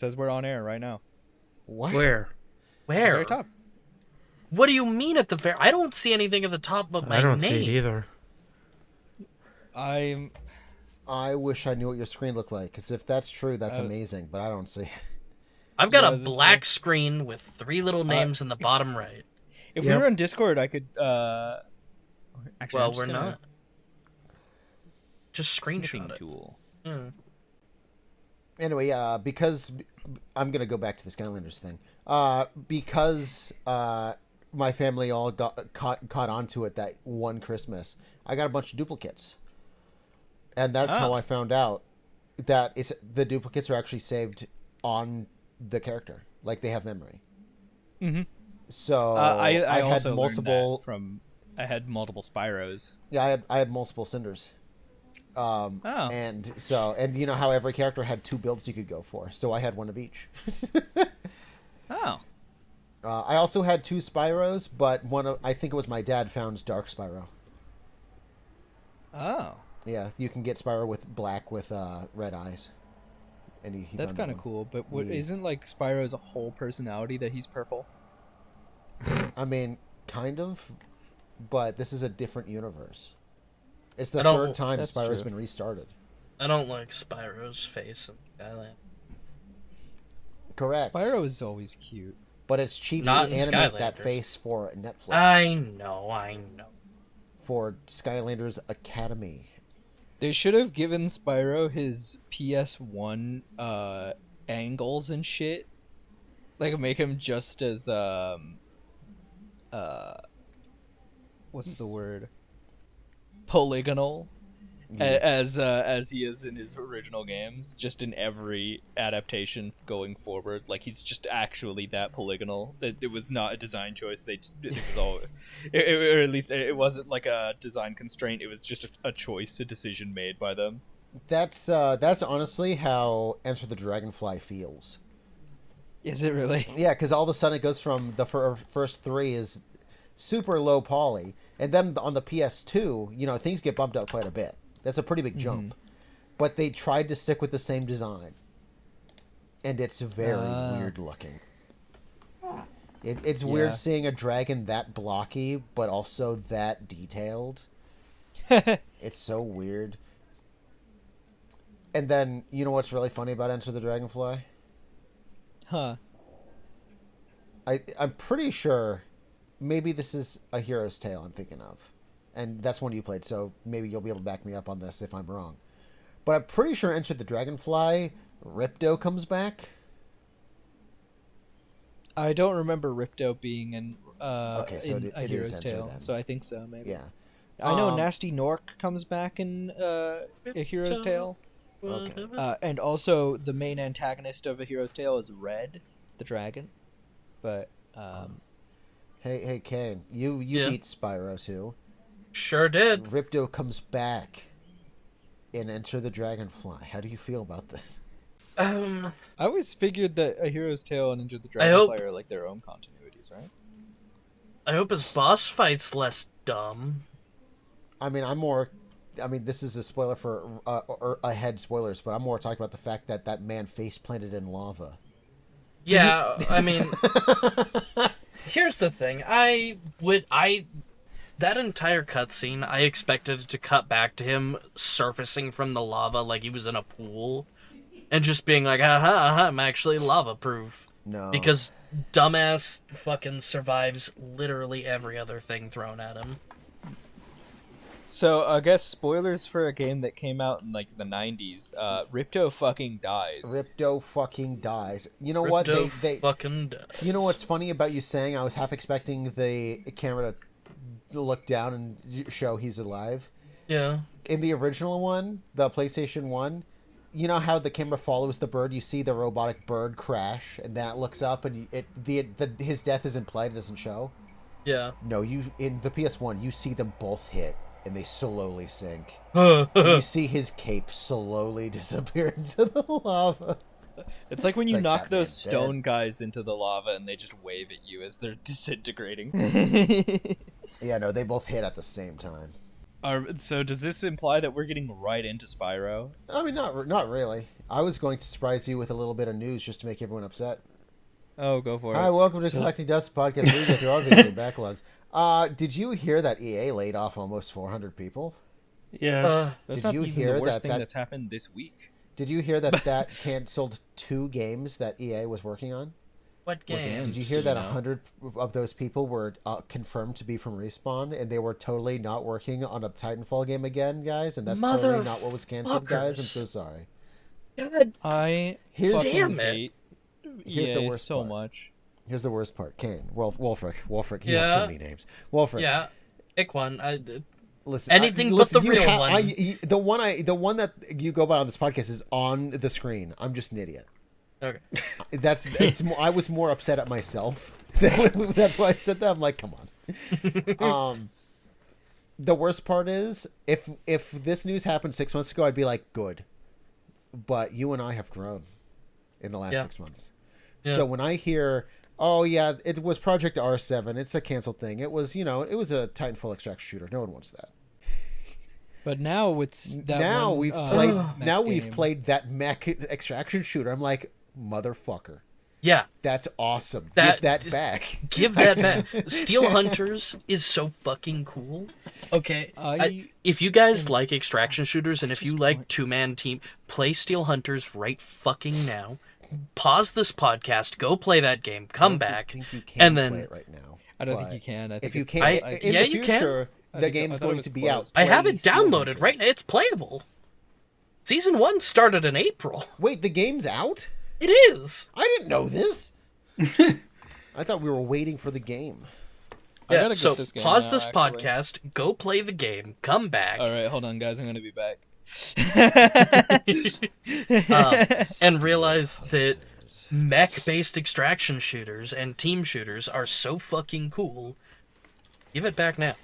says we're on air right now. What? Where? At the very top. What do you mean at the very... I don't see anything at the top of my name. I don't see it either. I wish I knew what your screen looked like, because if that's true, that's amazing, but I don't see it. I've got a black screen with 3 little names in the bottom right. If we were on Discord, I could... Actually, well, we're not. Just Snipping screenshot it. tool. Anyway, because... I'm going to go back to the Skylanders thing. Because my family all got caught onto it that one Christmas, I got a bunch of duplicates. And that's how I found out that the duplicates are actually saved on the character. Like, they have memory. Mm-hmm. So I had also multiple... I had multiple Spyros. Yeah, I had multiple Cinders. And you know how every character had 2 builds you could go for, so I had one of each. I also had 2 Spyros, but I think it was my dad found Dark Spyro. Oh. Yeah, you can get Spyro with black with red eyes. And he That's kind of cool, but isn't like Spyro's a whole personality that he's purple? I mean, kind of, but this is a different universe. It's the 3rd time Spyro's been restarted. I don't like Spyro's face in Skyland. Correct. Spyro is always cute. But it's cheap Not to animate that face for Netflix. I know. For Skylanders Academy. They should have given Spyro his PS1 angles and shit. Like, make him just as, what's the word? Polygonal. Yeah. As he is in his original games, just in every adaptation going forward, like he's just actually that polygonal. It was not a design choice. It was all, or at least it wasn't like a design constraint. It was just a choice, a decision made by them. That's honestly how Enter the Dragonfly feels. Is it really? Yeah, because all of a sudden it goes from the first 3 is super low poly, and then on the PS2, you know, things get bumped up quite a bit. That's a pretty big jump. But they tried to stick with the same design. And it's very weird looking. It's weird seeing a dragon that blocky, but also that detailed. It's so weird. And then, you know what's really funny about Enter the Dragonfly? Huh. I'm pretty sure maybe this is A Hero's Tale I'm thinking of. And that's one you played, so maybe you'll be able to back me up on this if I'm wrong. But I'm pretty sure Enter the Dragonfly, Ripto comes back. I don't remember Ripto being in A Hero's Enter Tale, then. so I think so, maybe. Yeah. I know Nasty Nork comes back in A Hero's Tale. Okay. And also, the main antagonist of A Hero's Tale is Red, the dragon. But, Hey, Kane, you beat Spyro too. Sure did. Ripto comes back in Enter the Dragonfly. How do you feel about this? I always figured that A Hero's Tale and Enter the Dragonfly are like their own continuities, right? I hope his boss fight's less dumb. I mean, this is a spoiler for ahead spoilers, but I'm more talking about the fact that man face planted in lava. Yeah, I mean, here's the thing. That entire cutscene, I expected it to cut back to him surfacing from the lava like he was in a pool, and just being like, I'm actually lava-proof. No. Because dumbass fucking survives literally every other thing thrown at him. So, I guess spoilers for a game that came out in, like, the 90s. Ripto fucking dies. Ripto fucking dies. You know Ripto what? They fucking dies. You know what's funny about you saying I was half expecting the camera to look down and show he's alive? Yeah. In the original one, the PlayStation 1, you know how the camera follows the bird? You see the robotic bird crash, and then it looks up, and his death is implied, it doesn't show? Yeah. No, in the PS1, you see them both hit, and they slowly sink. And you see his cape slowly disappear into the lava. It's like when you knock those stone guys into the lava and they just wave at you as they're disintegrating. Yeah, no, they both hit at the same time. So does this imply that we're getting right into Spyro? I mean, not really. I was going to surprise you with a little bit of news just to make everyone upset. Oh, go for Hi, it. welcome to Collecting Dust podcast where we go through all video game backlogs. Did you hear that EA laid off almost 400 people? Yes. That's Did not you even hear the worst that thing that- that's happened this week. Did you hear that canceled 2 games that EA was working on? What game? Did you hear Do that you know? 100 of those people were confirmed to be from Respawn, and they were totally not working on a Titanfall game again, guys? And that's totally not what was canceled, guys. I'm so sorry. God. I Here's- fucking Damn it. hate Here's the EA worst so part. much. Here's the worst part. Kane. Wulfryk. You have Yeah. so many names. Wulfryk. Yeah, pick one. Listen, Anything but the you real one. The one that you go by on this podcast is on the screen. I'm just an idiot. Okay. It's more, I was more upset at myself. That's why I said that. I'm like, come on. The worst part is if this news happened 6 months ago, I'd be like, good. But you and I have grown in the last 6 months. Yeah. So when I hear, oh yeah, it was Project R7, it's a canceled thing. It was, it was a Titanfall extraction shooter. No one wants that. But now it's that Now one, we've played. Now we've played that mech extraction shooter. I'm like, motherfucker. Yeah, That's awesome. That Give that is- back. give that back. Steel Hunters is so fucking cool. Okay, if you guys like extraction shooters and if you like 2-man team, play Steel Hunters right fucking now. Pause this podcast, go play that game, come back, I think you can and then play it right now. I don't but think you can. I think If you it's- can't, I- in yeah, the you can. future, I the think- game's I thought it going was to be closed. out. I have Play it Steel downloaded Hunters. right now. It's playable. Season 1 started in April. Wait, the game's out? It is. I didn't know this. I thought we were waiting for the game. I Yeah, gotta so get this game pause now, this actually. podcast, go play the game, come back, All right, hold on, guys. I'm gonna be back. and realize that mech-based extraction shooters and team shooters are so fucking cool. Give it back now.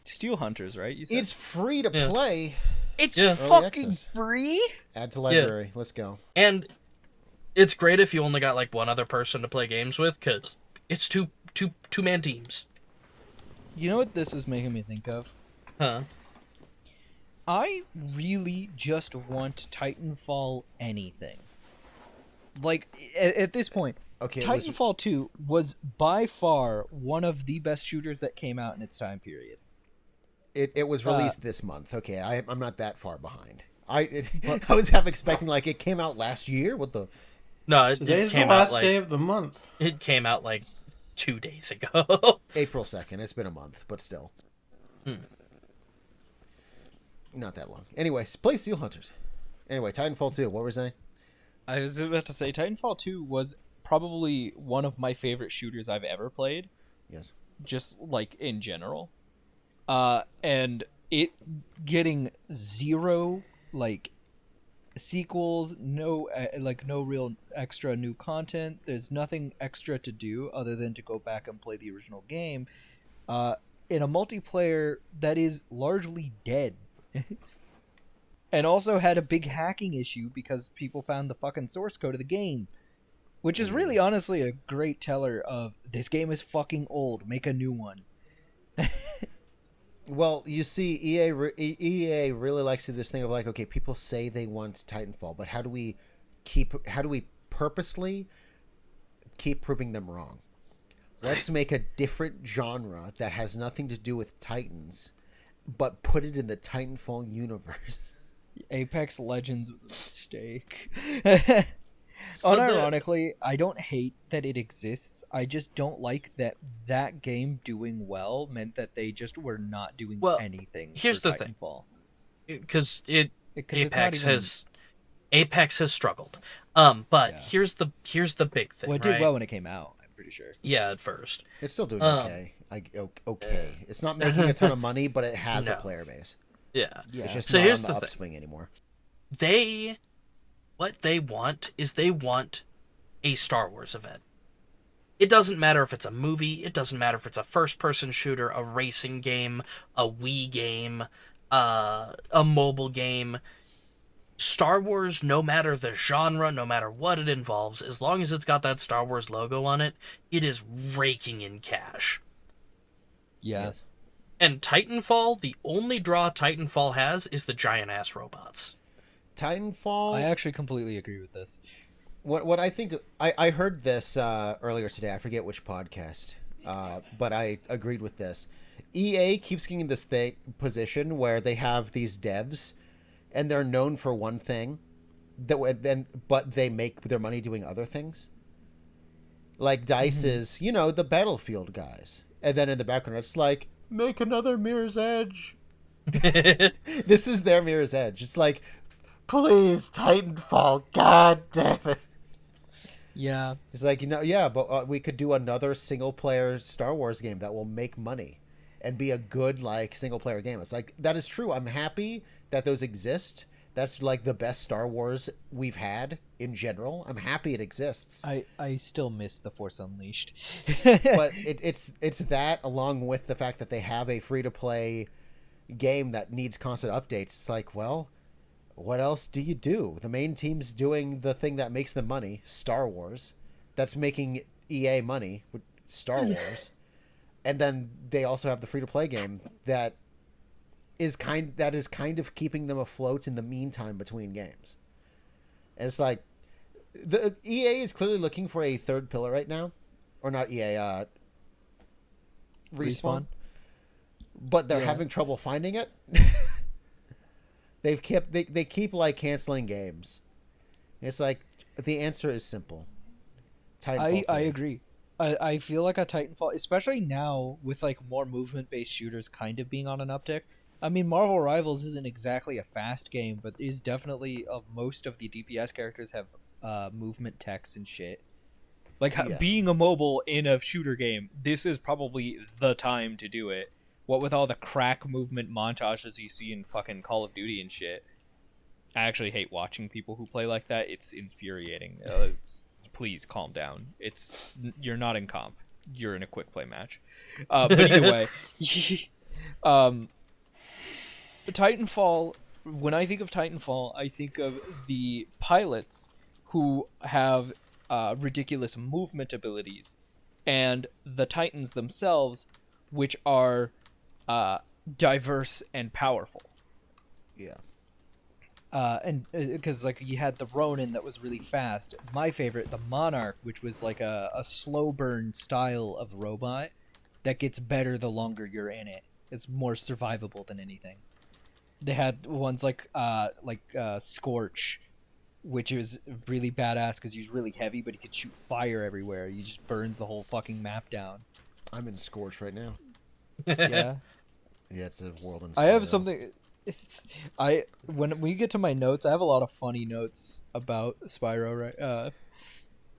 Steel Hunters, right? You said? It's free to Yeah. play. It's Yeah. Early fucking access. free. Add to library. Let's go. And it's great if you only got like one other person to play games with, because it's two-man teams. You know what this is making me think of? Huh? I really just want Titanfall anything. Like, at this point, Okay, Titanfall 2 was by far one of the best shooters that came out in its time period. It was released this month. Okay, I'm not that far behind. I was half expecting like it came out last year. What the? No, it Today's the came out last like day of the month. it came out like 2 days ago. April 2nd. It's been a month, but still. Not that long. Anyway, play Steel Hunters. Anyway, Titanfall 2. What were we saying? I was about to say, Titanfall 2 was probably one of my favorite shooters I've ever played, Yes. just like in general. And it getting zero like sequels, no no real extra new content. There's nothing extra to do other than to go back and play the original game. In a multiplayer that is largely dead. And also had a big hacking issue because people found the fucking source code of the game. Which is really honestly a great teller of this game is fucking old, make a new one. Well, you see, EA really likes to do this thing of like, okay, people say they want Titanfall, but how do we purposely keep proving them wrong? Let's make a different genre that has nothing to do with Titans, but put it in the Titanfall universe. Apex Legends was a mistake. Well, Unironically, I don't hate that it exists. I just don't like that game doing well meant that they just were not doing Well, anything. here's for the thing. Titanfall. Because Because it's not Apex even- Apex has struggled. But Yeah. here's the big thing. Well, it did right? well when it came out. I'm pretty sure. Yeah, at first. It's still doing okay. Okay. It's not making a ton of money, but it has a No. player base. Yeah. Yeah. It's just So not here's on the the thing. upswing anymore. What they want is they want a Star Wars event. It doesn't matter if it's a movie, it doesn't matter if it's a first-person shooter, a racing game, a Wii game, a mobile game. Star Wars, no matter the genre, no matter what it involves, as long as it's got that Star Wars logo on it, it is raking in cash. Yeah. Yes. And Titanfall, the only draw Titanfall has is the giant-ass robots. Titanfall. I actually completely agree with this. What I think, I heard this earlier today. I forget which podcast, but I agreed with this. EA keeps getting this position where they have these devs, and they're known for one thing, but they make their money doing other things. Like DICE is, the Battlefield guys, and then in the background it's like, make another Mirror's Edge. This is their Mirror's Edge. It's like, please, Titanfall, god damn it. Yeah. It's like, yeah, but we could do another single-player Star Wars game that will make money and be a good, like, single-player game. It's like, that is true. I'm happy that those exist. That's, like, the best Star Wars we've had in general. I'm happy it exists. I still miss The Force Unleashed. But it's that, along with the fact that they have a free-to-play game that needs constant updates. It's like, well, what else do you do? The main team's doing the thing that makes them money, Star Wars. That's making EA money with Star Wars. And then they also have the free-to-play game that is kind of keeping them afloat in the meantime between games. And it's like, the EA is clearly looking for a third pillar right now, or not EA, Respawn. But they're having trouble finding it. They keep like canceling games. It's like, the answer is simple. I agree. I feel like a Titanfall, especially now with like more movement based shooters kind of being on an uptick. I mean, Marvel Rivals isn't exactly a fast game, but is definitely most of the DPS characters have movement techs and shit. Like being a mobile in a shooter game, this is probably the time to do it. What with all the crack movement montages you see in fucking Call of Duty and shit. I actually hate watching people who play like that. It's infuriating. Please calm down. You're not in comp. You're in a quick play match. But either way, Titanfall. When I think of Titanfall, I think of the pilots who have ridiculous movement abilities, and the Titans themselves, which are diverse and powerful. Yeah. And because like you had the Ronin that was really fast. My favorite, the Monarch, which was like a slow burn style of robot that gets better the longer you're in it. It's more survivable than anything. They had ones like Scorch, which is really badass because he's really heavy, but he could shoot fire everywhere. He just burns the whole fucking map down. I'm in Scorch right now. Yeah. Yeah, it's a world in Spyro. I have something. When we get to my notes, I have a lot of funny notes about Spyro. Right?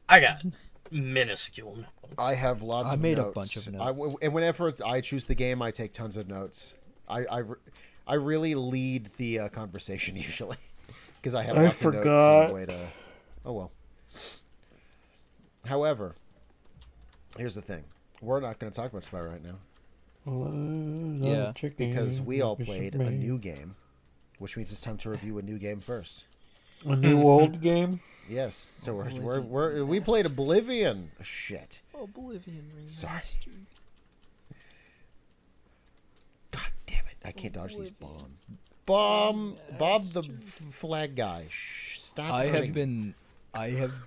I got minuscule notes. I have lots of notes. I made a bunch of notes. And whenever I choose the game, I take tons of notes. I really lead the conversation usually because I have lots of notes on the way to. Oh well. However, here's the thing: we're not going to talk about Spyro right now. Yeah, because we all played a new game, which means it's time to review a new game first. A new old game? Yes. So we played Oblivion. Shit. Oblivion Remastered. Sorry. God damn it! I can't dodge these bombs. Bob the flag guy. Stop. I have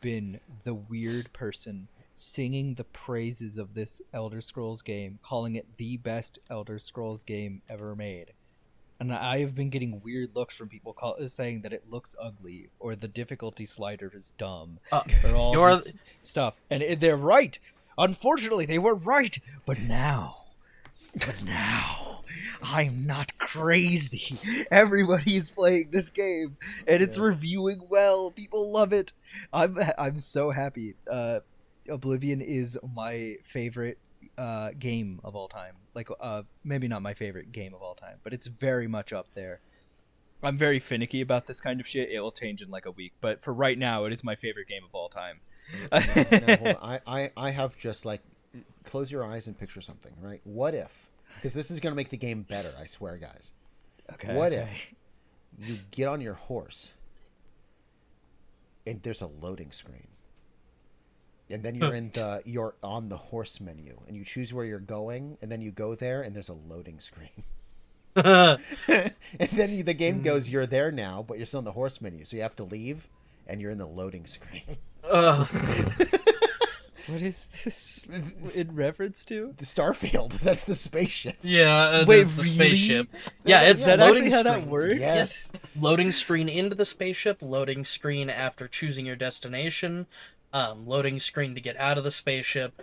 been the weird person singing the praises of this Elder Scrolls game, calling it the best Elder Scrolls game ever made. And I have been getting weird looks from people saying that it looks ugly, or the difficulty slider is dumb, or all this stuff. And they're right. Unfortunately, they were right. But now, I'm not crazy. Everybody's playing this game, and it's reviewing well. People love it. I'm so happy. Oblivion is my favorite game of all time. Like, maybe not my favorite game of all time, but it's very much up there. I'm very finicky about this kind of shit. It will change in like a week, but for right now, it is my favorite game of all time. Hold on. I have just like, close your eyes and picture something, right? What if, because this is going to make the game better, I swear, guys. Okay. What if you get on your horse and there's a loading screen? And then you're on the horse menu, and you choose where you're going, and then you go there, and there's a loading screen. And then the game goes, you're there now, but you're still in the horse menu, so you have to leave, and you're in the loading screen. What is this in reference to? The Starfield. That's the spaceship. Yeah, Wait, the really? spaceship. Yeah, it's Is that loading actually how that screens. works? Yes. Loading screen into the spaceship, loading screen after choosing your destination, loading screen to get out of the spaceship.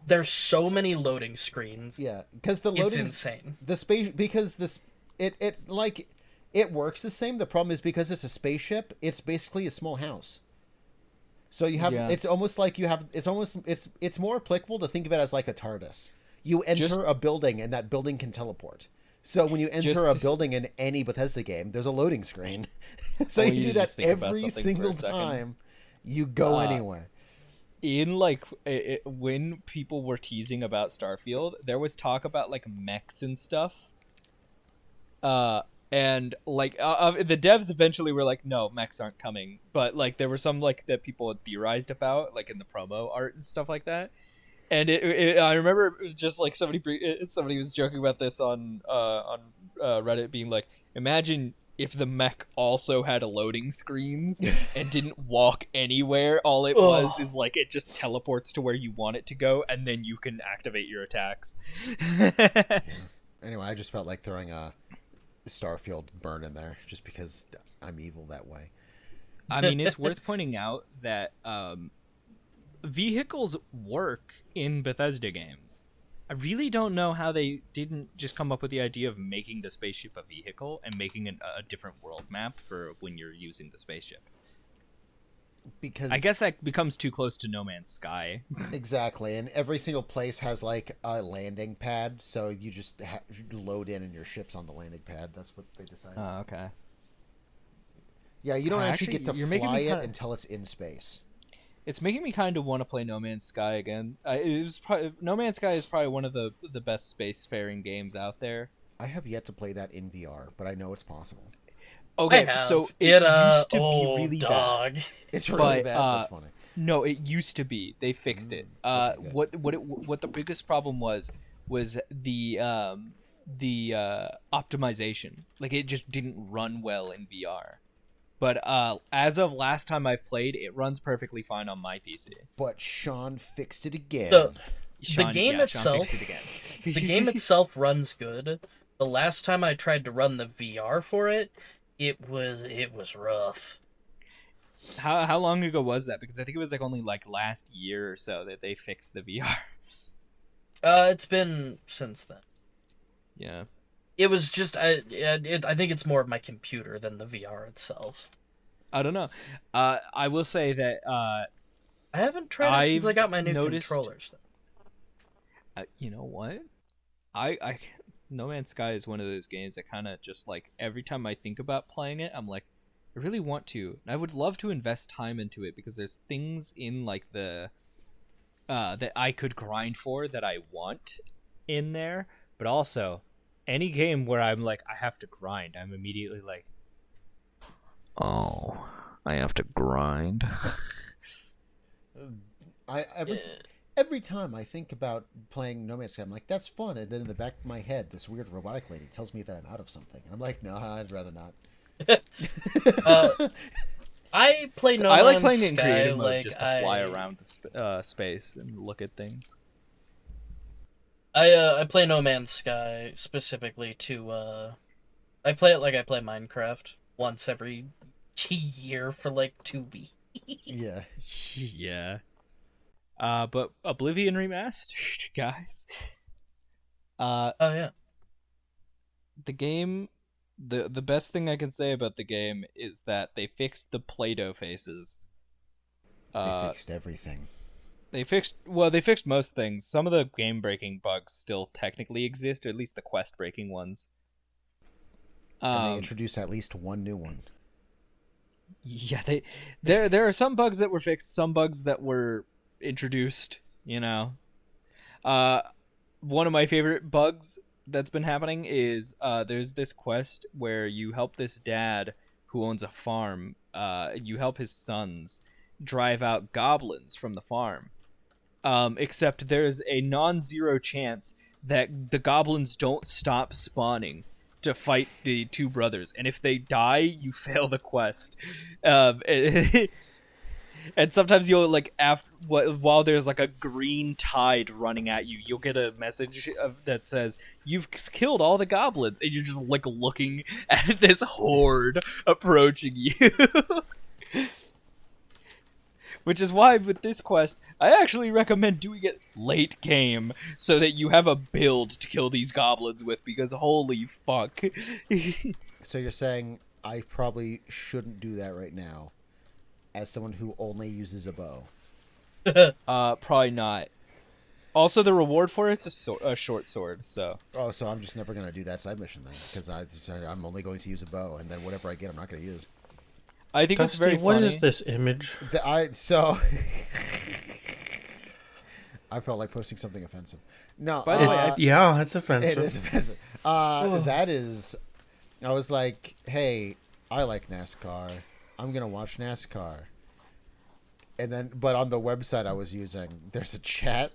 There's so many loading screens. Yeah, because the loading, It's insane. The space, because this, it works the same. The problem is because it's a spaceship, it's basically a small house. So you have, Yeah. it's almost like you have, it's more applicable to think of it as like a TARDIS. You enter a building and that building can teleport. So when you enter a building in any Bethesda game, there's a loading screen. So you do that just think about every something for a single second. time you go anywhere. In like when people were teasing about Starfield, there was talk about like mechs and stuff. And like the devs eventually were like, no, mechs aren't coming. But like there were some like that people had theorized about, like in the promo art and stuff like that. And I remember just like somebody was joking about this on Reddit, being like, imagine if the mech also had a loading screens and didn't walk anywhere. All it was is like it just teleports to where you want it to go, and then you can activate your attacks. Anyway, I just felt like throwing a Starfield burn in there just because I'm evil that way. I mean, it's worth pointing out that vehicles work in Bethesda games. I really don't know how they didn't just come up with the idea of making the spaceship a vehicle and making a different world map for when you're using the spaceship. Because I guess that becomes too close to No Man's Sky. exactly, and every single place has like a landing pad, so you just load in and your ship's on the landing pad. That's what they decided. Oh, okay. Yeah, you don't actually get to you're making fly me it kinda... until it's in space. It's making me kind of want to play No Man's Sky again. No Man's Sky is probably one of the best spacefaring games out there. I have yet to play that in VR, but I know it's possible. Okay, so it used to be really bad. It's really bad. That's funny. No, it used to be. They fixed it. Okay, What the biggest problem was the optimization. Like it just didn't run well in VR. But as of last time I've played, it runs perfectly fine on my PC. But Sean fixed it again. Sean itself, fixed it again. the game itself runs good. The last time I tried to run the VR for it, it was rough. How long ago was that? Because I think it was like only like last year or so that they fixed the VR. It's been since then. Yeah. It was just I think it's more of my computer than the VR itself. I don't know. I will say that I haven't tried it since I got my new noticed... controllers. You know what? I No Man's Sky is one of those games that kind of just like every time I think about playing it, I'm like, I really want to. And I would love to invest time into it because there's things in like the that I could grind for that I want in there, but also any game where I'm like I have to grind, I'm immediately like, oh, I have to grind. Every time I think about playing No Man's Sky, I'm like, that's fun. And then in the back of my head, this weird robotic lady tells me that I'm out of something. And I'm like, no, I'd rather not. I play No I Man's like playing it in Sky, creative mode like, just to fly around the space and look at things. I play No Man's Sky specifically to I play it like I play Minecraft once every year for like 2 weeks. Yeah. Yeah. But Oblivion Remastered, guys. Oh yeah. The game, the best thing I can say about the game is that they fixed the Play-Doh faces. They fixed everything. They fixed most things. Some of the game-breaking bugs still technically exist, or at least the quest-breaking ones. And they introduced at least one new one. Yeah, there are some bugs that were fixed, some bugs that were introduced, you know. One of my favorite bugs that's been happening is there's this quest where you help this dad who owns a farm. You help his sons drive out goblins from the farm. Except there's a non-zero chance that the goblins don't stop spawning to fight the two brothers, and if they die, you fail the quest. And sometimes you'll like while there's like a green tide running at you, you'll get a message that says you've killed all the goblins, and you're just like looking at this horde approaching you. Which is why with this quest, I actually recommend doing it late game so that you have a build to kill these goblins with, because holy fuck. So you're saying I probably shouldn't do that right now, as someone who only uses a bow? Probably not. Also, the reward for it's a short sword, so. Oh, so I'm just never going to do that side mission then, because I'm only going to use a bow, and then whatever I get, I'm not going to use. I think it's very funny. What is this image? I felt like posting something offensive. No, By the way, Yeah, it's offensive. it is offensive. That is, I was like, hey, I like NASCAR. I'm gonna watch NASCAR. And then, but on the website I was using, there's a chat,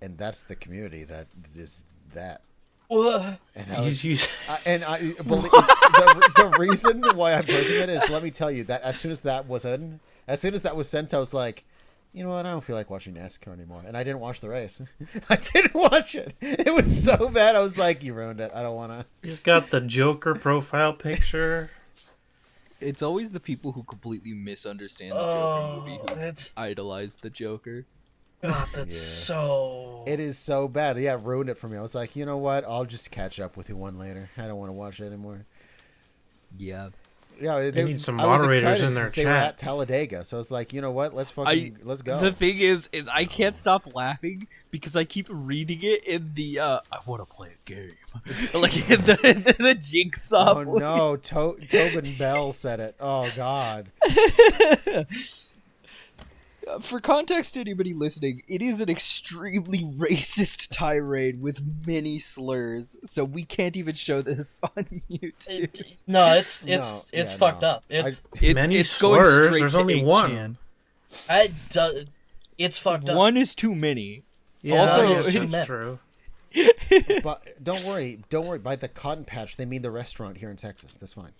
and that's the community that is that. What? And I was, He's believe, the reason why I'm posting it is, let me tell you, that as soon as that was sent, I was like, you know what, I don't feel like watching NASCAR anymore, and I didn't watch the race. I didn't watch it. It was so bad. I was like, you ruined it. I don't want to. He's got the Joker profile picture. It's always the people who completely misunderstand the Joker movie who That's idolize the Joker. God, that's so. It is so bad. Yeah, it ruined it for me. I was like, you know what? I'll just catch up with you one later. I don't want to watch it anymore. Yeah. Yeah, They need some I was moderators excited in their 'cause they were chat. at Talladega, so I was like, you know what? Let's go. The thing is I can't stop laughing because I keep reading it in the I want to play a game, like in the Jigsaw. Oh no, Tobin Bell said it. Oh god. For context to anybody listening, it is an extremely racist tirade with many slurs, so we can't even show this on YouTube. No, it's fucked no. up. It's Many it's going slurs, straight there's to only 8chan. one. it's fucked up. One is too many. Yeah, Also, yes, it- that's true. But don't worry. By the cotton patch, they mean the restaurant here in Texas. That's fine.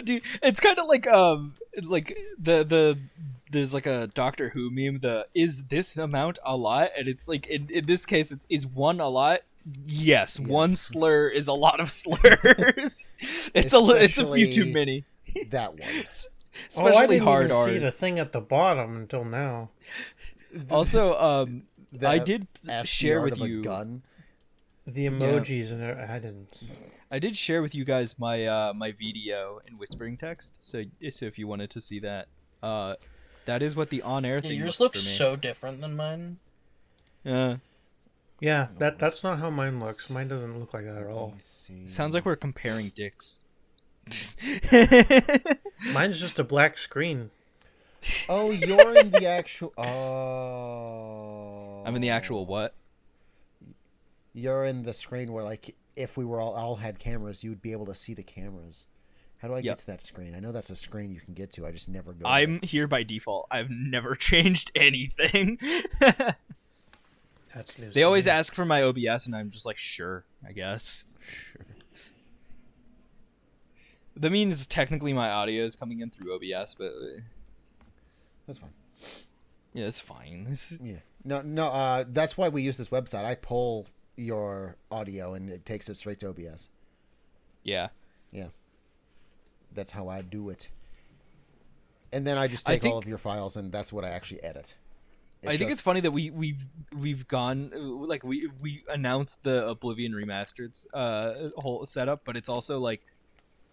Dude, it's kind of like the there's like a Doctor Who meme. Is this amount a lot? And it's like in this case, is one a lot? Yes, one slur is a lot of slurs. It's a few too many. That one. Especially I didn't hard even R's. see the thing at the bottom until now. Also, The I did ask the share art with of a you. gun. The emojis and I didn't. I did share with you guys my my video in whispering text. So if you wanted to see that, that is what the on-air thing Yours looks looks for me. so different than mine. Yeah, that's not how mine looks. Mine doesn't look like that at all. Sounds like we're comparing dicks. Mine's just a black screen. Oh, you're in the actual. Oh. I'm in the actual what? You're in the screen where, like, if we were all had cameras, you would be able to see the cameras. How do I get to that screen? I know that's a screen you can get to. I just never go. I'm here by default. I've never changed anything. That's news. They to always me. ask for my OBS, and I'm just like, sure, I guess. Sure. That means technically my audio is coming in through OBS, but That's fine. yeah, it's fine. Yeah. No. That's why we use this website. I pull your audio, and it takes it straight to OBS. Yeah. Yeah. That's how I do it. And then I just take all of your files, and that's what I actually edit. I think it's funny that we've gone like we announced the Oblivion Remastered whole setup, but it's also like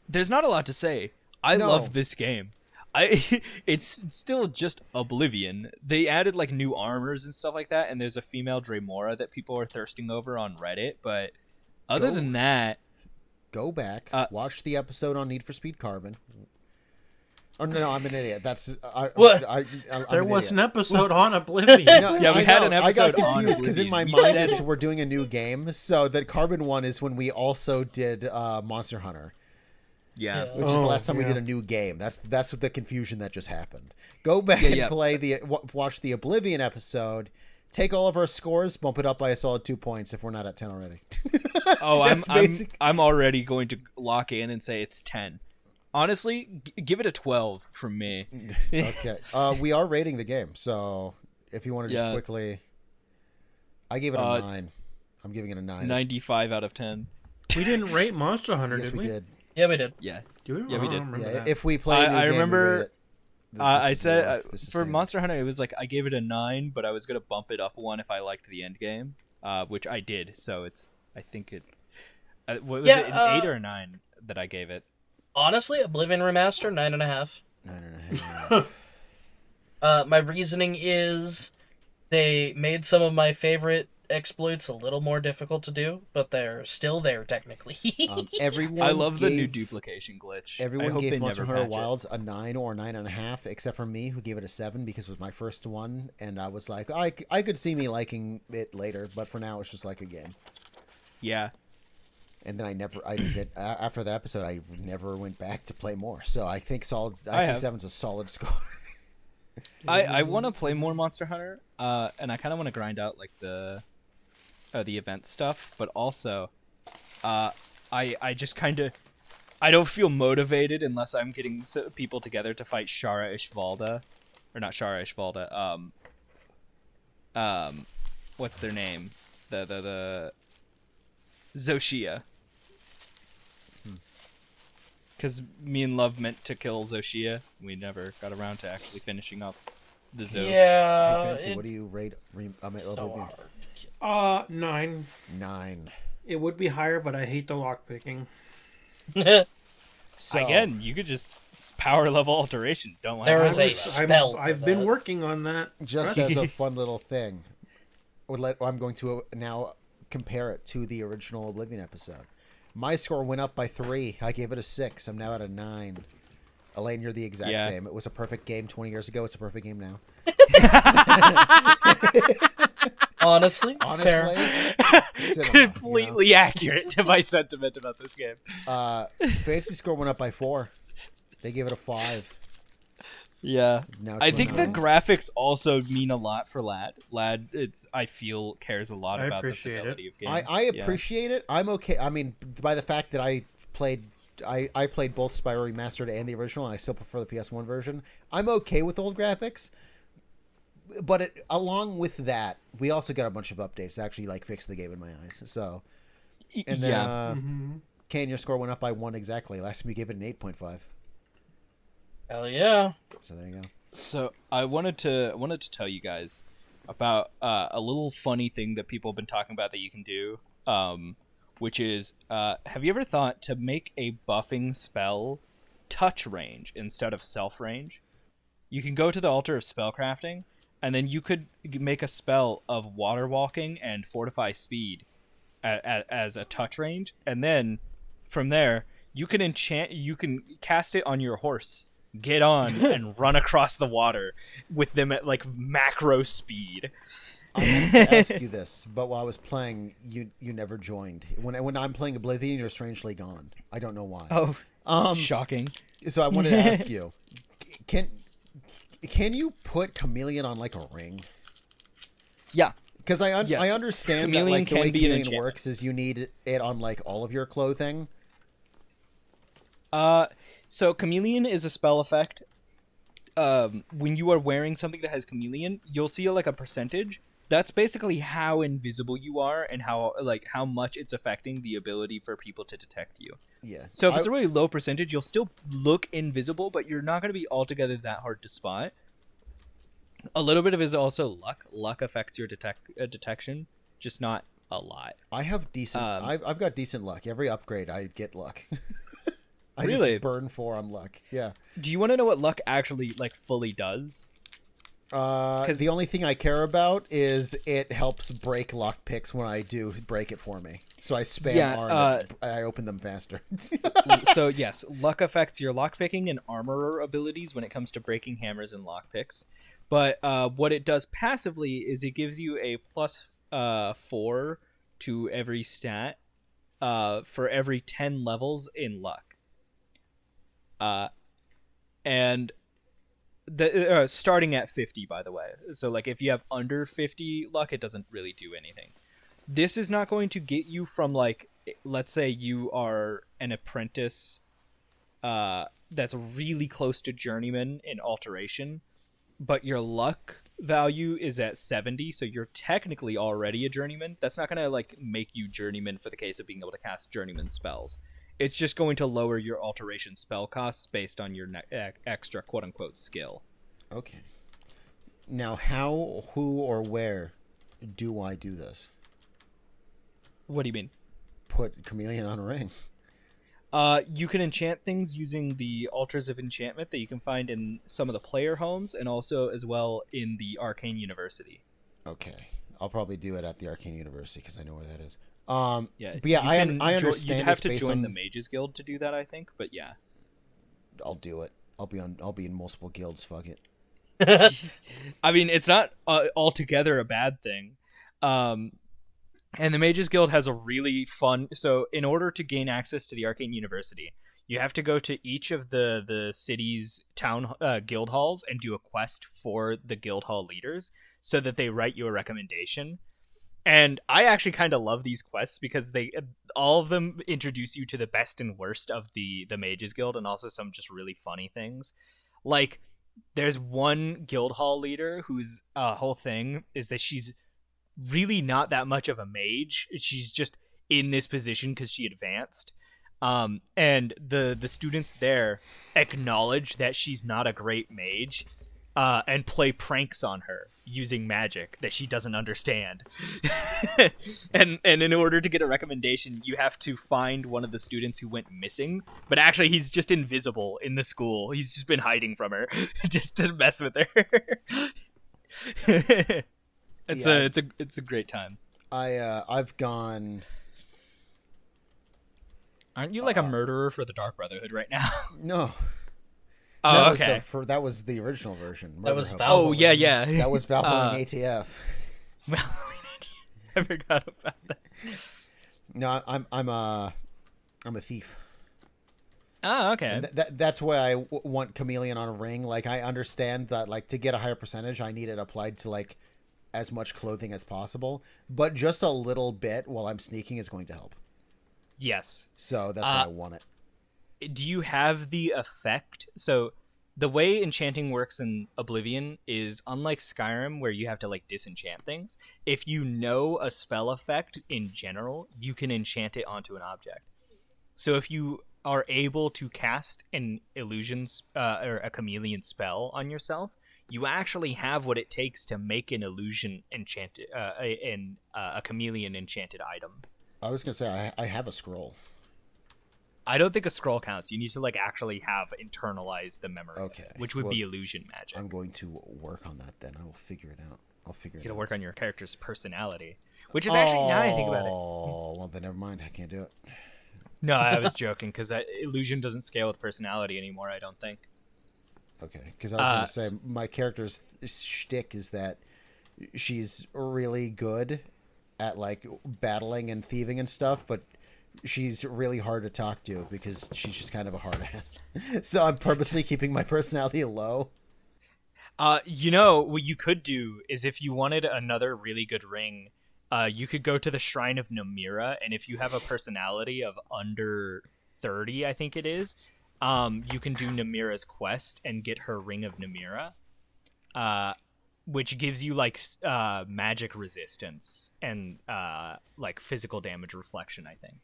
there's not a lot to say. I love this game. It's still just Oblivion. They added like new armors and stuff like that, and there's a female Dremora that people are thirsting over on Reddit. But other than that, go back, watch the episode on Need for Speed Carbon. Oh no, I'm an idiot. That's There was an episode on Oblivion. Yeah, we had an I got episode on confused because in my Oblivion. mind we're doing a new game. So that Carbon one is when we also did Monster Hunter. yeah. Which is the last time we yeah. did a new game. That's what the confusion that just happened. Go back and play watch the Oblivion episode, take all of our scores, bump it up by a solid 2 points if we're not at 10 already. Oh, That's basic. I'm already going to lock in and say it's 10. Honestly, give it a 12 from me. Okay. We are rating the game, so if you want to just quickly, I gave it a 9. I'm giving it a 9. 95 out of 10. We didn't rate Monster Hunter, Yes, did we? did. Yeah, we did. Yeah. Did we? Yeah, we I did. don't remember Yeah, that. if we play a new I game, remember. we rate it. I said this is for standard. Monster Hunter, it was like I gave it a 9, but I was gonna bump it up 1 if I liked the end game, which I did. So it's, I think it, what was it, an 8 or a 9 that I gave it? Honestly, Oblivion Remastered, 9.5. 9.5. My reasoning is they made some of my favorite exploits a little more difficult to do, but they're still there technically. Everyone I love the new gave- duplication glitch. Everyone I hope gave they Monster never Hunter patch it. Wilds a 9 or a 9.5, except for me, who gave it a 7 because it was my first one, and I was like, I could see me liking it later, but for now, it's just like a game. Yeah. And then after that episode, I never went back to play more. So I think I think 7's a solid score. I want to play more Monster Hunter, and I kind of want to grind out like the event stuff, but also, I just kind of, I don't feel motivated unless I'm getting people together to fight Shara Ishvalda, or not Shara Ishvalda. What's their name? The Zoshia. Because me and Love meant to kill Zoshia. We never got around to actually finishing up the Zosh. Yeah. Hey, Fancy, what do you rate? So 9. 9. It would be higher, but I hate the lockpicking. hard. So, Again, you could just power level alteration. Don't like There it. is a spell for I've been that. working on that. just as a fun little thing, I'm going to now compare it to the original Oblivion episode. My score went up by 3. I gave it a 6. I'm now at a 9. Eelayne, you're the exact same. It was a perfect game 20 years ago. It's a perfect game now. Honestly, Honestly, fair. cinema, Completely accurate to my sentiment about this game. Fancy score went up by 4. They gave it a 5. Yeah, Now I it's think a the 9. graphics also mean a lot for Lad. Lad, I feel cares a lot I about the appreciate fidelity of games. I appreciate it. I'm okay. I mean, by the fact that I played both Spyro Remastered and the original, and I still prefer the PS1 version. I'm okay with old graphics. But along with that, we also got a bunch of updates that actually fix the game in my eyes. So, and then Kane, your score went up by 1 exactly. Last time you gave it an 8.5. Hell yeah. So there you go. So I wanted to tell you guys about a little funny thing that people have been talking about that you can do, which is have you ever thought to make a buffing spell touch range instead of self range? You can go to the altar of spellcrafting, and then you could make a spell of water walking and fortify speed as a touch range, and then from there you can cast it on your horse. Get on and run across the water with them at macro speed. I meant to ask you this, but while I was playing, you never joined. When I'm playing Oblivion, you're strangely gone. I don't know why. Oh, shocking! So I wanted to ask you, can you put Chameleon on a ring? Yeah, Because I Yes. understand Chameleon that the way can be an Chameleon enchantment. works is you need it on all of your clothing. So Chameleon is a spell effect. When you are wearing something that has Chameleon, you'll see a percentage. That's basically how invisible you are and how much it's affecting the ability for people to detect you. Yeah. So if it's a really low percentage, you'll still look invisible, but you're not going to be altogether that hard to spot. A little bit of it is also luck. Luck affects your detection, just not a lot. I have decent. I've got decent luck. Every upgrade, I get luck. I Really? just burn 4 on luck. Yeah. Do you want to know what luck actually fully does? The only thing I care about is it helps break lock picks when I do break it for me. So I spam R and I open them faster. So yes, luck affects your lockpicking and armorer abilities when it comes to breaking hammers and lockpicks. But what it does passively is it gives you a plus 4 to every stat for every 10 levels in luck. And starting at 50, by the way. So like if you have under 50 luck, it doesn't really do anything. This is not going to get you from, like, let's say you are an apprentice that's really close to journeyman in alteration, but your luck value is at 70, so you're technically already a journeyman. That's not going to like make you journeyman for the case of being able to cast journeyman spells. It's just going to lower your alteration spell costs based on your extra quote-unquote skill. Okay. Now, how, who, or where do I do this? What do you mean? Put Chameleon on a ring. You can enchant things using the altars of enchantment that you can find in some of the player homes, and also as well in the Arcane University. Okay, I'll probably do it at the Arcane University because I know where that is. Yeah, but yeah, I understand. You'd have to join the Mages Guild to do that, I think. But yeah, I'll do it. I'll be in multiple guilds. Fuck it. I mean, it's not altogether a bad thing. And the Mages Guild has a really fun... So in order to gain access to the Arcane University, you have to go to each of the city's guild halls and do a quest for the guild hall leaders so that they write you a recommendation. And I actually kind of love these quests because all of them introduce you to the best and worst of the Mages Guild, and also some just really funny things. Like, there's one guild hall leader whose whole thing is that she's really not that much of a mage. She's just in this position because she advanced. And the students there acknowledge that she's not a great mage and play pranks on her using magic that she doesn't understand. and in order to get a recommendation, you have to find one of the students who went missing, but actually he's just invisible in the school. He's just been hiding from her just to mess with her. It's a great time. I've gone. Aren't you like a murderer for the Dark Brotherhood right now? No. Oh, okay. That was the original version. That was Hope. Valvoline. Oh, yeah. That was Valvoline ATF. Valvoline ATF. I forgot about that. No, I'm a thief. Oh, okay. That's why I want Chameleon on a ring. Like, I understand that, like, to get a higher percentage, I need it applied to, like, as much clothing as possible, but just a little bit while I'm sneaking is going to help. Yes. So that's why I want it. Do you have the effect? So the way enchanting works in Oblivion is unlike Skyrim, where you have to like disenchant things. If you know a spell effect in general, you can enchant it onto an object. So if you are able to cast an illusion or a chameleon spell on yourself, you actually have what it takes to make an illusion enchanted, a chameleon enchanted item. I was gonna say I have a scroll. I don't think a scroll counts. You need to like actually have internalized the memory, okay, which would be illusion magic. I'm going to work on that then. I will figure it out. You gotta work on your character's personality, which is actually, now I think about it. Oh, well then never mind. I can't do it. No, I was joking because illusion doesn't scale with personality anymore. I don't think. Okay, because I was going to say my character's shtick is that she's really good at like battling and thieving and stuff, but she's really hard to talk to because she's just kind of a hard ass. So I'm purposely keeping my personality low. What you could do is if you wanted another really good ring, you could go to the Shrine of Namira, and if you have a personality of under 30, I think it is, you can do Namira's quest and get her Ring of Namira, which gives you like magic resistance and like physical damage reflection. I think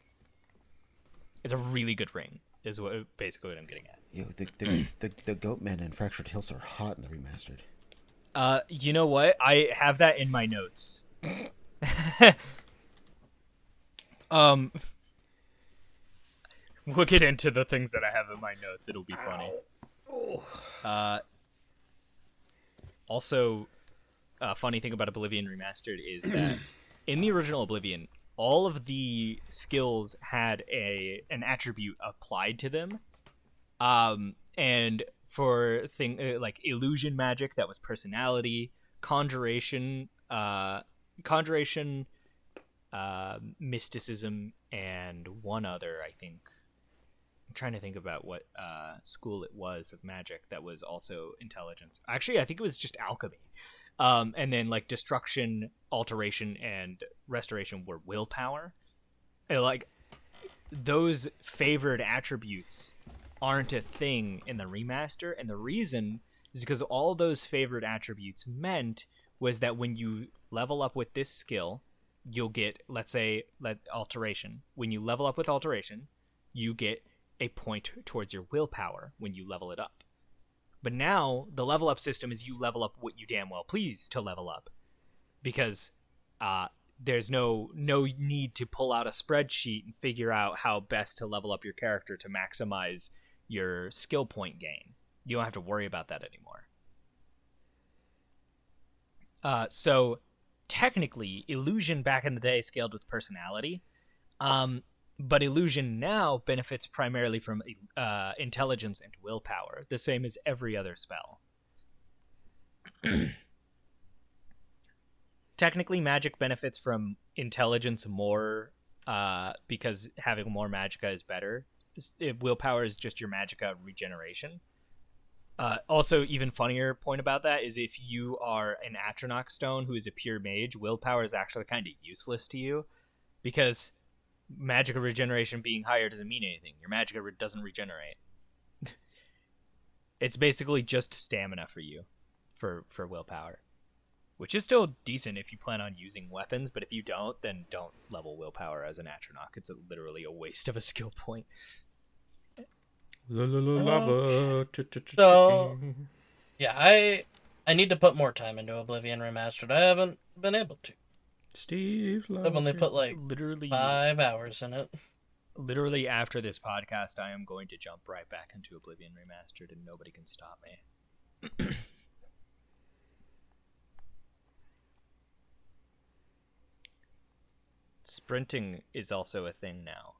it's a really good ring. Is basically what I'm getting at. Yo, the Goatmen and Fractured Hills are hot in the remastered. You know what? I have that in my notes. We'll get into the things that I have in my notes. It'll be funny. Also, a funny thing about Oblivion Remastered is that in the original Oblivion, all of the skills had an attribute applied to them. And for like illusion magic, that was personality, conjuration, mysticism, and one other, I think. I'm trying to think about what school it was of magic that was also intelligence. Actually, I think it was just alchemy. And then like destruction, alteration, and restoration were willpower. And, like those favored attributes aren't a thing in the remaster, and the reason is because all those favored attributes meant was that when you level up with this skill, you'll get, let's say, alteration. When you level up with alteration, you get a point towards your willpower when you level it up. But now the level up system is you level up what you damn well please to level up, because there's no need to pull out a spreadsheet and figure out how best to level up your character to maximize your skill point gain. You don't have to worry about that anymore. So technically, illusion back in the day scaled with personality, but illusion now benefits primarily from intelligence and willpower, the same as every other spell. Technically, magic benefits from intelligence more because having more magicka is better. Willpower is just your magicka regeneration. Also, even funnier point about that is if you are an Atronach Stone who is a pure mage, willpower is actually kind of useless to you, because magicka regeneration being higher doesn't mean anything. Your magicka doesn't regenerate. It's basically just stamina for you for willpower, which is still decent if you plan on using weapons, but if you don't, then don't level willpower as an Atronach. It's literally a waste of a skill point. So, yeah, I need to put more time into Oblivion Remastered. I haven't been able to. I've only put like literally 5 hours in it. Literally after this podcast, I am going to jump right back into Oblivion Remastered, and nobody can stop me. Sprinting is also a thing now,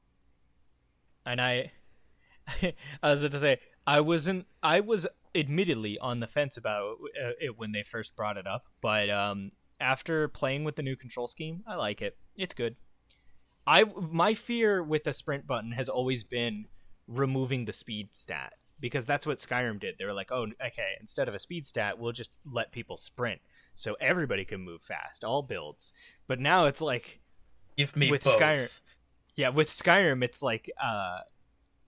and I was going to say I was admittedly on the fence about it when they first brought it up, but after playing with the new control scheme, I like it. It's good. My fear with the sprint button has always been removing the speed stat, because that's what Skyrim did. They were like, oh, okay, instead of a speed stat, we'll just let people sprint so everybody can move fast, all builds. But now it's like, give me with both. With Skyrim, it's like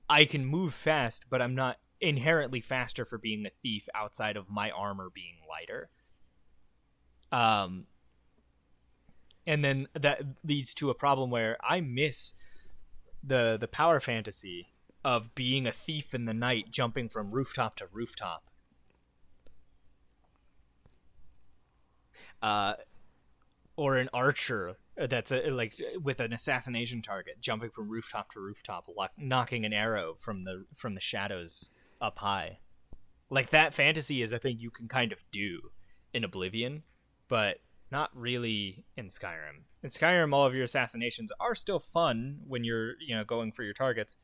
I can move fast, but I'm not inherently faster for being a thief outside of my armor being lighter. And then that leads to a problem where I miss the power fantasy of being a thief in the night, jumping from rooftop to rooftop. Or an archer that's like with an assassination target, jumping from rooftop to rooftop, knocking an arrow from the shadows up high. Like, that fantasy is a thing you can kind of do in Oblivion, but not really in Skyrim. In Skyrim, all of your assassinations are still fun when you're going for your targets,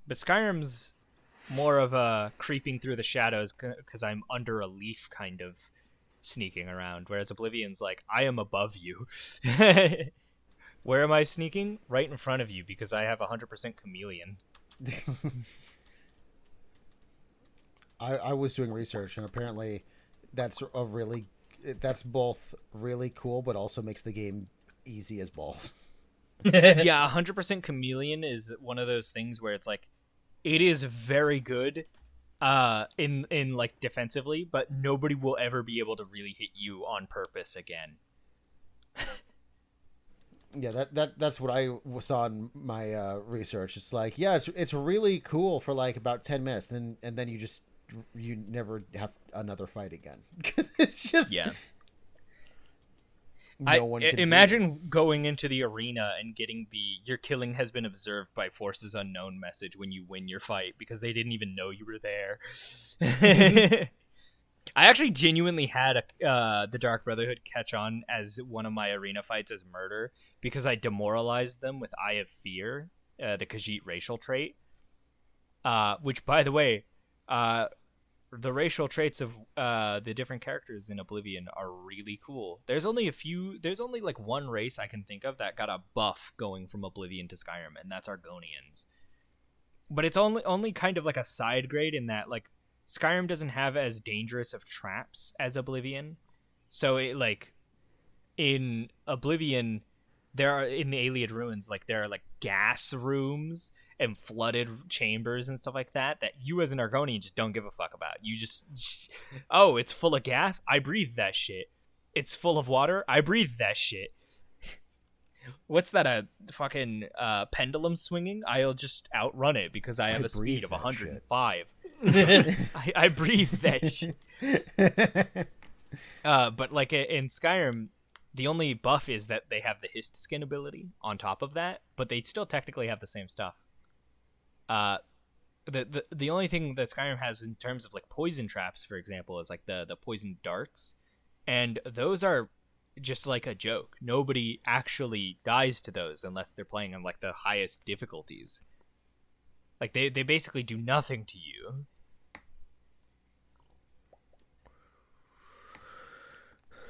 but Skyrim's more of a creeping through the shadows because I'm under a leaf kind of sneaking around, whereas Oblivion's like, I am above you. Where am I sneaking? Right in front of you, because I have 100% chameleon. I was doing research, and apparently that's both really cool, but also makes the game easy as balls. Yeah, 100% chameleon is one of those things where it's like, it is very good in like defensively, but nobody will ever be able to really hit you on purpose again. Yeah, that's what I saw in my research. It's like, yeah, it's really cool for like about 10 minutes, and then you never have another fight again. It's just, yeah. No one can imagine going into the arena and getting your killing has been observed by forces unknown message when you win your fight, because they didn't even know you were there. I actually genuinely had the Dark Brotherhood catch on as one of my arena fights as murder, because I demoralized them with Eye of Fear, the Khajiit racial trait, which, by the way, the racial traits of the different characters in Oblivion are really cool. There's only like one race I can think of that got a buff going from Oblivion to Skyrim, and that's Argonians. but it's only kind of like a side grade in that like Skyrim doesn't have as dangerous of traps as Oblivion. So it like in Oblivion there are in the Ayleid ruins like there are like gas rooms and flooded chambers and stuff like that you as an Argonian just don't give a fuck about. You just oh, it's full of gas, I breathe that shit. It's full of water, I breathe that shit. What's that, a fucking pendulum swinging? I'll just outrun it because I have a speed of 105. I breathe that shit. But like in Skyrim, the only buff is that they have the hist skin ability on top of that, but they still technically have the same stuff. The only thing that Skyrim has in terms of like poison traps, for example, is like the poison darts, and those are just like a joke. Nobody actually dies to those unless they're playing on like the highest difficulties. Like they basically do nothing to you.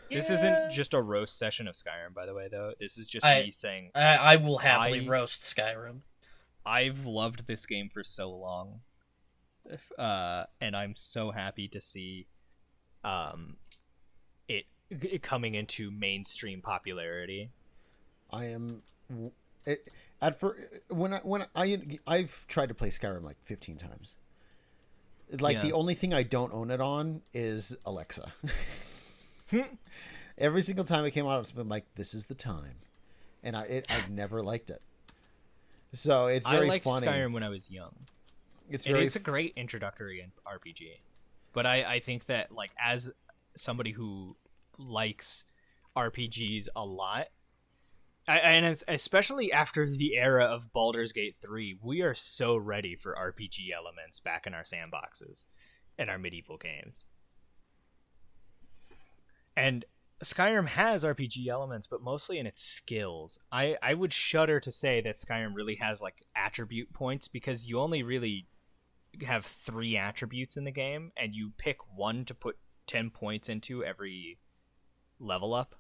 Yeah. This isn't just a roast session of Skyrim, by the way, though. This is just me saying I will happily roast Skyrim. I've loved this game for so long, and I'm so happy to see it coming into mainstream popularity. I am I've tried to play Skyrim like 15 times. Like the only thing I don't own it on is Alexa. Every single time it came out, I've been like, "This is the time," and I've never liked it. So it's very funny. I liked Skyrim when I was young. It's a great introductory RPG, but I think that like as somebody who likes RPGs a lot, and especially after the era of Baldur's Gate 3, we are so ready for RPG elements back in our sandboxes and our medieval games. And Skyrim has RPG elements, but mostly in its skills. I would shudder to say that Skyrim really has like attribute points, because you only really have 3 attributes in the game, and you pick one to put 10 points into every level up.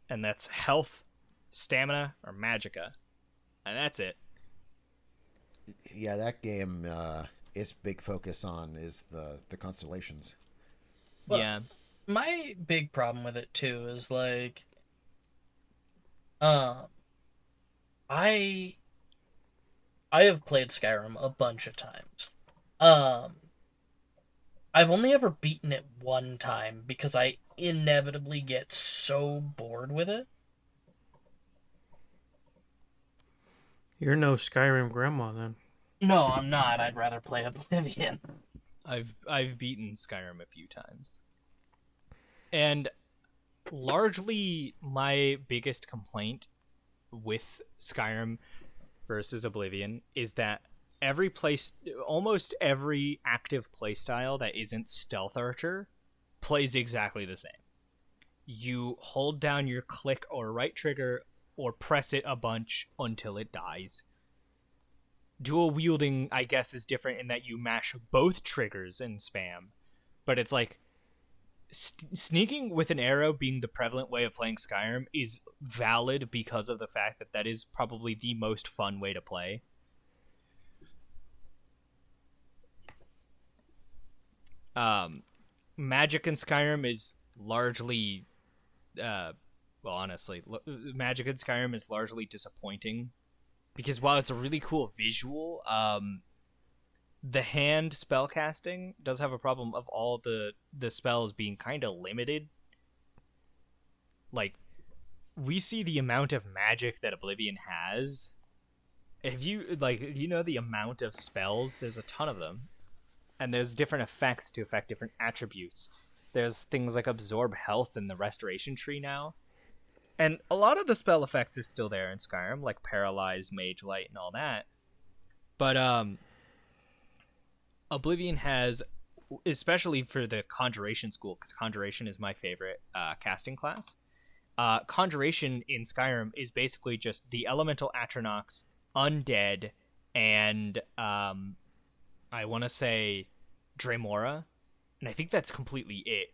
And that's health, stamina, or magicka. And that's it. Yeah, that game, its big focus on is the constellations. Well, yeah. My big problem with it too is like, I have played Skyrim a bunch of times. I've only ever beaten it one time because I inevitably get so bored with it. You're no Skyrim grandma then. No, I'm not. I'd rather play Oblivion. I've beaten Skyrim a few times. And largely my biggest complaint with Skyrim versus Oblivion is that almost every active playstyle that isn't Stealth Archer plays exactly the same. You hold down your click or right trigger or press it a bunch until it dies. Dual wielding, I guess, is different in that you mash both triggers and spam. But it's like, sneaking with an arrow being the prevalent way of playing Skyrim is valid because of the fact that is probably the most fun way to play. Magic in Skyrim is largely, honestly, Magic in Skyrim is largely disappointing, because while it's a really cool visual, the hand spellcasting does have a problem of all the spells being kind of limited. Like, we see the amount of magic that Oblivion has. If you know the amount of spells, there's a ton of them. And there's different effects to affect different attributes. There's things like absorb health in the restoration tree now. And a lot of the spell effects are still there in Skyrim, like paralyzed, mage light, and all that. But Oblivion has, especially for the Conjuration school, because Conjuration is my favorite casting class. Conjuration in Skyrim is basically just the elemental Atronachs, undead, and I want to say Dremora, and I think that's completely it.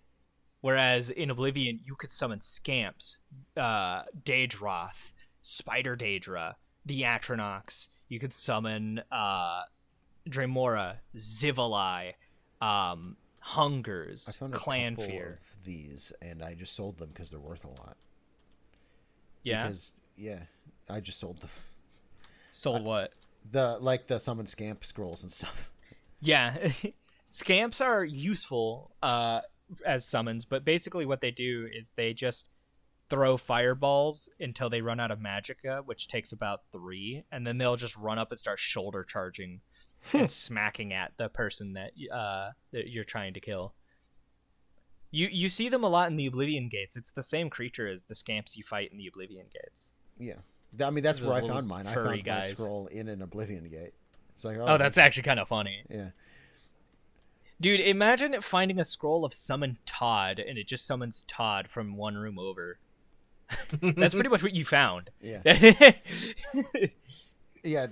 Whereas in Oblivion, you could summon Scamps, Daedroth, Spider Daedra, the Atronachs. You could summon Dremora, Zivalai, Hungers, I found a Clan couple Fear. of these, and I just sold them because they're worth a lot. Yeah. Because I just sold them. Sold what? The summon scamp scrolls and stuff. Yeah. Scamps are useful as summons, but basically what they do is they just throw fireballs until they run out of magicka, which takes about 3, and then they'll just run up and start shoulder charging and smacking at the person that you're trying to kill. You see them a lot in the Oblivion Gates. It's the same creature as the scamps you fight in the Oblivion Gates. Yeah. I mean, that's Those where I little found mine. I furry found guys. my scroll in an Oblivion Gate. It's like, Oh, that's actually kind of funny. Yeah. Dude, imagine finding a scroll of Summon Todd, and it just summons Todd from one room over. That's pretty much what you found. Yeah. Yeah.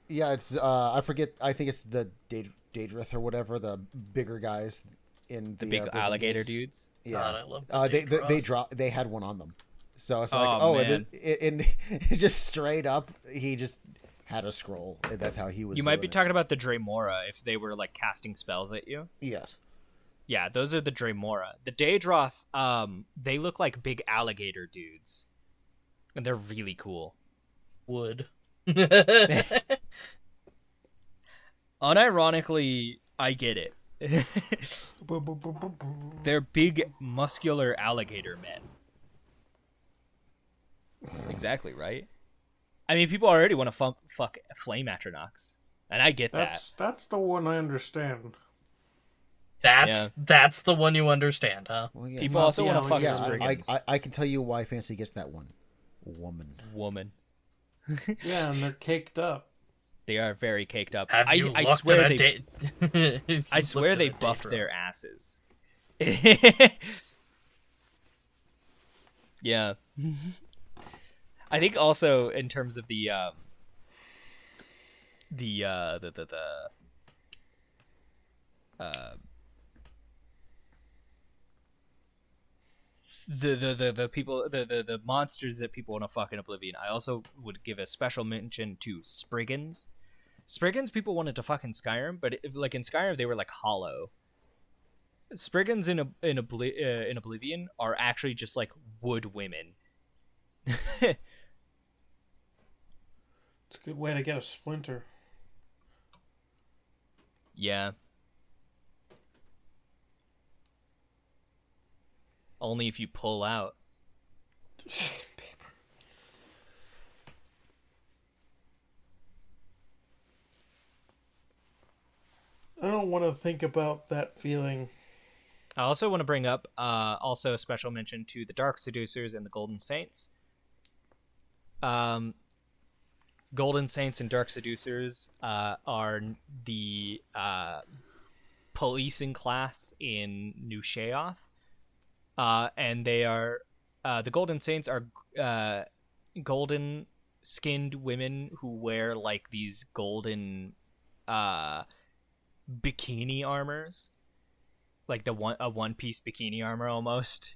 Yeah, it's, I forget, I think it's the Daedrith or whatever, the bigger guys in The big alligator dudes. dudes. Yeah. God, I love They had one on them. So it's like, man. and just straight up, he just had a scroll. And that's how he was. You might be doing it. talking about the Dremora if they were like casting spells at you. Yes. Yeah, those are the Dremora. The Daedroth, they look like big alligator dudes, and they're really cool. wood. Unironically, I get it. They're big, muscular alligator men. Exactly, right? I mean, people already want to fuck flame Atronox, and I get that. That's the one I understand. That's the one you understand, huh? Well, yeah. People also want to fuck Yeah, Spriggans. I can tell you why Fancy gets that one. Woman. Yeah, and they're caked up. They are very caked up. Have you I looked swear at a they. I swear they buffed Daedra? their asses. Yeah. I think also in terms of the people the monsters that people want to fuck in Oblivion. I also would give a special mention to Spriggans. Spriggans people wanted to fuck in Skyrim, but like in Skyrim they were like hollow. Spriggans in Oblivion are actually just like wood women. It's a good way to get a splinter. Yeah. Only if you pull out. Sandpaper. I don't want to think about that feeling. I also want to bring up also a special mention to the Dark Seducers and the Golden Saints. Golden Saints and Dark Seducers are the policing class in New Sheoth. And they are the Golden Saints are golden skinned women who wear like these golden bikini armors, like a one piece bikini armor almost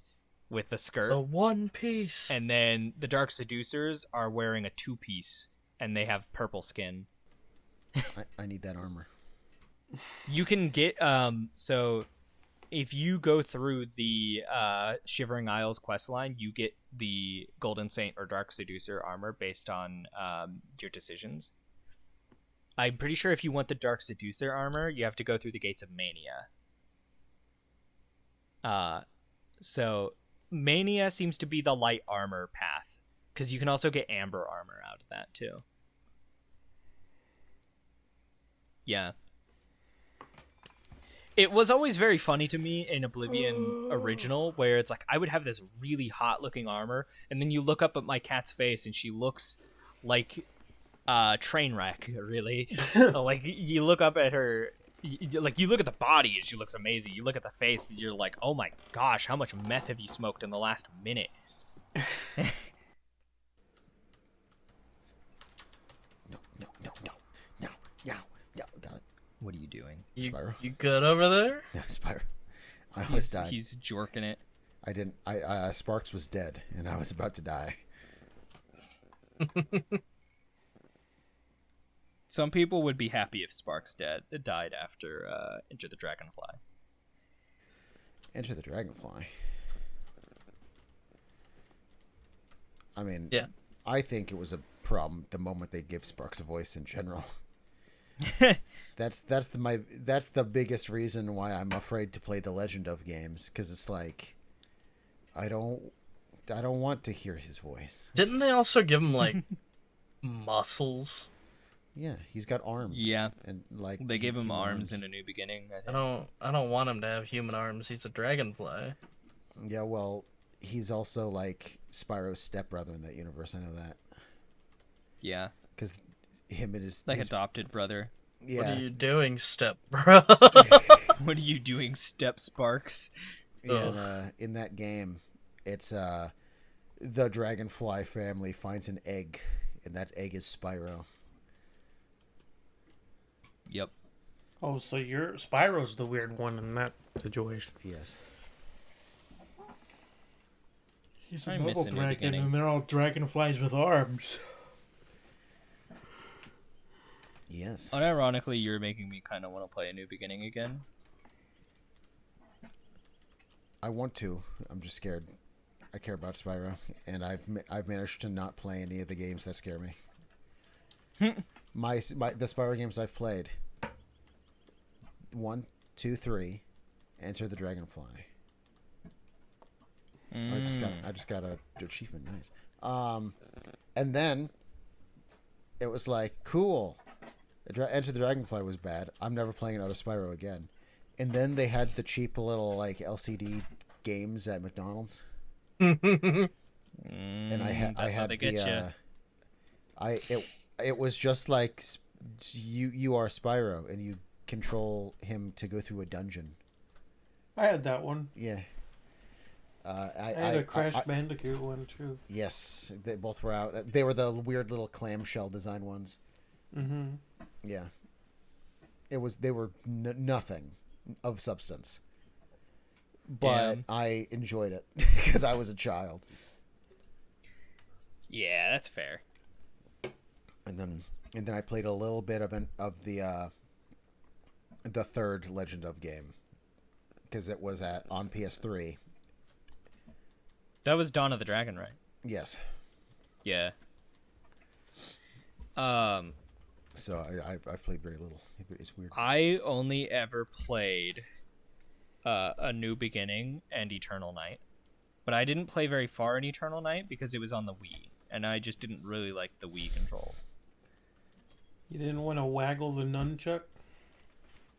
with the skirt. The one piece. And then the Dark Seducers are wearing a 2-piece, and they have purple skin. I need that armor. You can get so if you go through the Shivering Isles questline, you get the Golden Saint or Dark Seducer armor based on your decisions. I'm pretty sure if you want the Dark Seducer armor, you have to go through the Gates of Mania. So Mania seems to be the light armor path, because you can also get amber armor out of that too. Yeah. It was always very funny to me in Oblivion Original, where it's like I would have this really hot looking armor, and then you look up at my cat's face and she looks like train wreck, really. Like you look up at her, like you look at the body and she looks amazing. You look at the face and you're like, oh my gosh, how much meth have you smoked in the last minute? No. Got it. What are you doing? Spyro. You good over there? No, Spyro. I almost died. He's jorking it. I didn't. Sparks was dead, and I was about to die. Some people would be happy if Sparks died after Enter the Dragonfly. Enter the Dragonfly. I mean, Yeah. I think it was a problem the moment they give Sparks a voice in general. That's the biggest reason why I'm afraid to play the Legend of games, because it's like I don't want to hear his voice. Didn't they also give him like muscles? Yeah, he's got arms. Yeah, and like they gave him arms in A New Beginning. I think. I don't want him to have human arms. He's a dragonfly. Yeah, well, he's also like Spyro's stepbrother in that universe. I know that. Yeah, because him and his adopted brother. Yeah. What are you doing, step bro? What are you doing, Step Sparks? Yeah, in that game, it's the Dragonfly family finds an egg, and that egg is Spyro. Yep. Oh, so Spyro's the weird one in that situation. Yes. He's a noble dragon, and they're all dragonflies with arms. Yes. Unironically, you're making me kind of want to play A New Beginning again. I want to. I'm just scared. I care about Spyro, and I've managed to not play any of the games that scare me. The Spyro games I've played. 1, 2, 3, Enter the Dragonfly. I just got a achievement. Nice. And then it was like, cool. Enter the Dragonfly was bad. I'm never playing another Spyro again. And then they had the cheap little like LCD games at McDonald's. And I had the it was just like you are Spyro and you control him to go through a dungeon. I had that one. Yeah. I had a Crash Bandicoot one too. Yes, they both were out. They were the weird little clamshell design ones. Mm-hmm. Yeah. They were nothing of substance. But Damn. I enjoyed it because I was a child. Yeah, that's fair. And then I played a little bit of the third Legend of game because it was on PS3. That was Dawn of the Dragon, right? Yes. Yeah. So I played very little. It's weird. I only ever played A New Beginning and Eternal Night, but I didn't play very far in Eternal Night because it was on the Wii, and I just didn't really like the Wii controls. You didn't want to waggle the nunchuck?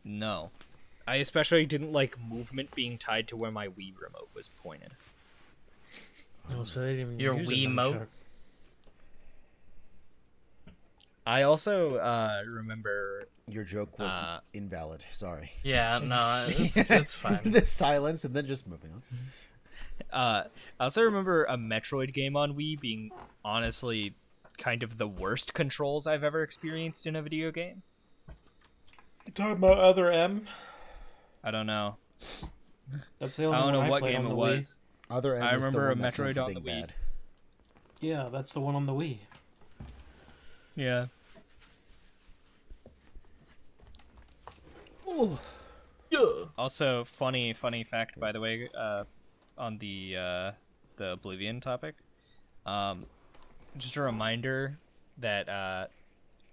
No. I especially didn't like movement being tied to where my Wii remote was pointed. Oh, so they didn't Your use a Wiimote? nunchuck. I also remember... Your joke was invalid. Sorry. Yeah, no, it's fine. The silence and then just moving on. I also remember a Metroid game on Wii being honestly kind of the worst controls I've ever experienced in a video game. You talking about Other M? I don't know. That's the only I don't one know what played game on it the was. Other M I is the remember a one that's known Metroid for on the being Wii. bad. Wii. Yeah, that's the one on the Wii. Yeah. Ooh. Yeah. Also, funny fact, by the way, on the Oblivion topic. Just a reminder that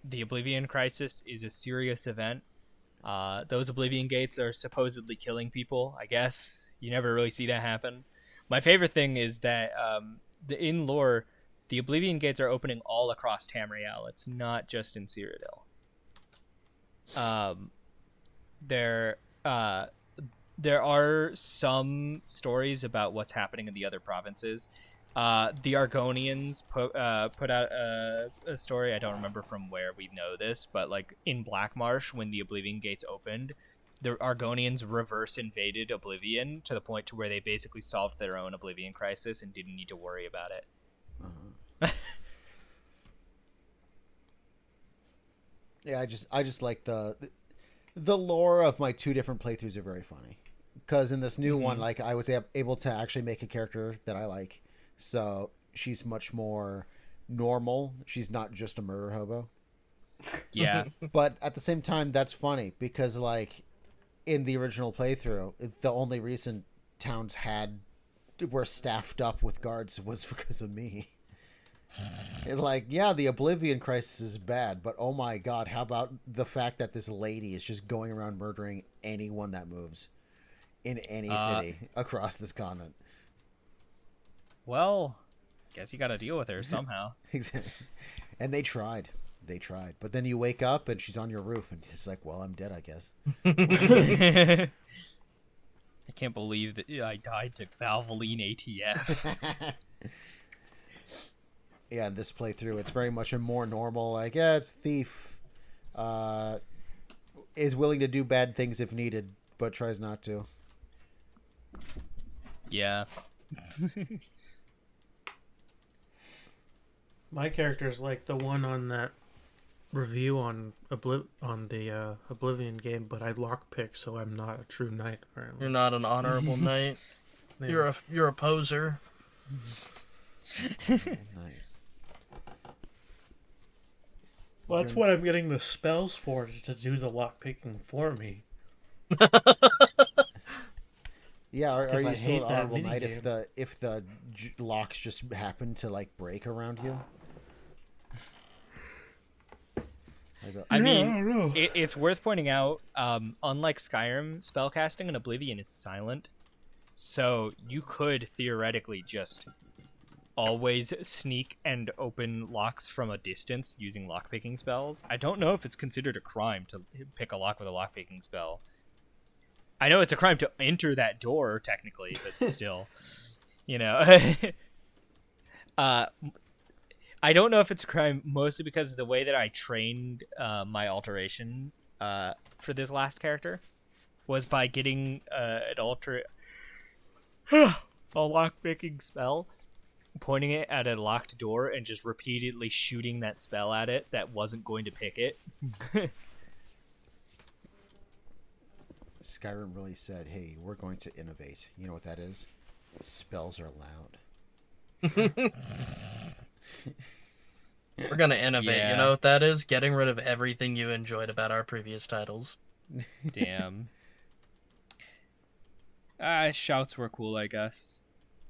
the Oblivion Crisis is a serious event. Those Oblivion Gates are supposedly killing people, I guess. You never really see that happen. My favorite thing is that in lore, the Oblivion Gates are opening all across Tamriel. It's not just in Cyrodiil. There are some stories about what's happening in the other provinces. The Argonians put out a story. I don't remember from where we know this, but like in Blackmarsh, when the Oblivion Gates opened, the Argonians reverse invaded Oblivion to the point to where they basically solved their own Oblivion crisis and didn't need to worry about it. Yeah, I just like the lore of my two different playthroughs are very funny. Because in this new one, like I was able to actually make a character that I like. So she's much more normal. She's not just a murder hobo. Yeah. But at the same time, that's funny because, like, in the original playthrough, the only reason towns were staffed up with guards was because of me. And like, yeah, the Oblivion crisis is bad, but oh my god, how about the fact that this lady is just going around murdering anyone that moves in any city across this continent? Well, guess you got to deal with her somehow. Exactly. And they tried. But then you wake up and she's on your roof and it's like, well, I'm dead, I guess. I can't believe that I died to Valvoline ATF. Yeah, in this playthrough, it's very much a more normal, like, yeah, it's thief. Is willing to do bad things if needed, but tries not to. Yeah. My character's like the one on that review on the Oblivion game, but I lockpick, so I'm not a true knight. Apparently. You're not an honorable knight. Yeah. You're a poser. Nice. Well, that's what I'm getting the spells for, to do the lockpicking for me. Yeah, are you I still hate an that honorable knight minigame. if the locks just happen to like break around you? I mean, I don't know. it's worth pointing out, unlike Skyrim, spellcasting in Oblivion is silent. So you could theoretically just always sneak and open locks from a distance using lockpicking spells. I don't know if it's considered a crime to pick a lock with a lockpicking spell. I know it's a crime to enter that door, technically, but still, you know. I don't know if it's a crime, mostly because of the way that I trained my alteration for this last character was by getting a lockpicking spell, pointing it at a locked door, and just repeatedly shooting that spell at it that wasn't going to pick it. Skyrim really said, hey, we're going to innovate. You know what that is? Spells are loud. We're gonna innovate. Yeah. You know what that is? Getting rid of everything you enjoyed about our previous titles. Damn. Shouts were cool, I guess.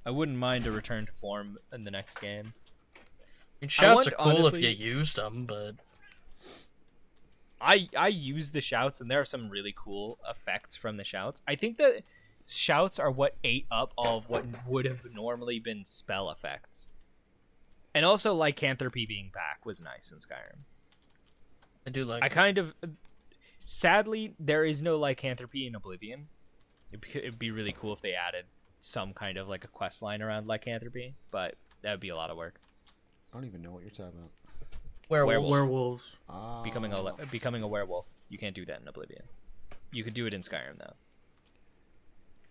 I wouldn't mind a return to form in the next game. I mean, shouts want, are cool honestly, if you used them, but I use the shouts, and there are some really cool effects from the shouts. I think that shouts are what ate up all of what would have normally been spell effects. And also, lycanthropy being back was nice in Skyrim. I do like. Sadly, there is no lycanthropy in Oblivion. It'd be really cool if they added some kind of like a quest line around lycanthropy, but that would be a lot of work. I don't even know what you're talking about. Werewolves. Becoming a werewolf. You can't do that in Oblivion. You could do it in Skyrim though.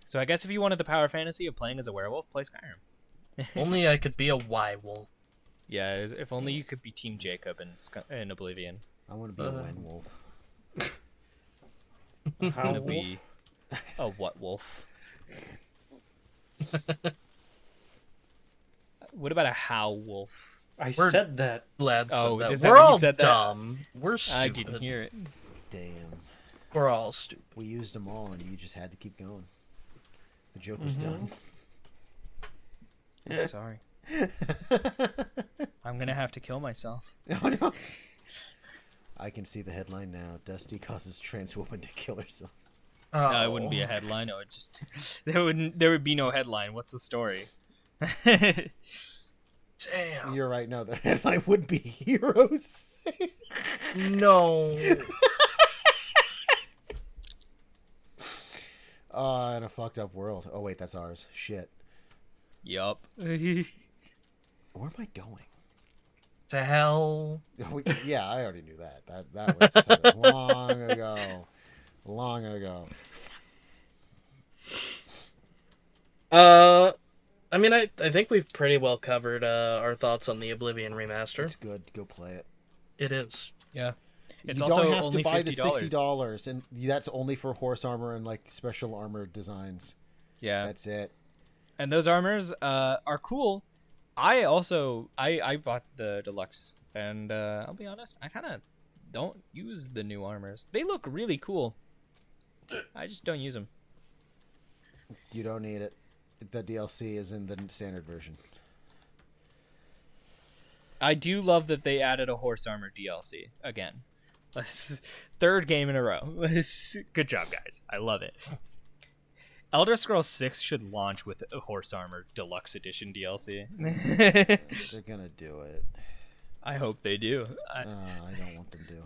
So I guess if you wanted the power fantasy of playing as a werewolf, play Skyrim. Only I could be a Y-wolf. Yeah, if only you could be Team Jacob in Oblivion. I want to be a wenwolf. I'm gonna be a what wolf? What about a how wolf? We're said that. Glad Oh, said is that. that We're what you all said that? dumb. We're stupid. I didn't hear it. Damn. We're all stupid. We used them all, and you just had to keep going. The joke was done. Sorry. I'm gonna have to kill myself. Oh, no. I can see the headline now. Dusty causes trans woman to kill herself. Oh. No, it wouldn't be a headline. It would just there would be no headline. What's the story? Damn. You're right. No, the headline would be heroes. No. In a fucked up world. Oh wait, that's ours. Shit. Yup. Where am I going? To hell. Yeah, I already knew that. That was said long ago. Long ago. I mean, I think we've pretty well covered our thoughts on the Oblivion Remaster. It's good. Go play it. It is. Yeah. It's you also don't have only to buy the $50. $60, and that's only for horse armor and like special armor designs. Yeah. That's it. And those armors are cool. I bought the deluxe, and I'll be honest, I kind of don't use the new armors. They look really cool. I just don't use them. You don't need it. The DLC is in the standard version. I do love that they added a horse armor DLC again. Third game in a row. Good job, guys. I love it. Elder Scrolls 6 should launch with a horse armor deluxe edition DLC. They're gonna do it. I hope they do. I don't want them to.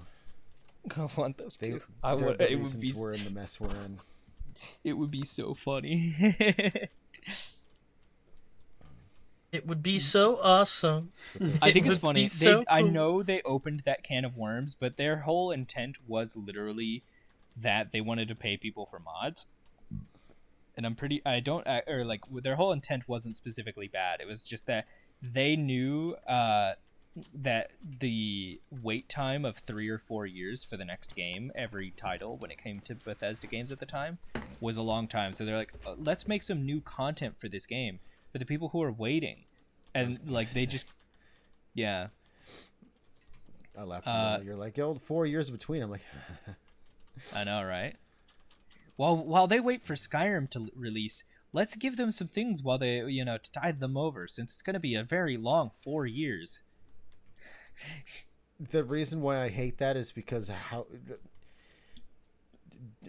I want those They, too. they're the It would reasons be. we're in the mess we're in. It would be so funny. It would be so awesome. I think It it's would funny. be so I cool. know they opened that can of worms, but their whole intent was literally that they wanted to pay people for mods. And their whole intent wasn't specifically bad. It was just that they knew that the wait time of 3 or 4 years for the next game, every title, when it came to Bethesda games at the time, was a long time. So they're like, let's make some new content for this game for the people who are waiting. And like they just, yeah. I laughed. You're like, yo, 4 years between. I'm like, I know, right? While they wait for Skyrim to release, let's give them some things while they, to tide them over, since it's going to be a very long 4 years. the reason why I hate that is because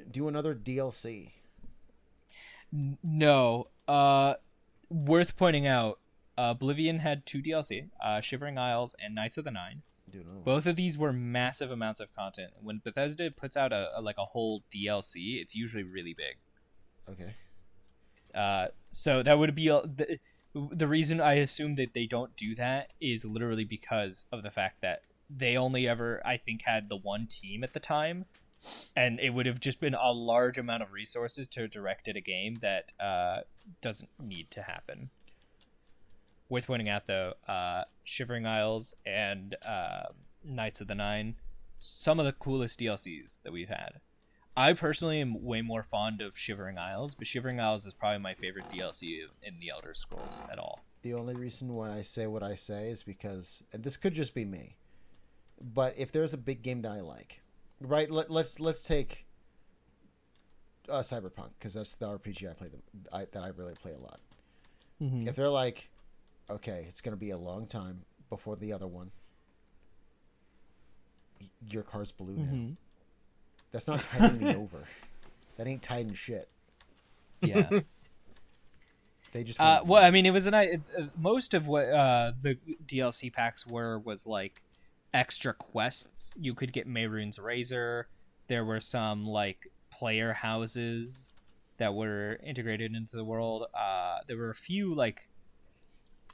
do another DLC. No. Worth pointing out, Oblivion had 2 DLC, Shivering Isles and Knights of the Nine. Both of these were massive amounts of content. When Bethesda puts out a whole DLC, it's usually really big. Okay. So that would be the reason I assume that they don't do that is literally because of the fact that they only ever, I think, had the one team at the time, and it would have just been a large amount of resources to direct at a game that doesn't need to happen. Worth pointing out, though, Shivering Isles and Knights of the Nine, some of the coolest DLCs that we've had. I personally am way more fond of Shivering Isles, but Shivering Isles is probably my favorite DLC in the Elder Scrolls at all. The only reason why I say what I say is because, and this could just be me, but if there's a big game that I like, right? Let's take Cyberpunk, because that's the RPG that I really play a lot. Mm-hmm. If they're like, okay, it's going to be a long time before the other one, your car's blue now. Mm-hmm. That's not tiding me over. That ain't tiding shit. Yeah. They just well, I mean, it was most of what the DLC packs was like extra quests. You could get Mehrunes Razor. There were some like player houses that were integrated into the world. There were a few like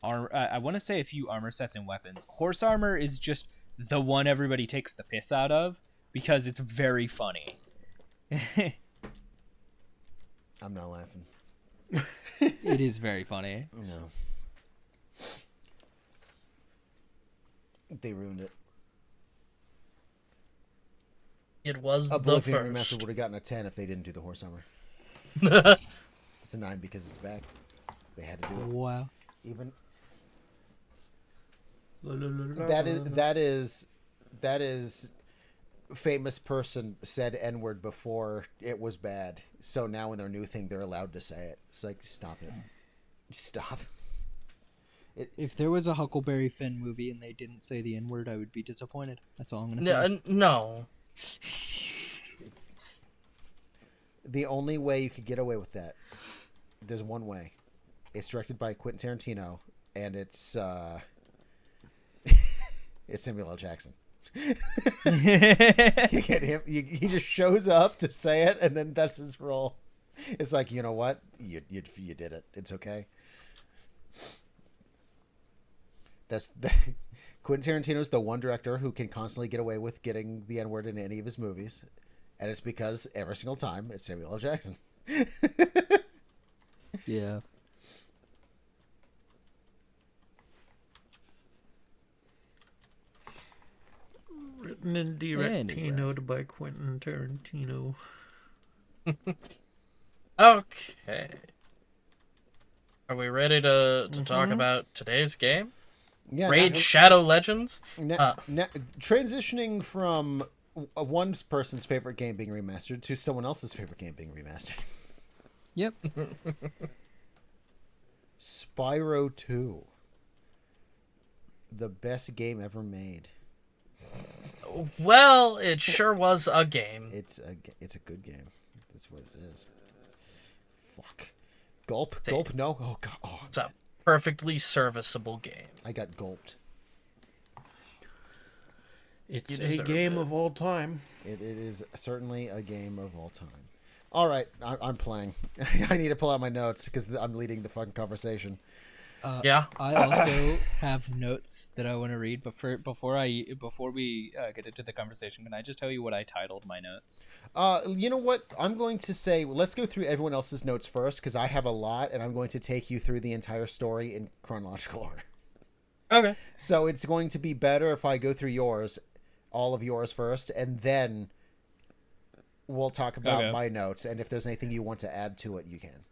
I want to say a few armor sets and weapons. Horse armor is just the one everybody takes the piss out of because it's very funny. I'm not laughing. It is very funny. No. They ruined it. It was Oblivion the Remastered first. would have gotten a 10 if they didn't do the horse armor. It's a 9 because it's back. They had to do it. Wow. Even That that is famous person said N-word before it was bad. So now in their new thing they're allowed to say it. It's like, stop it. Stop. If there was a Huckleberry Finn movie and they didn't say the N-word, I would be disappointed. That's all I'm going to say. No. The only way you could get away with that, there's one way. It's directed by Quentin Tarantino, and it's it's Samuel L. Jackson. You get him. He just shows up to say it, and then that's his role. It's like, you know what? You did it. It's okay. Quentin Tarantino's the one director who can constantly get away with getting the N-word in any of his movies, and it's because every single time it's Samuel L. Jackson. Yeah. written and directed by Quentin Tarantino. Okay. Are we ready to talk about today's game? Yeah, Raid Shadow Legends. transitioning from one person's favorite game being remastered to someone else's favorite game being remastered. Yep. Spyro 2. The best game ever made. Well, it sure was a game. It's a good game. That's what it is. Fuck. Gulp? No? Oh, God. Oh, It's a perfectly serviceable game. I got gulped. It's You a deserve game it. of all time. It is certainly a game of all time. All right, I'm playing. I need to pull out my notes because I'm leading the fucking conversation. Yeah. I also have notes that I want to read, but before we get into the conversation, can I just tell you what I titled my notes? You know what? I'm going to say, let's go through everyone else's notes first because I have a lot, and I'm going to take you through the entire story in chronological order. Okay. So it's going to be better if I go through all of yours first, and then we'll talk about my notes, and if there's anything you want to add to it, you can.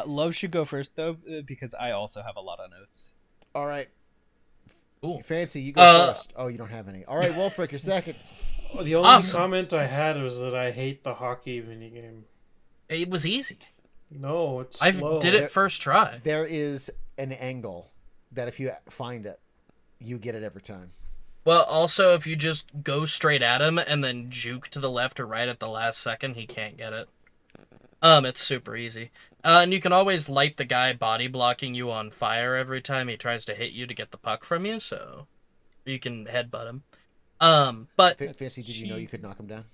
Love should go first, though, because I also have a lot of notes. All right. Cool. Fancy, you go first. Oh, you don't have any. All right, Wulfryk, you're second. The only Awesome. comment I had was that I hate the hockey minigame. It was easy. No, it's I slow. did it first try. There is an angle that if you find it, you get it every time. Well, also, if you just go straight at him and then juke to the left or right at the last second, he can't get it. It's super easy. And you can always light the guy body blocking you on fire every time he tries to hit you to get the puck from you, so you can headbutt him. But Fancy, did you know you could knock him down?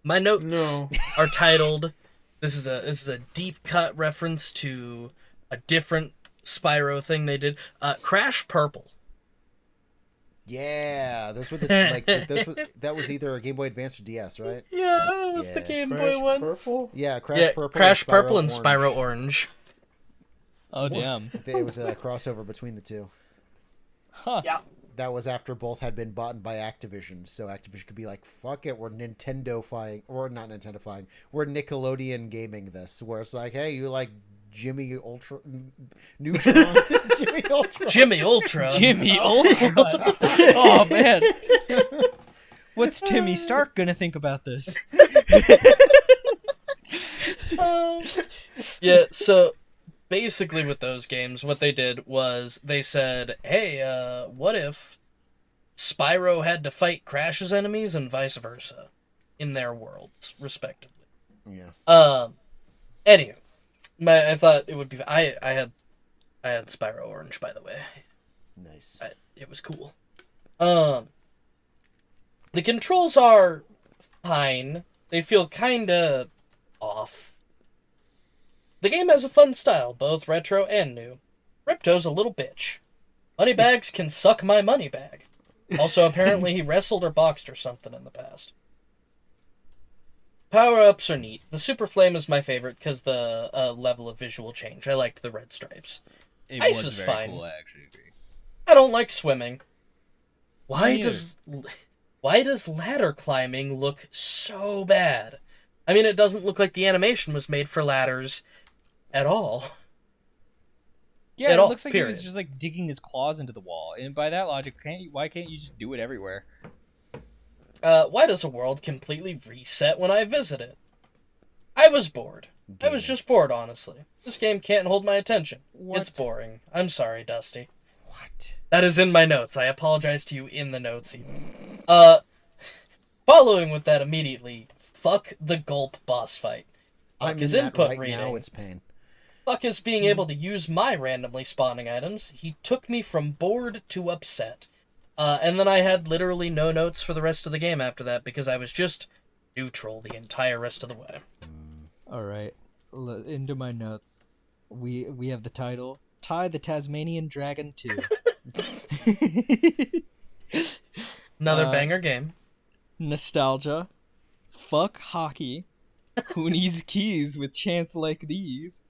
my notes No. are titled. This is a deep cut reference to a different Spyro thing they did. Crash Purple. Yeah, those were that was either a Game Boy Advance or DS, right? Yeah, it was the Yeah. Game Crash Boy one. Purple? Yeah, Crash Yeah, Purple. Crash and Purple and Orange. Spyro Orange. Oh, damn. It was a crossover between the two. Huh. Yeah. That was after both had been bought by Activision, so Activision could be like, "Fuck it, we're Nintendo-fying, or not Nintendo-fying, we're Nickelodeon gaming this." Where it's like, "Hey, you like Jimmy Ultra, Neutron, Jimmy Ultra." Jimmy Ultra. Jimmy Ultron. Oh, man. What's Timmy Stark gonna think about this? Yeah, so basically with those games, what they did was they said, hey, what if Spyro had to fight Crash's enemies and vice versa in their worlds, respectively? Yeah. Anywho, I thought it would be... I had Spyro Orange, by the way. Nice. It was cool. The controls are fine. They feel kinda off. The game has a fun style, both retro and new. Ripto's a little bitch. Moneybags can suck my money bag. Also, apparently he wrestled or boxed or something in the past. Power-ups are neat. The Super Flame is my favorite because the level of visual change. I liked the red stripes. It Ice was is very fine. cool, I actually agree. I don't like swimming. Why Me does ladder climbing look so bad? I mean, it doesn't look like the animation was made for ladders at all. Yeah, At it all, looks like period. he was just like digging his claws into the wall, and by that logic, why can't you just do it everywhere? Why does a world completely reset when I visit it? I was bored. I was just bored, honestly. This game can't hold my attention. It's What? boring. I'm sorry, Dusty. What? That is in my notes. I apologize to you in the notes, even. Following with that immediately, fuck the Gulp boss fight. I'm his in that input right reading. now. It's pain. Fuck his being able to use my randomly spawning items. He took me from bored to upset. And then I had literally no notes for the rest of the game after that because I was just neutral the entire rest of the way. All right, into my notes. We have the title: Ty the Tasmanian Dragon 2. Another banger game. Nostalgia. Fuck hockey. Who needs keys with chants like these?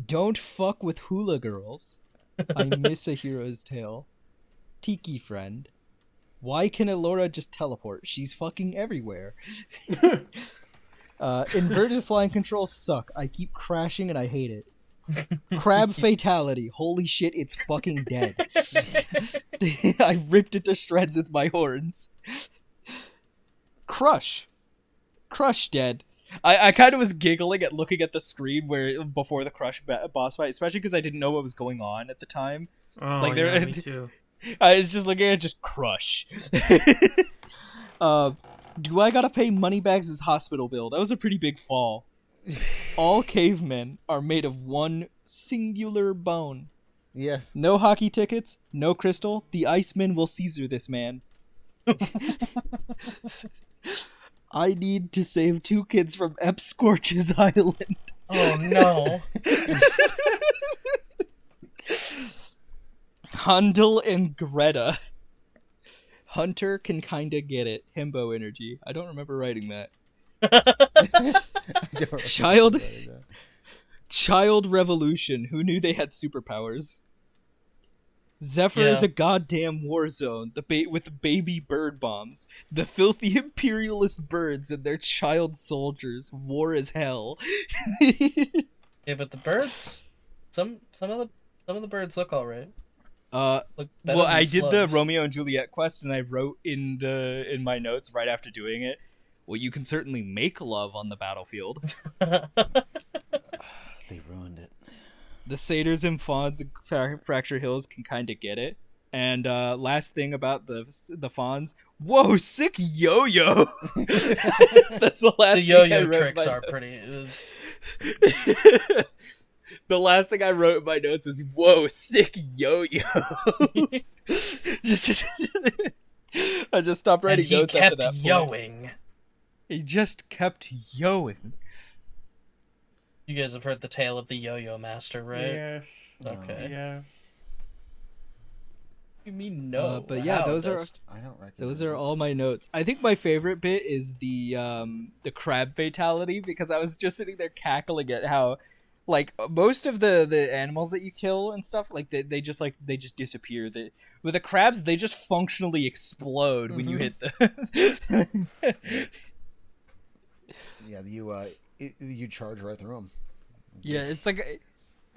Don't fuck with hula girls. I miss a hero's tale. Tiki friend. Why can Elora just teleport? She's fucking everywhere. Inverted flying controls suck. I keep crashing and I hate it. Crab fatality. Holy shit, it's fucking dead. I ripped it to shreds with my horns. Crush dead. I kind of was giggling at looking at the screen where before the Crush boss fight, especially because I didn't know what was going on at the time. Oh, Like, yeah, me too. I was just looking at just Crush. Do I gotta pay Moneybags' hospital bill? That was a pretty big fall. All cavemen are made of one singular bone. Yes. No hockey tickets, no crystal. The Iceman will Caesar this man. I need to save 2 kids from Ep Scorch's Island. Oh no. Handel and Greta. Hunter can kinda get it. Himbo energy. I don't remember writing that. Child revolution. Who knew they had superpowers? Zephyr is a goddamn war zone. With baby bird bombs. The filthy imperialist birds and their child soldiers. War is hell. Yeah, but the birds, some of the birds look alright. Well, I did the Romeo and Juliet quest, and I wrote in my notes right after doing it. Well, you can certainly make love on the battlefield. They ruined it. The satyrs and fawns in Fracture Hills can kind of get it. And last thing about the fawns. Whoa, sick yo-yo! That's the last. The yo-yo tricks are pretty. The last thing I wrote in my notes was, "Whoa, sick yo-yo!" I just stopped writing and he notes kept after that. Yoing. He just kept yoing. You guys have heard the tale of the yo-yo master, right? Yeah. Okay. Yeah. You mean no? But yeah, those are I don't recognize those are it. all my notes. I think my favorite bit is the crab fatality, because I was just sitting there cackling at how, like, most of the animals that you kill and stuff, like they just disappear. With the crabs, they just functionally explode when you hit the. Yeah, you charge right through them. Yeah,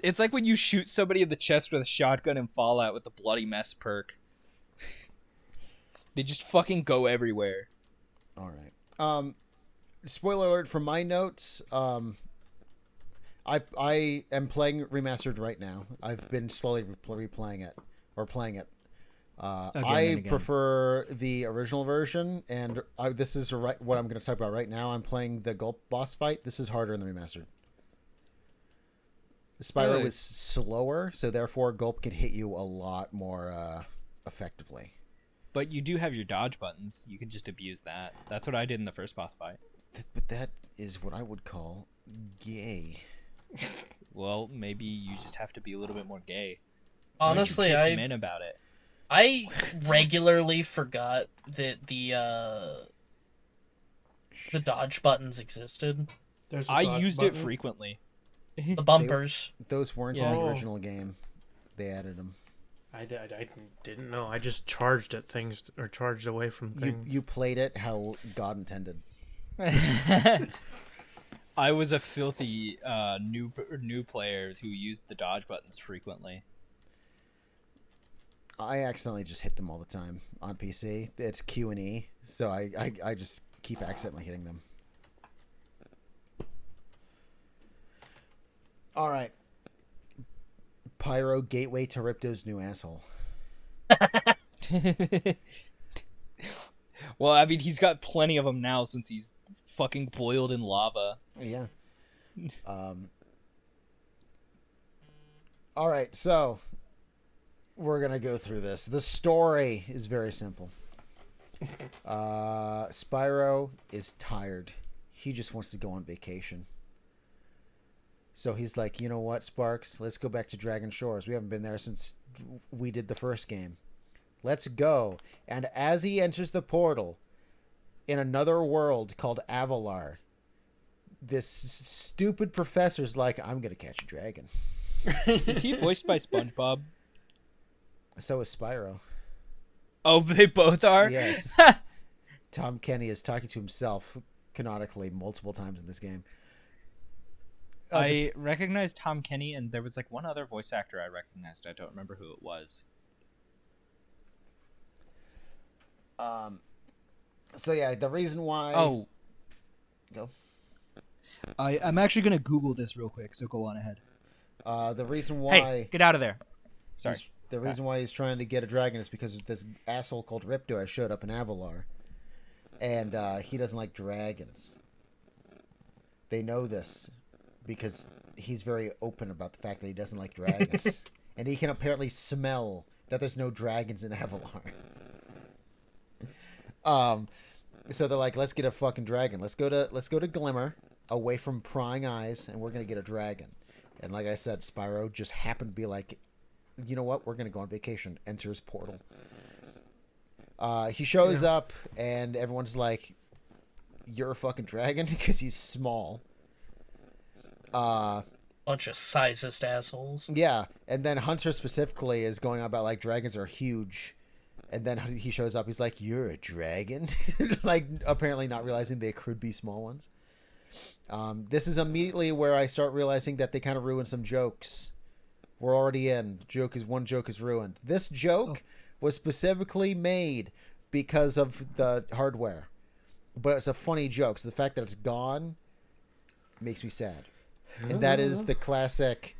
it's like when you shoot somebody in the chest with a shotgun in Fallout with the bloody mess perk. They just fucking go everywhere. All right. Spoiler alert from my notes. I am playing Remastered right now. I've been slowly replaying it or playing it. I prefer the original version, and this is what I'm going to talk about right now. I'm playing the Gulp boss fight. This is harder in the Remastered. Spyro is slower, so therefore Gulp can hit you a lot more effectively. But you do have your dodge buttons. You can just abuse that. That's what I did in the first boss fight. But that is what I would call gay. Well, maybe you just have to be a little bit more gay. Honestly, I men about it. I regularly forgot that the dodge buttons existed. I used it frequently. The bumpers. Those weren't in the original game. They added them. I didn't know. I just charged at things or charged away from things. You played it how God intended. I was a filthy new player who used the dodge buttons frequently. I accidentally just hit them all the time on PC. It's Q and E, so I just keep accidentally hitting them. All right. Pyro gateway to Ripto's new asshole. Well, I mean, he's got plenty of them now since he's fucking boiled in lava. Yeah. All right, so we're going to go through this. The story is very simple. Spyro is tired. He just wants to go on vacation. So he's like, you know what, Sparks? Let's go back to Dragon Shores. We haven't been there since we did the first game. Let's go. And as he enters the portal, in another world called Avalar, this stupid professor's like, I'm going to catch a dragon. Is he voiced by SpongeBob? So is Spyro. Oh, they both are? Yes. Tom Kenny is talking to himself canonically multiple times in this game. I recognized Tom Kenny, and there was like one other voice actor I recognized. I don't remember who it was. So yeah, the reason why. Oh, Go. I'm actually gonna Google this real quick. So go on ahead. The reason why. Hey, get out of there. Sorry. The reason why he's trying to get a dragon is because this asshole called Ripto has showed up in Avalar, and he doesn't like dragons. They know this because he's very open about the fact that he doesn't like dragons, and he can apparently smell that there's no dragons in Avalar. So they're like, let's get a fucking dragon. Let's go to Glimmer, away from prying eyes, and we're gonna get a dragon. And like I said, Spyro just happened to be like, you know what? We're gonna go on vacation. Enters portal. He shows up, and everyone's like, "You're a fucking dragon," because he's small. Bunch of sizest assholes. Yeah, and then Hunter specifically is going on about like dragons are huge, and then he shows up. He's like, "You're a dragon," like apparently not realizing they could be small ones. This is immediately where I start realizing that they kind of ruined some jokes. We're already in. One joke is ruined. This joke was specifically made because of the hardware, but it's a funny joke. So the fact that it's gone makes me sad. And that is the classic,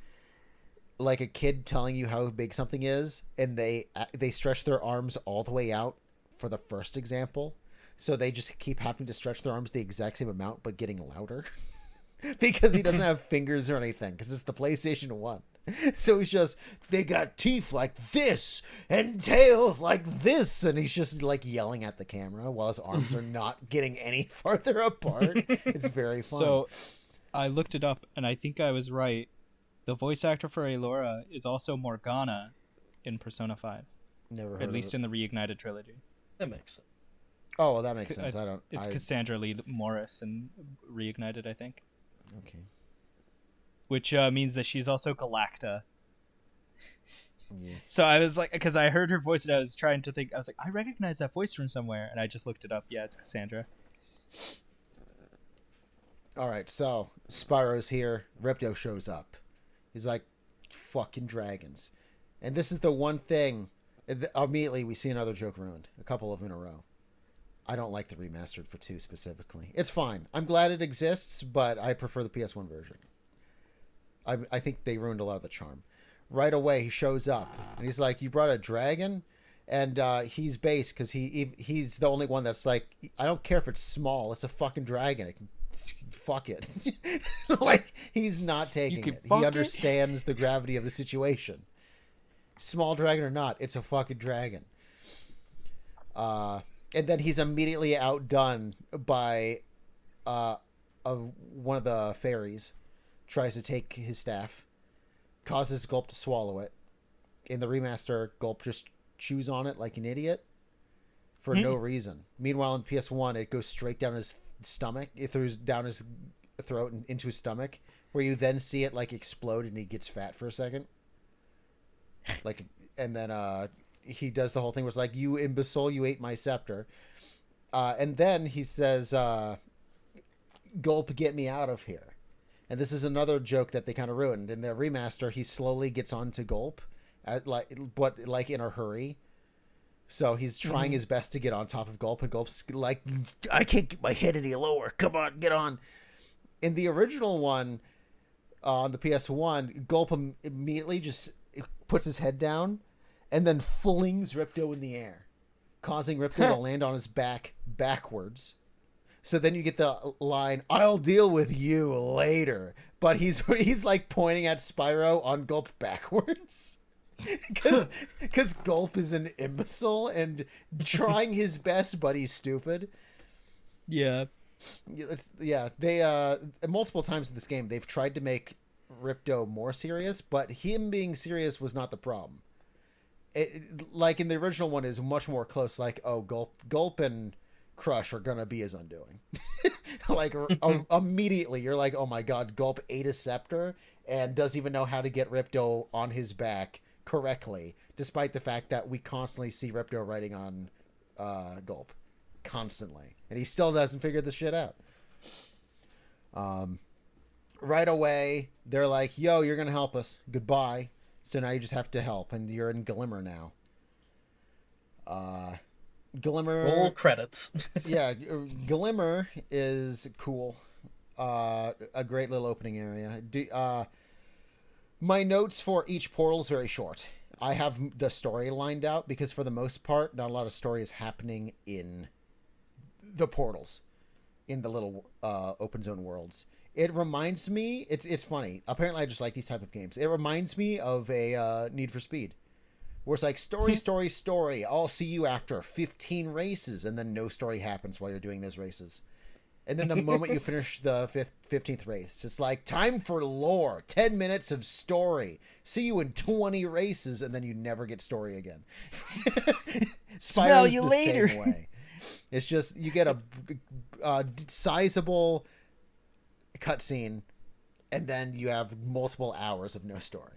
like a kid telling you how big something is, and they stretch their arms all the way out for the first example. So they just keep having to stretch their arms the exact same amount, but getting louder. Because he doesn't have fingers or anything, because it's the PlayStation 1. So he's just, they got teeth like this and tails like this, and he's just like yelling at the camera while his arms are not getting any farther apart. It's very funny. So I looked it up, and I think I was right. The voice actor for Elora is also Morgana in Persona 5. Never heard at of least it. in the Reignited trilogy. That makes sense. Oh, well, that makes sense. It's Cassandra Lee Morris in Reignited, I think. Okay. Which means that she's also Galacta. Yeah. So I was like, because I heard her voice and I was trying to think, I was like, I recognize that voice from somewhere, and I just looked it up. Yeah, it's Cassandra. All right, so Spyro's here. Ripto shows up. He's like, fucking dragons. And this is the one thing. Immediately, we see another joke ruined. A couple of them in a row. I don't like the remastered for 2 specifically. It's fine. I'm glad it exists, but I prefer the PS1 version. I think they ruined a lot of the charm. Right away, he shows up, and he's like, you brought a dragon? And he's based, because he's the only one that's like, I don't care if it's small. It's a fucking dragon. It can, fuck it. Like, he's not taking it. He understands the gravity of the situation. Small dragon or not, it's a fucking dragon. And then he's immediately outdone by one of the fairies. Tries to take his staff. Causes Gulp to swallow it. In the remaster, Gulp just chews on it like an idiot. For no reason. Meanwhile, in PS1, it goes straight down his stomach. It throws down his throat and into his stomach. Where you then see it like explode and he gets fat for a second. Like, and then he does the whole thing where it's like, you imbecile, you ate my scepter. And then he says, Gulp, get me out of here. And this is another joke that they kind of ruined. In the remaster, he slowly gets onto Gulp, but in a hurry. So he's trying his best to get on top of Gulp, and Gulp's like, I can't get my head any lower. Come on, get on. In the original one, on the PS1, Gulp immediately just puts his head down and then flings Ripto in the air, causing Ripto to land on his back backwards. So then you get the line, I'll deal with you later. But he's like pointing at Spyro on Gulp backwards. Because Gulp is an imbecile and trying his best, but he's stupid. Yeah. They multiple times in this game, they've tried to make Ripto more serious, but him being serious was not the problem. Like in the original one, is much more close. Like, oh, Gulp and Crush are gonna be his undoing. Like immediately, you're like, oh my god, Gulp ate a scepter and doesn't even know how to get Ripto on his back correctly, despite the fact that we constantly see Ripto riding on Gulp, constantly, and he still doesn't figure this shit out. right away, they're like, yo, you're going to help us. Goodbye. So now you just have to help, and you're in Glimmer now. Glimmer... Roll credits. Yeah, Glimmer is cool. A great little opening area. My notes for each portal is very short. I have the story lined out because for the most part, not a lot of story is happening in the portals, in the little open zone worlds. It reminds me, it's funny. Apparently, I just like these type of games. It reminds me of a Need for Speed, where it's like story. I'll see you after 15 races, and then no story happens while you're doing those races. And then the moment you finish the 15th race, it's like, time for lore. 10 minutes of story. See you in 20 races, and then you never get story again. Spyro's the later. Same way. It's just, you get a sizable cutscene, and then you have multiple hours of no story.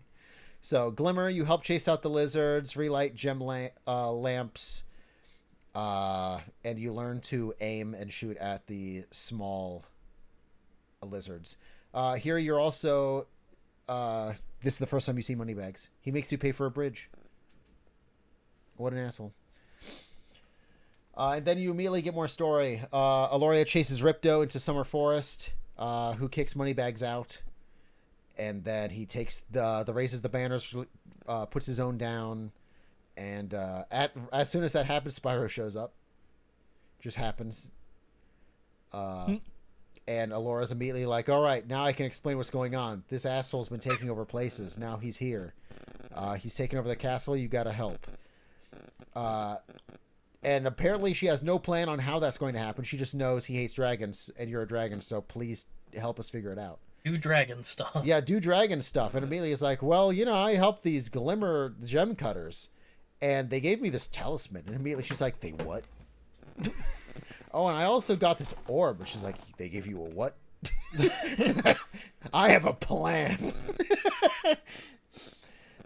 So, Glimmer, you help chase out the lizards, relight gem lamps, and you learn to aim and shoot at the small lizards. Here you're also... this is the first time you see Moneybags. He makes you pay for a bridge. What an asshole. And then you immediately get more story. Aloria chases Ripto into Summer Forest, who kicks Moneybags out. And then he takes raises the banners, puts his own down... And as soon as that happens, Spyro shows up. Just happens. And Alora's immediately like, all right, now I can explain what's going on. This asshole's been taking over places. Now he's here. He's taken over the castle. You gotta help. And apparently she has no plan on how that's going to happen. She just knows he hates dragons, and you're a dragon, so please help us figure it out. Do dragon stuff. Yeah, do dragon stuff. And immediately is like, well, I helped these Glimmer gem cutters. And they gave me this talisman. And immediately she's like, they what? Oh, and I also got this orb. And she's like, they gave you a what? I have a plan.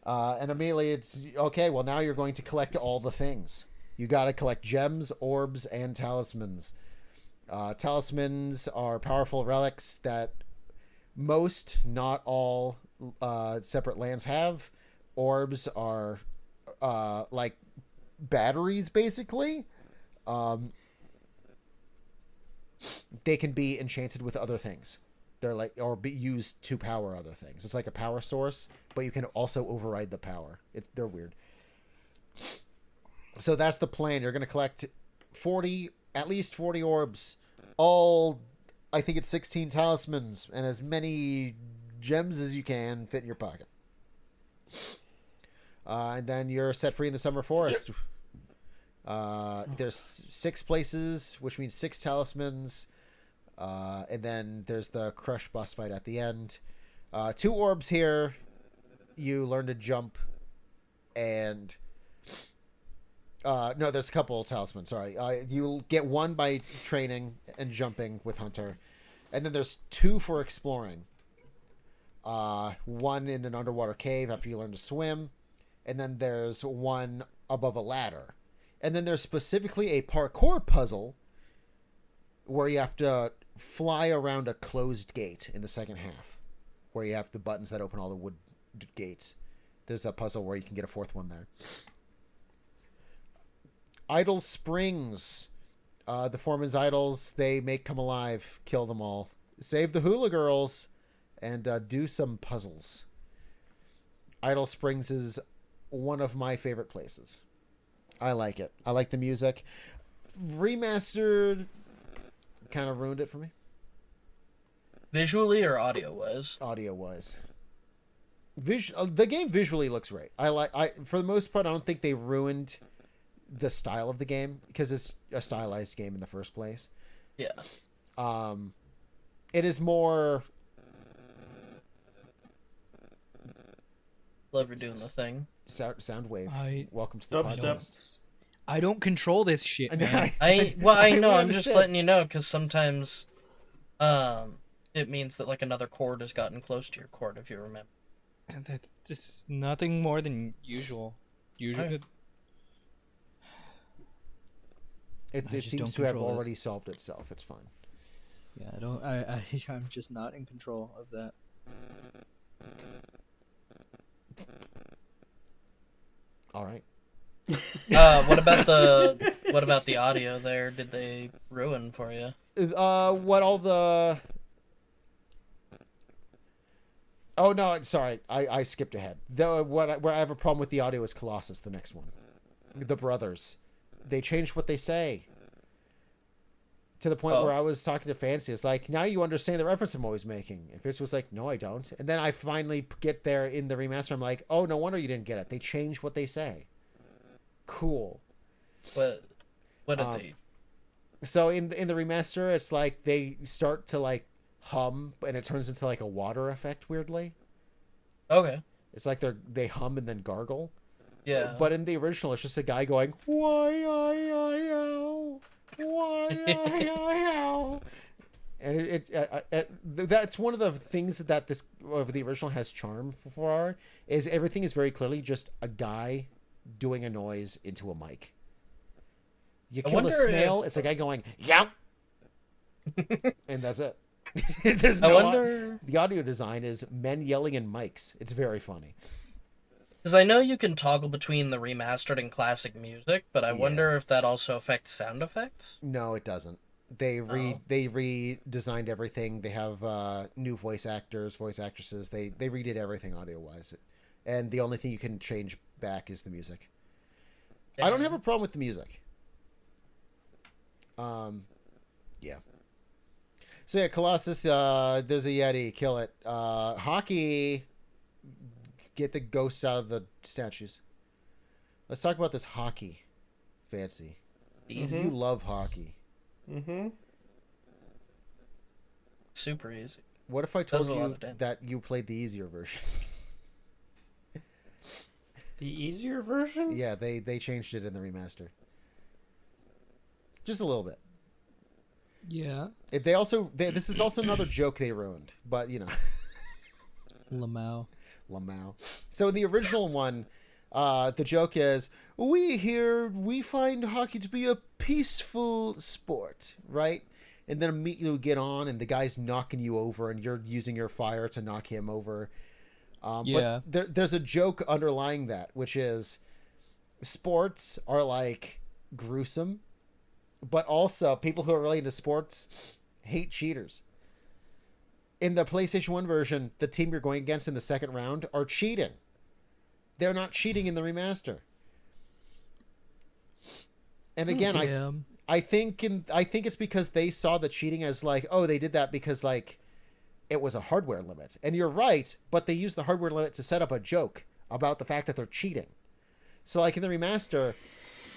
And immediately it's, okay, well, now you're going to collect all the things. You got to collect gems, orbs, and talismans. Talismans are powerful relics that most, not all, separate lands have. Orbs are... like batteries, basically. They can be enchanted with other things. They're like, or be used to power other things. It's like a power source, but you can also override the power. They're weird. So that's the plan. You're going to collect at least 40 orbs, I think it's 16 talismans, and as many gems as you can fit in your pocket. And then you're set free in the Summer Forest. There's 6 places, which means 6 talismans. And then there's the Crush boss fight at the end. 2 orbs here. You learn to jump. And... no, there's a couple of talismans, sorry. You'll get 1 by training and jumping with Hunter. And then there's 2 for exploring. 1 in an underwater cave after you learn to swim. And then there's 1 above a ladder. And then there's specifically a parkour puzzle where you have to fly around a closed gate in the second half, where you have the buttons that open all the wood gates. There's a puzzle where you can get a 4th one there. Idol Springs. The Foreman's idols, they make come alive. Kill them all. Save the hula girls. And do some puzzles. Idol Springs is one of my favorite places. I like it. I like the music. Remastered kind of ruined it for me. Visually or audio-wise? Audio-wise. The game visually looks great. For the most part, I don't think they ruined the style of the game because it's a stylized game in the first place. Yeah. It is more... Love you're doing the thing. Soundwave. Welcome to the podcast. I don't control this shit, man. I know. I'm just letting you know because sometimes, it means that like another chord has gotten close to your chord. If you remember. That's just nothing more than usual. It seems to have already solved itself. It's fine. Yeah, I don't. I'm just not in control of that. All right. What about the audio there? Did they ruin for you? What all the... Oh no, sorry, I skipped ahead. Where I have a problem with the audio is Colossus, the next one. The brothers, they changed what they say. To the point where I was talking to Fancy, it's like, now you understand the reference I'm always making. And Fancy was like, no, I don't. And then I finally get there in the remaster. I'm like, oh, no wonder you didn't get it. They changed what they say. Cool. What did they? So in the remaster, it's like they start to like hum, and it turns into like a water effect weirdly. Okay. It's like they hum and then gargle. Yeah. But in the original, it's just a guy going, why I ow, why I ow. And that's one of the things that this of the original has charm for, is everything is very clearly just a guy doing a noise into a mic. You kill the snail, it's a guy going, yow! And that's it. There's no the audio design is men yelling in mics. It's very funny. Because I know you can toggle between the remastered and classic music, but I wonder if that also affects sound effects? No, it doesn't. They redesigned everything. They have new voice actors, voice actresses. They redid everything audio-wise. And the only thing you can change back is the music. Damn. I don't have a problem with the music. Yeah. So yeah, Colossus, there's a Yeti, kill it. Hockey, get the ghosts out of the statues. Let's talk about this hockey, Fancy. Easy. You love hockey. Mm-hmm. Super easy. What if I told you that you played the easier version? The easier version? Yeah, they changed it in the remaster. Just a little bit. Yeah. This is also another joke they ruined, but you know. Lamau. So in the original one, the joke is, we find hockey to be a peaceful sport, right? And then immediately we get on and the guy's knocking you over and you're using your fire to knock him over. Yeah. But there's a joke underlying that, which is sports are like gruesome, but also people who are really into sports hate cheaters. In the PlayStation 1 version, the team you're going against in the second round are cheating. They're not cheating in the remaster. And again, I think it's because they saw the cheating as like, oh, they did that because like it was a hardware limit. And you're right, but they used the hardware limit to set up a joke about the fact that they're cheating. So like in the remaster,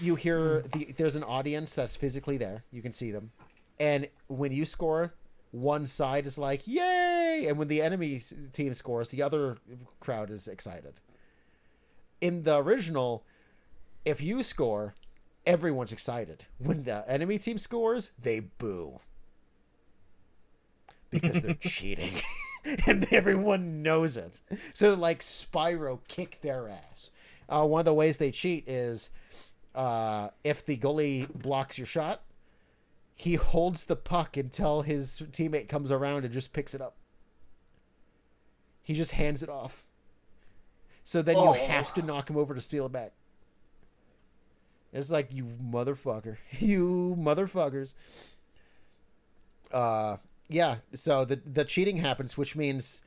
you hear there's an audience that's physically there. You can see them. And when you score, one side is like, yay! And when the enemy team scores, the other crowd is excited. In the original, if you score, everyone's excited. When the enemy team scores, they boo. Because they're cheating. And everyone knows it. So like Spyro kick their ass. One of the ways they cheat is if the goalie blocks your shot, he holds the puck until his teammate comes around and just picks it up. He just hands it off. So then you have to knock him over to steal it back. It's like, you motherfucker. You motherfuckers. Yeah, so the cheating happens, which means,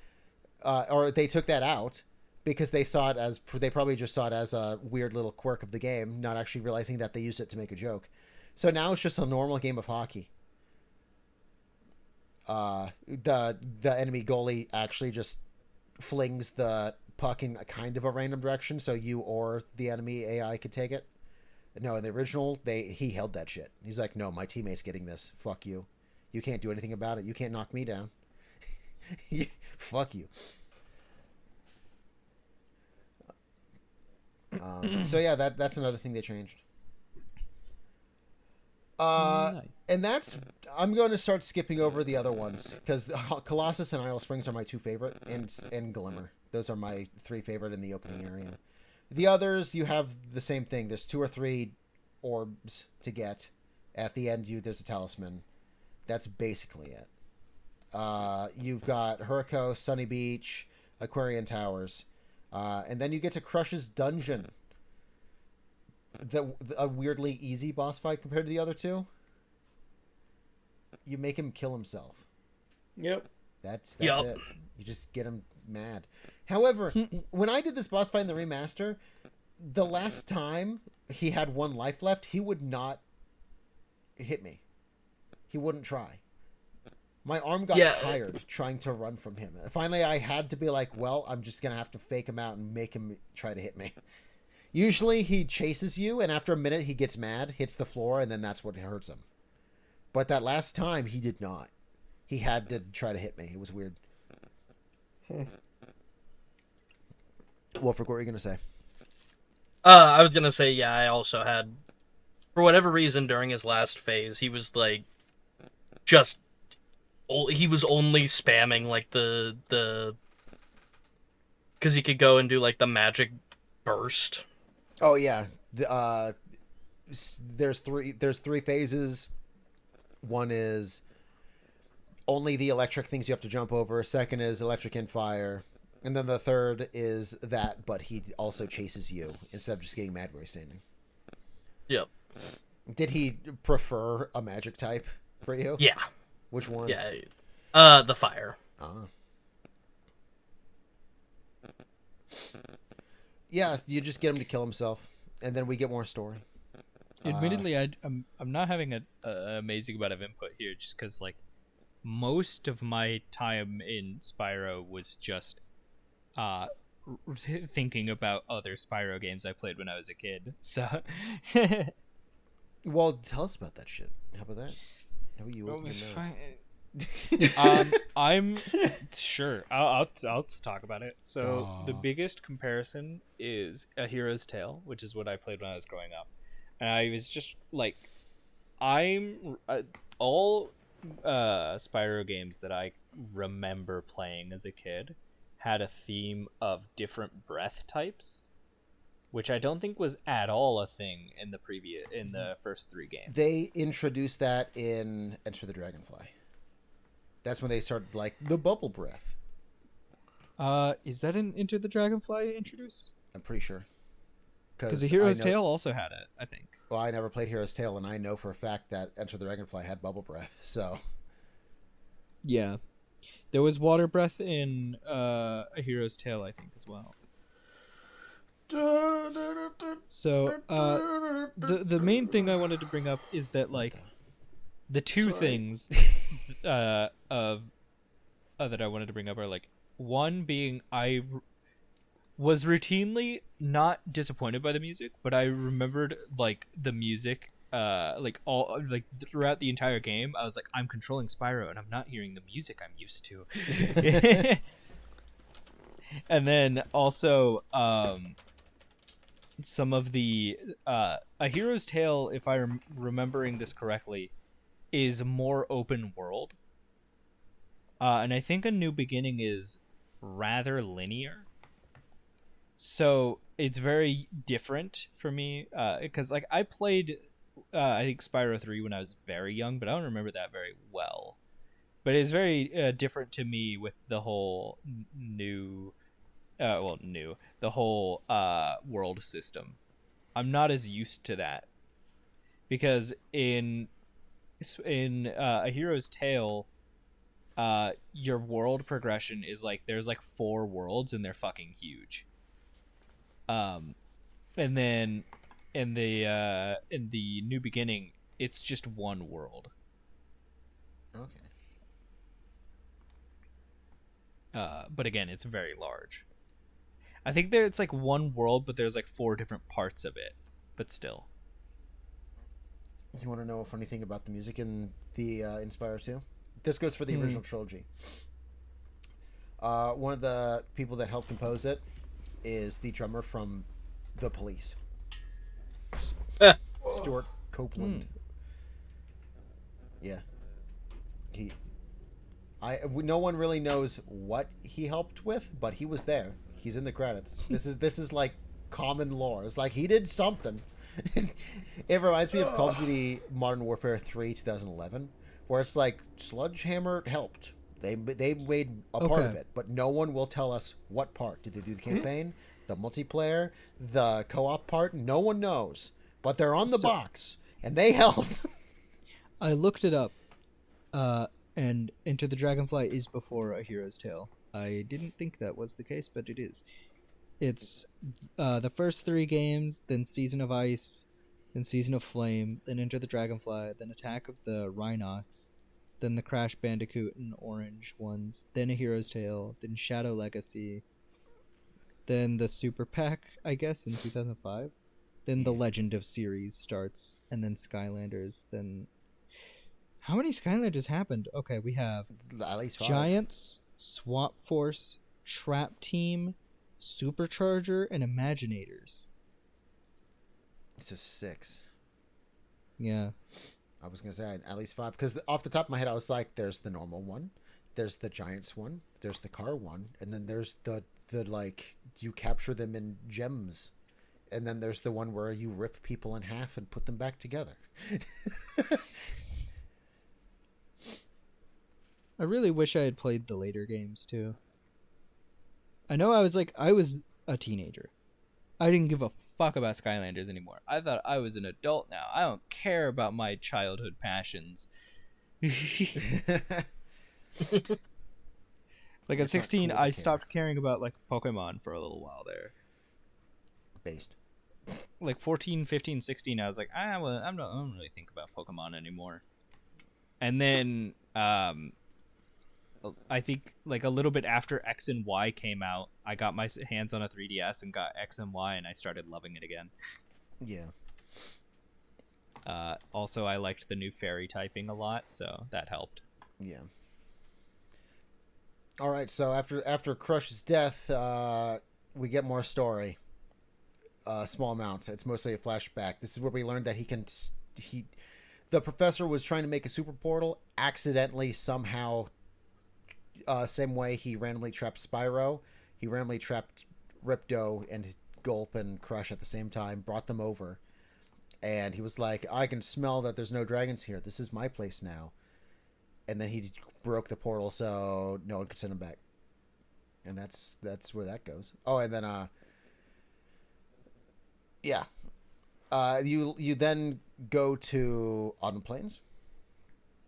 or they took that out because they probably just saw it as a weird little quirk of the game, not actually realizing that they used it to make a joke. So now it's just a normal game of hockey. The enemy goalie actually just flings the puck in a kind of a random direction so you or the enemy AI could take it. No, in the original, he held that shit. He's like, no, my teammate's getting this. Fuck you. You can't do anything about it. You can't knock me down. Fuck you. So yeah, that's another thing they changed. Nice. And I'm going to start skipping over the other ones because Colossus and Idle Springs are my two favorite, and Glimmer. Those are my three favorite in the opening area. The others, you have the same thing. There's 2 or 3 orbs to get. At the end, there's a talisman. That's basically it. You've got Hurricane, Sunny Beach, Aquarian Towers, and then you get to Crush's Dungeon. A weirdly easy boss fight compared to the other two. You make him kill himself. Yep. That's it. You just get him mad. However, when I did this boss fight in the remaster, the last time he had 1 life left, he would not hit me. He wouldn't try. My arm got tired trying to run from him. And finally, I had to be like, well, I'm just going to have to fake him out and make him try to hit me. Usually, he chases you, and after a minute, he gets mad, hits the floor, and then that's what hurts him. But that last time, he did not. He had to try to hit me. It was weird. Wulfryk, what were you going to say? I was gonna say, yeah, I also had, for whatever reason, during his last phase, he was like, he was only spamming like the, because he could go and do like the magic burst. Oh yeah, there's three phases. One is only the electric things you have to jump over. Second is electric and fire. And then the third is that, but he also chases you instead of just getting mad where he's standing. Yep. Did he prefer a magic type for you? Yeah. Which one? Yeah. The fire. Yeah, you just get him to kill himself, and then we get more story. Admittedly, I'm not having an amazing amount of input here, just because like most of my time in Spyro was just thinking about other Spyro games I played when I was a kid. So, well, tell us about that shit. How about that? How about you open your mouth? I'm sure I'll talk about it. So the biggest comparison is A Hero's Tale, which is what I played when I was growing up, and I was just like, all Spyro games that I remember playing as a kid had a theme of different breath types, which I don't think was at all a thing in the first 3 games. They introduced that in Enter the Dragonfly. That's when they started like the bubble breath. Is that in Into the Dragonfly introduced? I'm pretty sure. Because The Hero's Tale also had it, I think. Well, I never played Hero's Tale, and I know for a fact that Enter the Dragonfly had bubble breath. So. Yeah. There was water breath in A Hero's Tale, I think, as well. So, the main thing I wanted to bring up is that, like, the two things that I wanted to bring up are, like, one being I was routinely not disappointed by the music, but I remembered, like, the music throughout the entire game. I was like, I'm controlling Spyro and I'm not hearing the music I'm used to. And then also some of the A Hero's Tale, if I'm remembering this correctly, is more open world, and I think A New Beginning is rather linear. So it's very different for me, because like I played I think Spyro 3 when I was very young, but I don't remember that very well. But it's very different to me with the whole the whole world system. I'm not as used to that, because in A Hero's Tale, your world progression is like there's like 4 worlds and they're fucking huge. And then in the New Beginning, it's just 1 world. Okay. But again, it's very large. I think it's like 1 world, but there's like 4 different parts of it. But still. You want to know a funny thing about the music in the Spyro 2? This goes for the original trilogy. One of the people that helped compose it is the drummer from The Police. Stuart Copeland. Yeah. No one really knows what he helped with, but he was there. He's in the credits. This is like common lore. It's like he did something. It reminds me of Call of Duty Modern Warfare 3 2011, where it's like Sledgehammer helped. They made a part of it, but no one will tell us what part. Did they do the campaign, the multiplayer, the co-op part? No one knows. But they're on the box, and they helped. I looked it up, and Enter the Dragonfly is before A Hero's Tale. I didn't think that was the case, but it is. It's the first 3 games, then Season of Ice, then Season of Flame, then Enter the Dragonfly, then Attack of the Rhinox, then the Crash Bandicoot and Orange ones, then A Hero's Tale, then Shadow Legacy, then the Super Pack, I guess, in 2005. Then the Legend of series starts, and then Skylanders, then... How many Skylanders happened? Okay, we have At least 5. Giants, Swap Force, Trap Team, Supercharger, and Imaginators. It's just 6. Yeah. I was going to say at least 5. Because off the top of my head, I was like, there's the normal one. There's the Giants one. There's the car one. And then there's the like, you capture them in gems. And then there's the one where you rip people in half and put them back together. I really wish I had played the later games, too. I know I was a teenager. I didn't give a fuck about Skylanders anymore. I thought I was an adult now. I don't care about my childhood passions. Like at 16, I stopped caring about like Pokemon for a little while there. Based. Like 14, 15, 16, I was like, I don't really think about Pokemon anymore. And then I think like a little bit after X and Y came out, I got my hands on a 3DS and got X and Y, and I started loving it again. Yeah. Also, I liked the new fairy typing a lot, so that helped. Yeah. All right, so after Crush's death, we get more story. Small amount. It's mostly a flashback. This is where we learned that the professor was trying to make a super portal, accidentally somehow, same way he randomly trapped Spyro, he randomly trapped Ripto and Gulp and Crush at the same time, brought them over, and he was like, I can smell that there's no dragons here. This is my place now. And then he broke the portal so no one could send him back. And that's where that goes. Oh, and then yeah. You then go to Autumn Plains,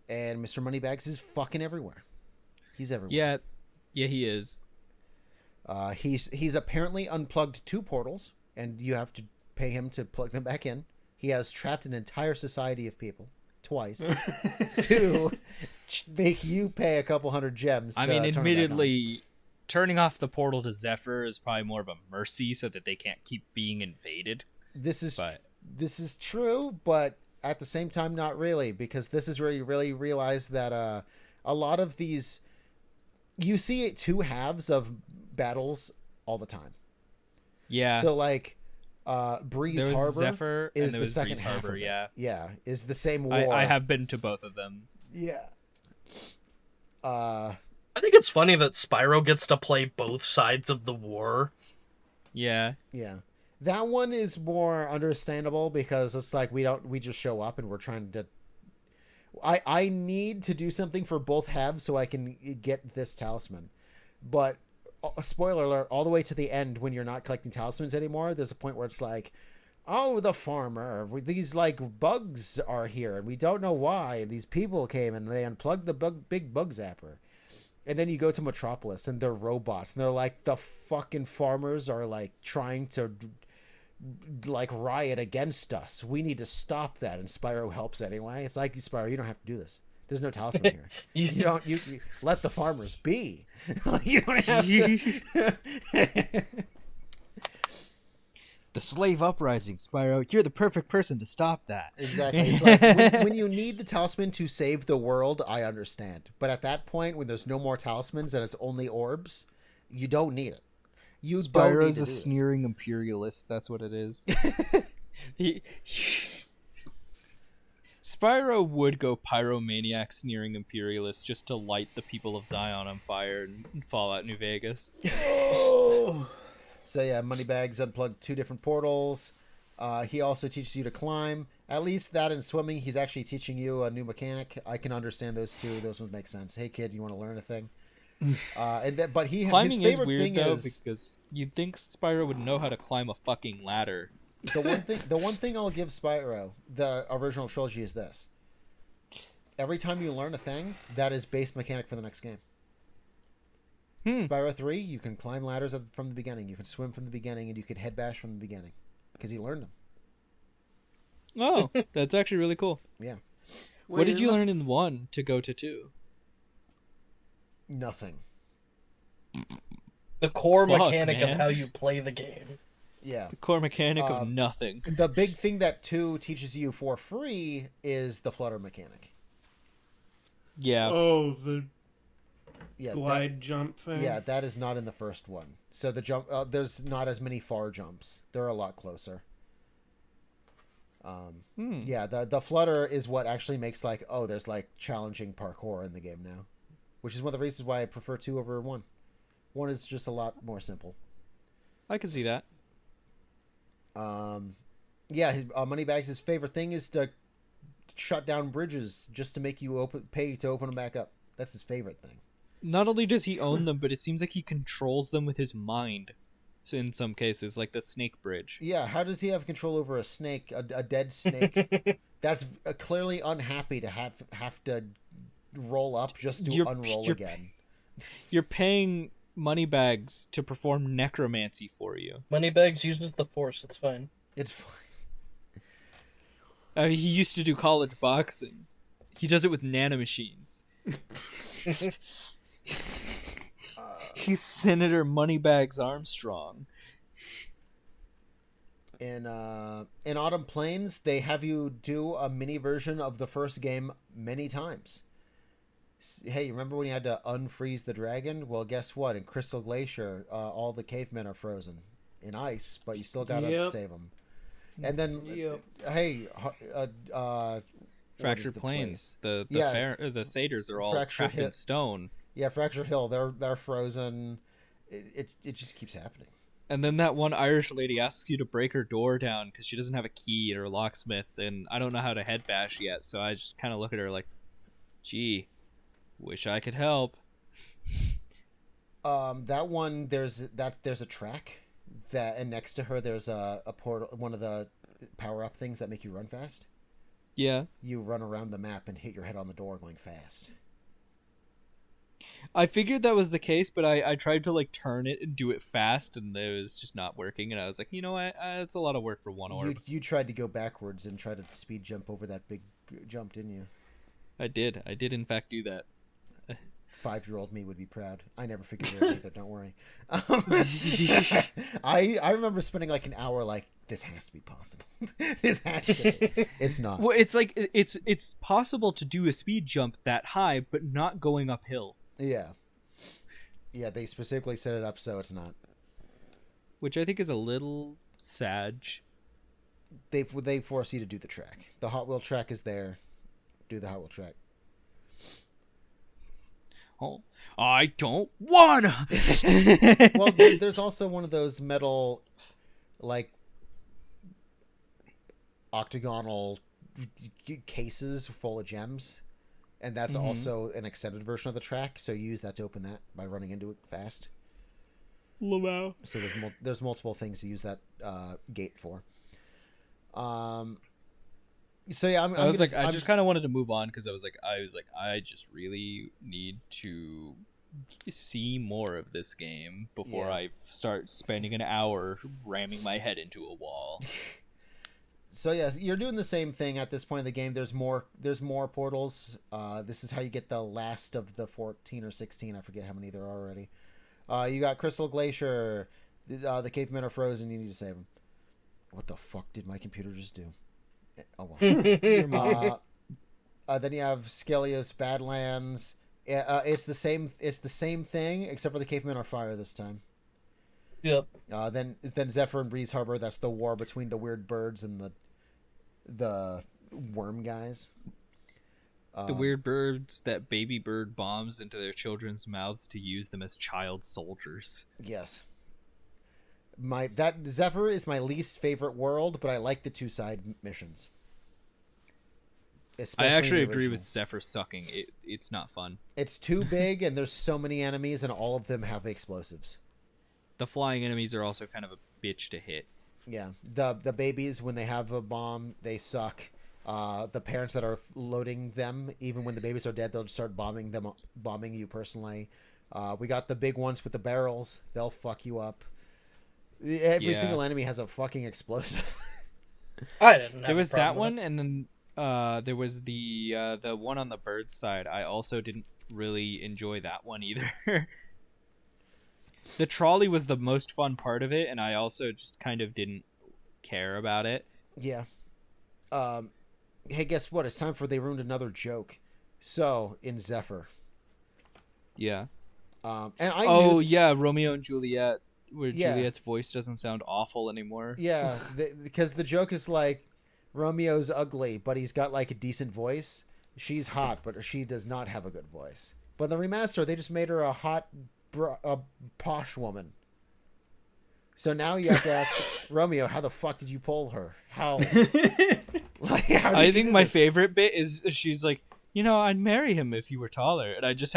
and Mr. Moneybags is fucking everywhere. He's everywhere. Yeah, he is. He's apparently unplugged 2 portals, and you have to pay him to plug them back in. He has trapped an entire society of people twice to make you pay a couple hundred gems. I mean, admittedly, turning off the portal to Zephyr is probably more of a mercy so that they can't keep being invaded. This is true, but at the same time, not really, because this is where you really realize that a lot of these, you see 2 halves of battles all the time. Yeah. So like, Breeze Harbor Zephyr, is the second half Harbor, of it. yeah. Yeah, is the same war. I have been to both of them. Yeah. I think it's funny that Spyro gets to play both sides of the war. Yeah. Yeah. That one is more understandable because it's like we just show up and we're trying to I need to do something for both halves so I can get this talisman. But spoiler alert, all the way to the end when you're not collecting talismans anymore, there's a point where it's like, oh, the farmer, these like bugs are here and we don't know why. These people came and they unplugged the big bug zapper. And then you go to Metropolis and they're robots and they're like, the fucking farmers are like trying to like riot against us. We need to stop that. And Spyro helps anyway. It's like, Spyro, you don't have to do this. There's no talisman here. You let the farmers be. You don't have to. The slave uprising, Spyro. You're the perfect person to stop that. Exactly. It's like when you need the talisman to save the world, I understand. But at that point, when there's no more talismans and it's only orbs, you don't need it. Spyro's a sneering imperialist. That's what it is. Spyro would go pyromaniac, sneering imperialist, just to light the people of Zion on fire in Fallout New Vegas. So yeah, Moneybags unplugged 2 different portals. He also teaches you to climb. At least that in swimming, he's actually teaching you a new mechanic. I can understand those two. Those ones make sense. Hey, kid, you want to learn a thing? But his Climbing is favorite weird thing though is because you'd think Spyro would know how to climb a fucking ladder. the one thing I'll give Spyro, the original trilogy, is this: every time you learn a thing, that is base mechanic for the next game. Spyro 3, you can climb ladders from the beginning, you can swim from the beginning, and you can head bash from the beginning because he learned them. Oh, that's actually really cool. Yeah. What did you learn in 1 to go to 2? Nothing. The core Fuck, mechanic man. of how you play the game. Yeah. The core mechanic of nothing. The big thing that 2 teaches you for free is the flutter mechanic. Yeah. Oh, the Yeah, glide jump thing. Yeah, that is not in the first one. So the jump, there's not as many far jumps. They're a lot closer. Yeah, the flutter is what actually makes there's like challenging parkour in the game now, which is one of the reasons why I prefer 2 over 1. 1 is just a lot more simple. I can see that. Yeah, Moneybags' favorite thing is to shut down bridges just to make you pay to open them back up. That's his favorite thing. Not only does he own them, but it seems like he controls them with his mind. So in some cases, like the snake bridge. Yeah, how does he have control over a snake, a dead snake? That's clearly unhappy to have to roll up just to unroll again. You're paying Moneybags to perform necromancy for you. Moneybags uses the Force. It's fine. It's fine. He used to do college boxing. He does it with nanomachines. He's Senator Moneybags Armstrong. In Autumn Plains, they have you do a mini version of the first game many times. Hey, remember when you had to unfreeze the dragon? Well, guess what? In Crystal Glacier, all the cavemen are frozen in ice, but you still gotta save them. And then, hey, Fractured Plains. The satyrs are all trapped in stone. Yeah, Fractured Hill. They're frozen. It just keeps happening. And then that one Irish lady asks you to break her door down because she doesn't have a key at her locksmith, and I don't know how to head bash yet, so I just kind of look at her like, gee, wish I could help. That one, there's a track and next to her there's a portal, one of the power-up things that make you run fast. Yeah. You run around the map and hit your head on the door going fast. I figured that was the case, but I tried to like turn it and do it fast, and it was just not working. And I was like, you know what? It's a lot of work for one orb. You tried to go backwards and try to speed jump over that big jump, didn't you? I did in fact do that. 5-year-old me would be proud. I never figured it out either. Don't worry. I remember spending like an hour like, this has to be possible. This has to be. It's not. Well, it's like it's possible to do a speed jump that high, but not going uphill. Yeah. Yeah, they specifically set it up so it's not. Which I think is a little sad. They force you to do the track. The Hot Wheel track is there. Do the Hot Wheel track. Oh, I don't wanna. Well, there's also one of those metal, like, octagonal cases full of gems, and that's also an extended version of the track. So you use that to open that by running into it fast. Wow. So there's multiple things to use that gate for. So yeah, I just kind of wanted to move on because I was like, I just really need to see more of this game before I start spending an hour ramming my head into a wall. So yes, you're doing the same thing at this point in the game. There's more portals. This is how you get the last of the 14 or 16. I forget how many there are already. You got Crystal Glacier. The cavemen are frozen. You need to save them. What the fuck did my computer just do? Oh well. Then you have Skelios Badlands. It's the same thing except for the cavemen are fire this time. Yep. Then Zephyr and Breeze Harbor. That's the war between the weird birds and the worm guys. The weird birds that baby bird bombs into their children's mouths to use them as child soldiers. Yes. that Zephyr is my least favorite world, but I like the 2 side missions. I Especially actually in the agree original. with Zephyr sucking. It's not fun. It's too big, and there's so many enemies, and all of them have explosives. The flying enemies are also kind of a bitch to hit. Yeah, the babies, when they have a bomb, they suck. The parents that are loading them, even when the babies are dead, they'll just start bombing you personally. We got the big ones with the barrels. They'll fuck you up. Every single enemy has a fucking explosive. I didn't. There was that one, and then there was the one on the bird side. I also didn't really enjoy that one either. The trolley was the most fun part of it, and I also just kind of didn't care about it. Yeah. Hey, guess what? It's time for They Ruined Another Joke. So, in Zephyr. Yeah. And I yeah, Romeo and Juliet, where Yeah. Juliet's voice doesn't sound awful anymore. Yeah, because the joke is like, Romeo's ugly, but he's got like a decent voice. She's hot, but she does not have a good voice. But in the remaster, they just made her a hot, a posh woman. So now you have to ask Romeo, how the fuck did you pull her? How? Like, how did I you think do my this? favorite bit is she's like, I'd marry him if you were taller, and I just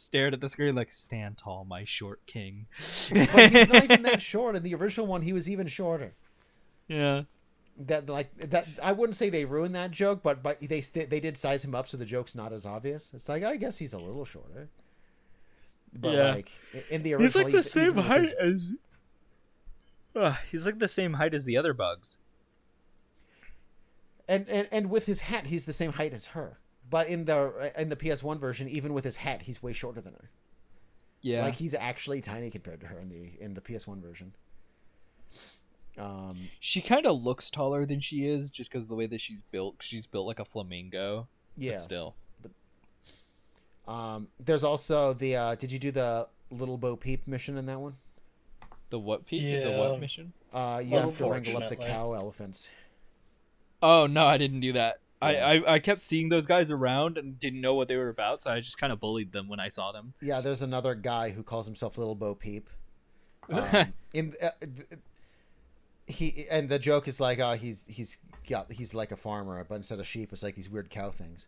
stared at the screen like, stand tall, my short king. But he's not even that short. In the original one, he was even shorter. Yeah. That I wouldn't say they ruined that joke, but they did size him up so the joke's not as obvious. It's like, I guess he's a little shorter. But Yeah. like in the original, He's like the same even with height his- as. He's like the same height as the other bugs. and with his hat, he's the same height as her. But in the PS1 version, even with his hat, he's way shorter than her. Yeah. Like he's actually tiny compared to her in the PS1 version. She kind of looks taller than she is just because of the way that she's built. She's built like a flamingo. Yeah. But still. There's also the did you do the Little Bo Peep mission in that one? The what, Pete? The Yeah. what mission? You have to wrangle up the Unfortunately. cow elephants. Oh, no, I didn't do that. Yeah. I kept seeing those guys around and didn't know what they were about, so I just kind of bullied them when I saw them. Yeah, there's another guy who calls himself Little Bo Peep. And the joke is like, he's like a farmer, but instead of sheep, it's like these weird cow things.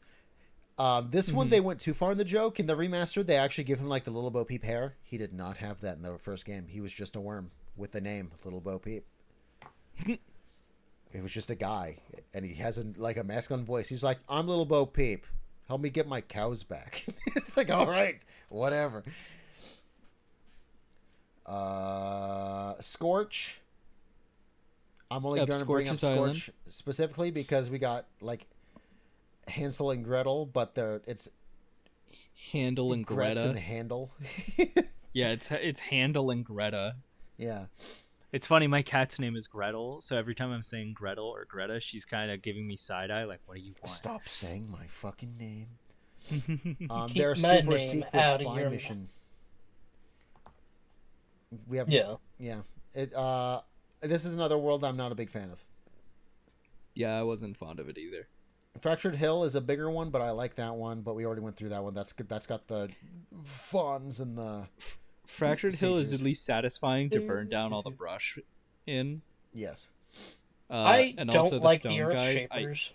This one they went too far in the joke. In the remaster, they actually give him like the Little Bo Peep hair. He did not have that in the first game. He was just a worm with the name Little Bo Peep. It was just a guy, and he has a masculine voice. He's like, "I'm Little Bo Peep. Help me get my cows back." It's like, all right, whatever. Scorch. I'm only going to bring up Scorch's Island. Scorch specifically because we got like Hansel and Gretel, but it's Handel and Greta. Gretz and Handel. Yeah, it's Handel and Greta. Yeah. It's funny, my cat's name is Gretel, so every time I'm saying Gretel or Greta, she's kind of giving me side eye, like, what do you want? Stop saying my fucking name. Keep Their my super name secret out of spy your mission. We have Yeah. yeah. This is another world I'm not a big fan of. Yeah, I wasn't fond of it either. Fractured Hill is a bigger one, but I like that one. But we already went through that one. That's good. That's got the fawns and the Fractured Hill is seizures. at least satisfying to burn down all the brush in. Yes. I and don't also like stone the Earth guys. Shapers.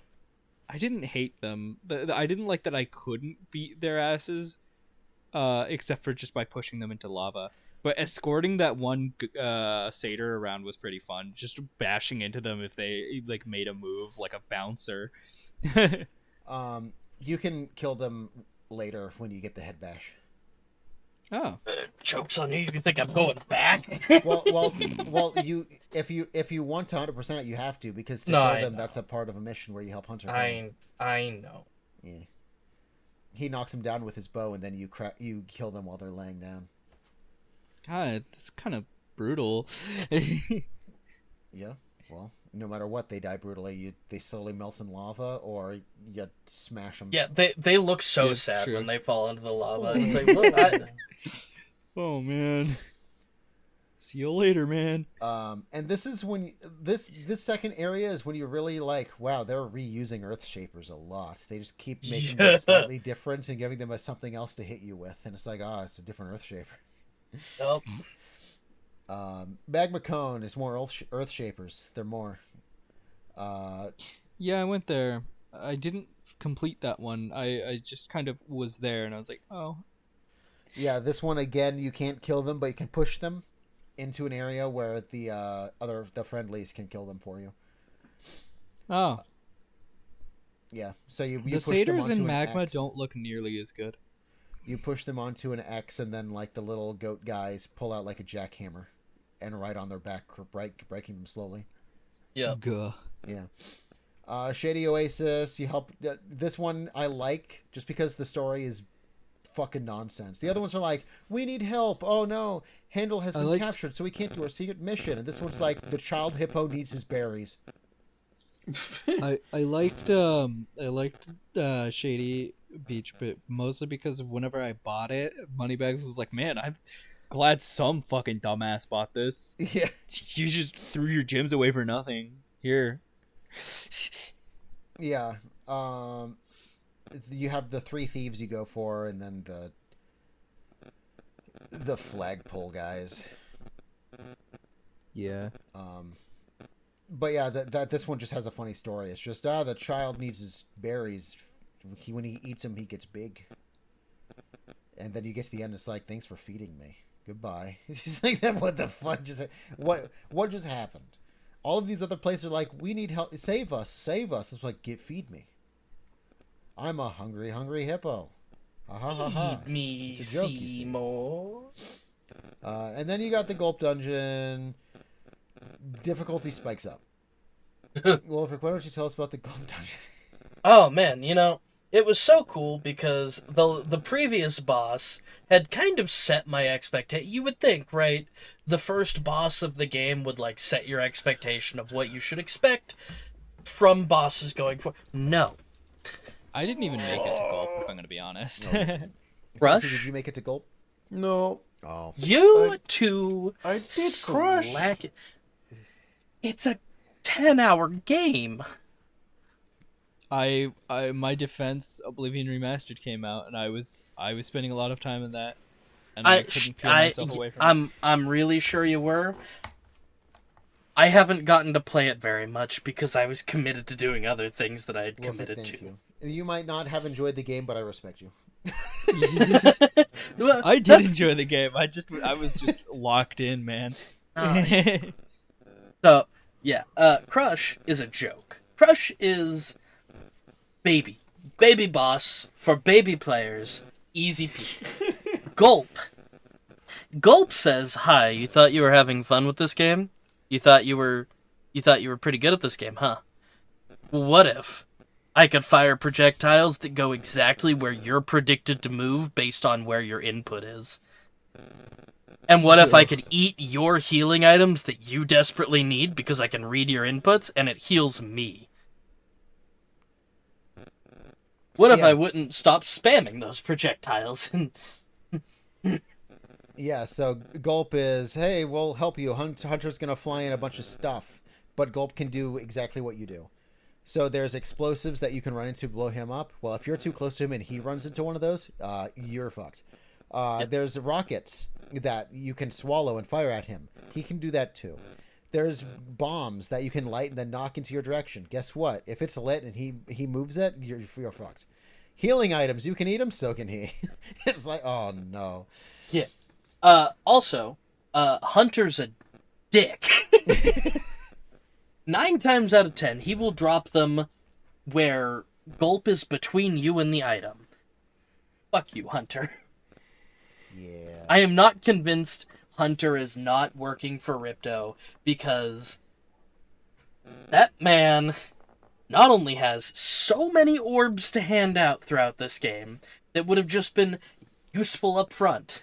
I didn't hate them. I didn't like that I couldn't beat their asses, except for just by pushing them into lava. But escorting that one satyr around was pretty fun. Just bashing into them if they like made a move, like a bouncer. You can kill them later when you get the head bash. Oh, Joke's on you. You think I'm going back? Well. You if you want to 100% it, you have to because to No, kill I them, know. that's a part of a mission where you help Hunter. kill I know. him. Yeah. He knocks him down with his bow, and then you kill them while they're laying down. God, that's kind of brutal. Yeah. Well, no matter what, they die brutally. They slowly melt in lava, or you smash them. Yeah, they look so It's sad true. when they fall into the lava. It's like, look, Oh man. See you later, man. And this is when this second area is when you're really like, wow, they're reusing Earth Shapers a lot. They just keep making them slightly different and giving them something else to hit you with, and it's like, it's a different Earth Shaper. Nope. Magma Cone is more Earth Shapers. They're more. Yeah, I went there. I didn't complete that one. I just kind of was there, and I was like, oh. Yeah, this one again, you can't kill them, but you can push them into an area where the friendlies can kill them for you. Oh. Yeah, so you The push them satyrs onto in an Magma X. don't look nearly as good. You push them onto an X, and then like the little goat guys pull out like a jackhammer, and right on their back, breaking them slowly. Yeah. Gah. Yeah. Shady Oasis. You help. This one I like just because the story is fucking nonsense. The other ones are like, we need help. Oh no, Handel has been captured, so we can't do our secret mission. And this one's like, the child hippo needs his berries. I liked Shady Beach, but mostly because of whenever I bought it, Moneybags was like, man, I'm glad some fucking dumbass bought this. Yeah. You just threw your gems away for nothing. Here. Yeah. You have the 3 thieves you go for, and then the flagpole guys. Yeah. But yeah, that this one just has a funny story. It's just the child needs his berries. When he eats them, he gets big. And then you get to the end, it's like, thanks for feeding me. Goodbye. It's just like that. What the fuck what just happened? All of these other places are like, we need help. Save us, save us. It's like, feed me. I'm a hungry hippo. Ha ha ha ha. Feed me, It's a joke, you see. Seymour. And then you got the Gulp Dungeon. Difficulty spikes up. Wulfryk, why don't you tell us about the Gulp Dungeon? Oh man, it was so cool because the previous boss had kind of set my expectation. You would think, right? The first boss of the game would like set your expectation of what you should expect from bosses going forward. No. I didn't even make it to Gulp, if I'm going to be honest. Rush? So did you make it to Gulp? No. Oh. You two I did crush. slack it. It's a 10-hour game. My defense, Oblivion Remastered came out, and I was spending a lot of time in that, and I couldn't peel myself away from it. I'm really sure you were. I haven't gotten to play it very much because I was committed to doing other things that I had committed Thank to. you. You might not have enjoyed the game, but I respect you. Well, I did enjoy the game. I was just locked in, man. So, yeah, Crush is a joke. Crush is baby boss for baby players, easy peasy. Gulp says, "Hi, you thought you were having fun with this game? You thought you were pretty good at this game, huh? What if I could fire projectiles that go exactly where you're predicted to move based on where your input is? And what if I could eat your healing items that you desperately need because I can read your inputs and it heals me? What if I wouldn't stop spamming those projectiles?" Yeah, so Gulp is, hey, we'll help you. Hunter's going to fly in a bunch of stuff, but Gulp can do exactly what you do. So there's explosives that you can run into to blow him up. Well, if you're too close to him and he runs into one of those, you're fucked. There's rockets that you can swallow and fire at him. He can do that too. There's bombs that you can light and then knock into your direction. Guess what? If it's lit and he moves it, you're fucked. Healing items, you can eat them, so can he. It's like, oh no. Yeah. Also, Hunter's a dick. 9 times out of 10, he will drop them where Gulp is between you and the item. Fuck you, Hunter. Yeah. I am not convinced Hunter is not working for Ripto because that man not only has so many orbs to hand out throughout this game that would have just been useful up front,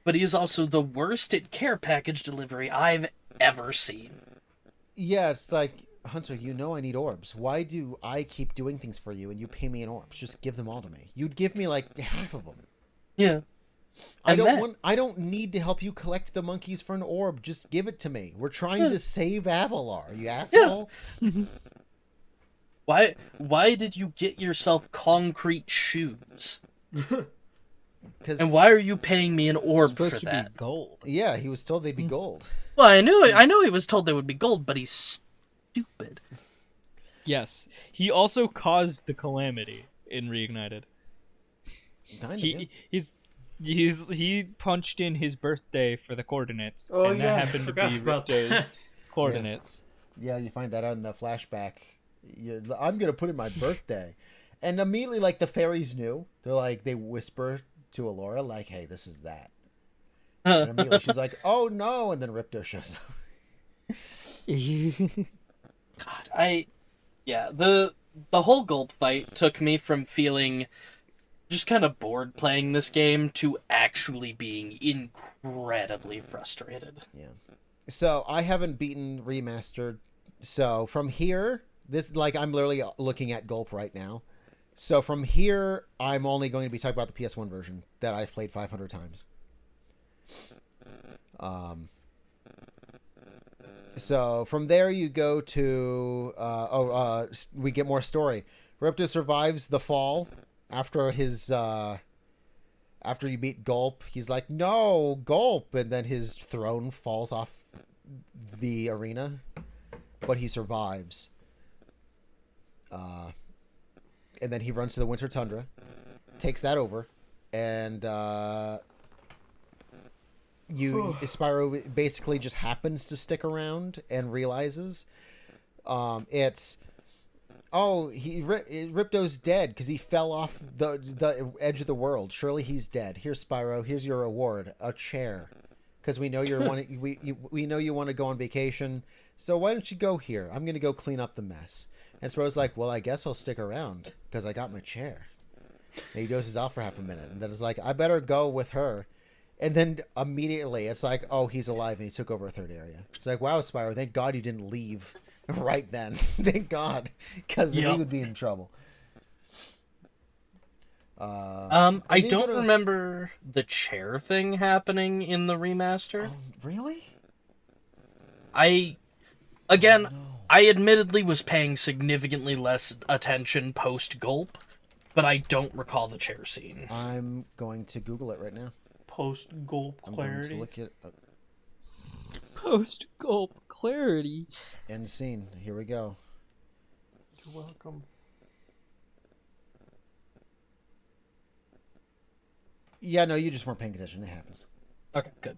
but he is also the worst at care package delivery I've ever seen. Yeah, it's like, Hunter, you know I need orbs. Why do I keep doing things for you and you pay me in orbs? Just give them all to me. You'd give me like half of them. Yeah. I don't need to help you collect the monkeys for an orb. Just give it to me. We're trying to save Avalar, you asshole. Yeah. Why did you get yourself concrete shoes? Because And why are you paying me an orb for supposed to that? be gold. yeah, he was told they'd be gold. Well, I know he was told they would be gold, but he's stupid. Yes, he also caused the calamity in Reignited. Kind of. He punched in his birthday for the coordinates, Oh, and yeah, I that happened to forgot be about Ripto's coordinates. Yeah, you find that out in the flashback. I'm gonna put in my birthday, and immediately, like, the fairies knew. They're like, they whisper to Alora, like, "Hey, this is that." And immediately she's like, "Oh no!" And then Ripto shows up. God, the whole gulp fight took me from feeling just kind of bored playing this game to actually being incredibly frustrated. Yeah. So I haven't beaten Remastered. So from here, this, like, I'm literally looking at Gulp right now. So from here, I'm only going to be talking about the PS1 version that I've played 500 times. So from there you go to we get more story. Ripto survives the fall after his after you beat Gulp. He's like, "No, Gulp," and then his throne falls off the arena, but he survives. And then he runs to the Winter Tundra, takes that over, and Spyro basically just happens to stick around and realizes Ripto's dead because he fell off the edge of the world. Surely he's dead. Here's Spyro. Here's your reward, a chair, because we know we know you want to go on vacation. So why don't you go here? I'm gonna go clean up the mess. And Spyro's like, well, I guess I'll stick around because I got my chair. And he dozes off for half a minute, and then it's like, I better go with her. And then immediately it's like, oh, he's alive, and he took over a third area. It's like, wow, Spyro, thank God you didn't leave right then. Thank God, because we would be in trouble. I don't remember the chair thing happening in the remaster. Oh, really? I admittedly was paying significantly less attention post-Gulp, but I don't recall the chair scene. I'm going to Google it right now. Post-Gulp clarity. I'm going to look at Post-Gulp clarity. end scene. Here we go. You're welcome. Yeah, no, you just weren't paying attention. It happens. Okay, good.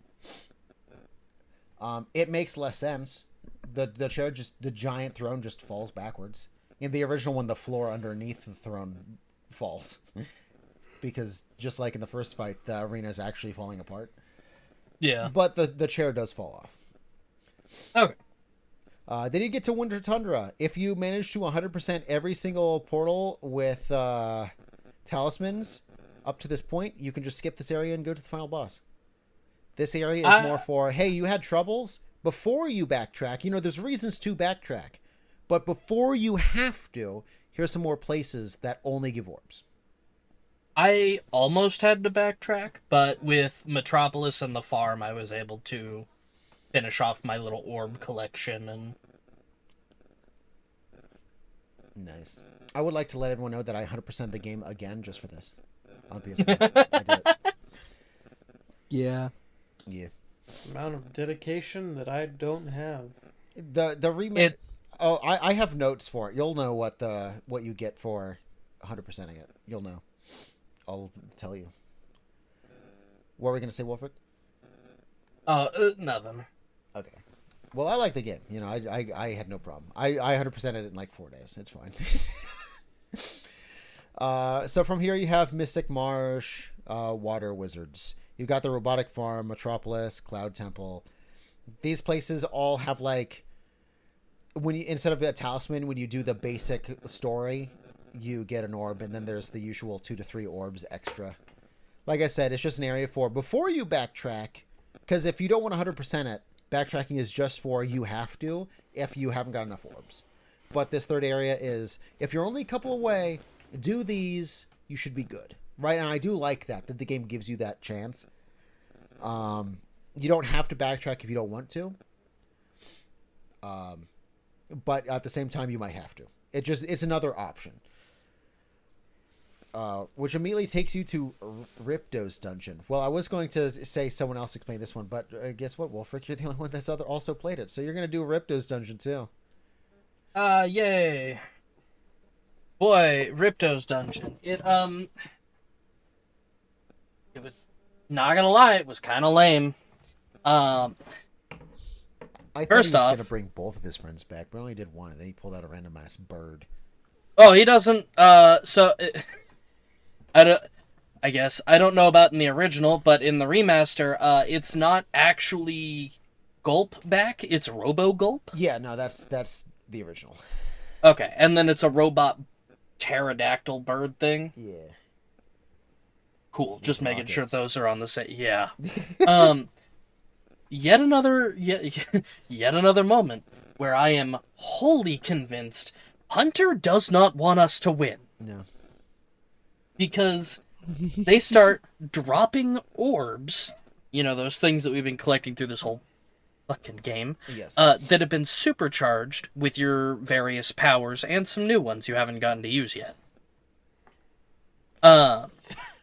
It makes less sense. The chair the giant throne just falls backwards. In the original one, the floor underneath the throne falls. Because just like in the first fight, the arena is actually falling apart. Yeah. But the chair does fall off. Okay. Then you get to Winter Tundra. If you manage to 100% every single portal with talismans up to this point, you can just skip this area and go to the final boss. This area is more for, hey, you had troubles? Before you backtrack, there's reasons to backtrack. But before you have to, here's some more places that only give orbs. I almost had to backtrack, but with Metropolis and the farm, I was able to finish off my little orb collection. And nice. I would like to let everyone know that I 100% the game again just for this on PS4. I did it. Yeah. Yeah. Amount of dedication that I don't have. The remake. Oh, I have notes for it. You'll know what you get for 100%ing it. You'll know. I'll tell you. What were we gonna say, Wulfryk? Nothing. Okay. Well, I like the game. I had no problem. I 100%ed it in like 4 days. It's fine. So from here you have Mystic Marsh, Water Wizards. You've got the Robotic Farm, Metropolis, Cloud Temple. These places all have like, instead of a talisman, when you do the basic story, you get an orb, and then there's the usual 2 to 3 orbs extra. Like I said, it's just an area for before you backtrack, because if you don't want 100% it, backtracking is just for you have to if you haven't got enough orbs. But this third area is, if you're only a couple away, do these, you should be good. Right, and I do like that the game gives you that chance. You don't have to backtrack if you don't want to. But at the same time, you might have to. It's another option. which immediately takes you to Ripto's dungeon. Well, I was going to say someone else explain this one, but guess what, Wulfryk? You're the only one that's also played it, so you're going to do Ripto's dungeon too. Yay. Boy, Ripto's dungeon. It was, not gonna lie, it was kind of lame. I thought First he was off- going to bring both of his friends back, but only did one. Then he pulled out a random ass bird. Oh, he doesn't. I guess I don't know about in the original, but in the remaster, it's not actually Gulp back. It's Robo Gulp. Yeah, no, that's the original. Okay, and then it's a robot pterodactyl bird thing. Yeah. Cool. Just making sure rockets. those are on the same. Yeah. Yet another moment where I am wholly convinced Hunter does not want us to win. No. Because they start dropping orbs, those things that we've been collecting through this whole fucking game, Yes. that have been supercharged with your various powers and some new ones you haven't gotten to use yet.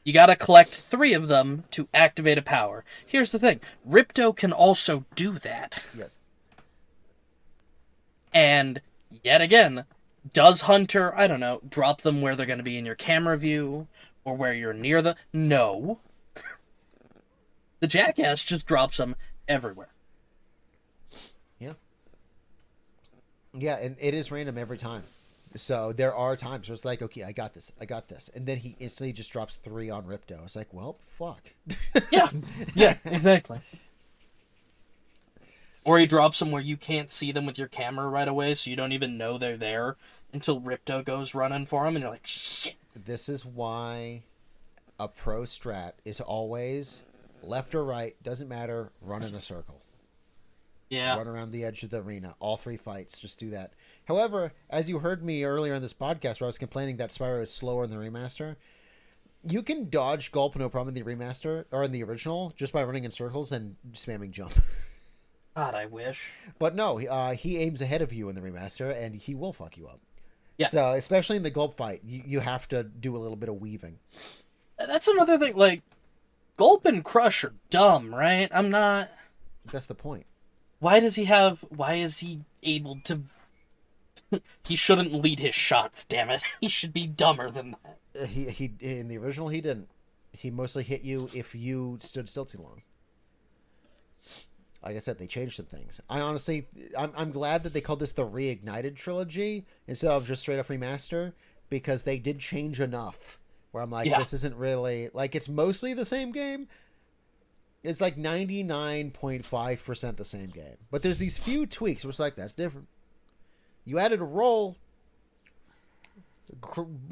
You gotta collect 3 of them to activate a power. Here's the thing. Ripto can also do that. Yes. And, yet again, does Hunter, I don't know, drop them where they're gonna be in your camera view, or where you're near the... No. The jackass just drops them everywhere. Yeah, and it is random every time. So there are times where it's like, okay, I got this. And then he instantly just drops 3 on Ripto. It's like, well, fuck. Yeah, exactly. Or he drops them where you can't see them with your camera right away, so you don't even know they're there until Ripto goes running for them, and you're like, shit. This is why a pro strat is always left or right, doesn't matter, run in a circle. Yeah. Run around the edge of the arena. All 3 fights, just do that. However, as you heard me earlier in this podcast where I was complaining that Spyro is slower in the remaster, you can dodge Gulp no problem in the remaster, or in the original, just by running in circles and spamming jump. God, I wish. But no, he aims ahead of you in the remaster, and he will fuck you up. Yeah. So, especially in the Gulp fight, you have to do a little bit of weaving. That's another thing, like, Gulp and Crush are dumb, right? I'm not... That's the point. Why is he able to... He shouldn't lead his shots, damn it. He should be dumber than that. He in the original, he didn't. He mostly hit you if you stood still too long. Like I said, they changed some things. I'm glad that they called this the Reignited trilogy instead of just straight up remaster, because they did change enough where I'm like, This isn't really, like, it's mostly the same game. It's like 99.5% the same game. But there's these few tweaks where it's like, that's different. You added a roll.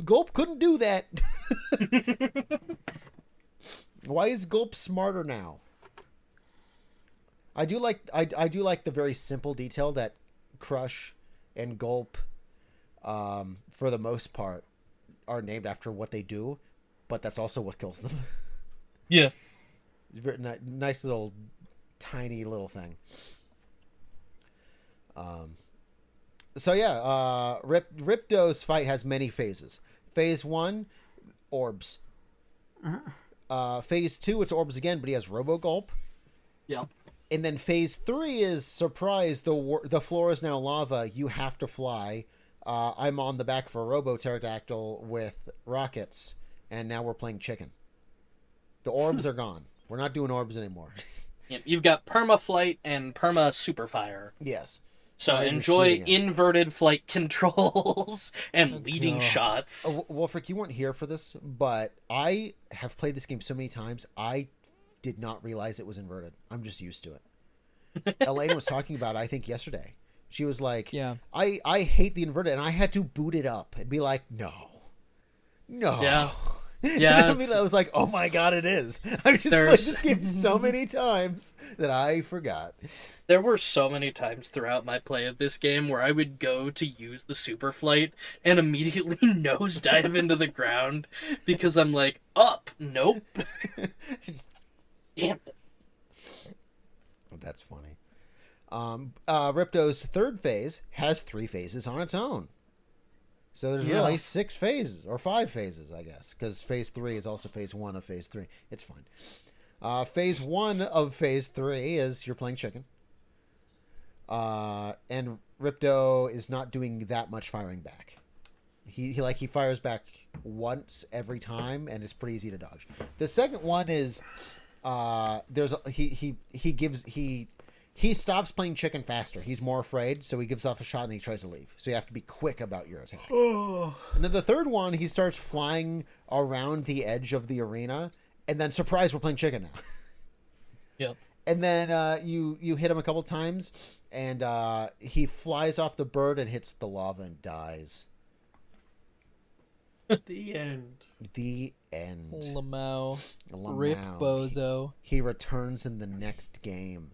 Gulp couldn't do that. Why is Gulp smarter now? I do like the very simple detail that Crush and Gulp, for the most part, are named after what they do, but that's also what kills them. Yeah. It's very nice little, tiny little thing. So yeah, Ripto's fight has many phases. Phase 1, orbs. Phase 2, it's orbs again, but he has Robo Gulp. Yeah. And then phase 3 is surprise. The floor is now lava. You have to fly. I'm on the back of a Robo Pterodactyl with rockets, and now we're playing chicken. The orbs are gone. We're not doing orbs anymore. Yep. You've got perma flight and perma super fire. Yes. So Now you're enjoy shooting it. inverted flight controls and leading shots. Wulfryk, you weren't here for this, but I have played this game so many times, I did not realize it was inverted. I'm just used to it. Eelayne was talking about it, I think, yesterday. She was like, Yeah. I hate the inverted, and I had to boot it up and be like, no. Yeah. Yeah. I mean, I was like, oh my god, it is. I've just played this game so many times that I forgot. There were so many times throughout my play of this game where I would go to use the super flight and immediately nosedive into the ground because I'm like, up, nope. Damn it. That's funny. Ripto's third phase has 3 phases on its own. So there's Yeah. really 6 phases, or 5 phases, I guess, because phase 3 is also phase 1 of phase 3. It's fine. Phase 1 of phase 3 is you're playing chicken. And Ripto is not doing that much firing back. He fires back once every time, and it's pretty easy to dodge. The second one is he stops playing chicken faster. He's more afraid, so he gives off a shot and he tries to leave. So you have to be quick about your attack. And then the third one, he starts flying around the edge of the arena, and then surprise, we're playing chicken now. Yep. And then you hit him a couple times, and he flies off the bird and hits the lava and dies. The end. The end. Lamau. Rip Lamau. Bozo. He returns in the next game.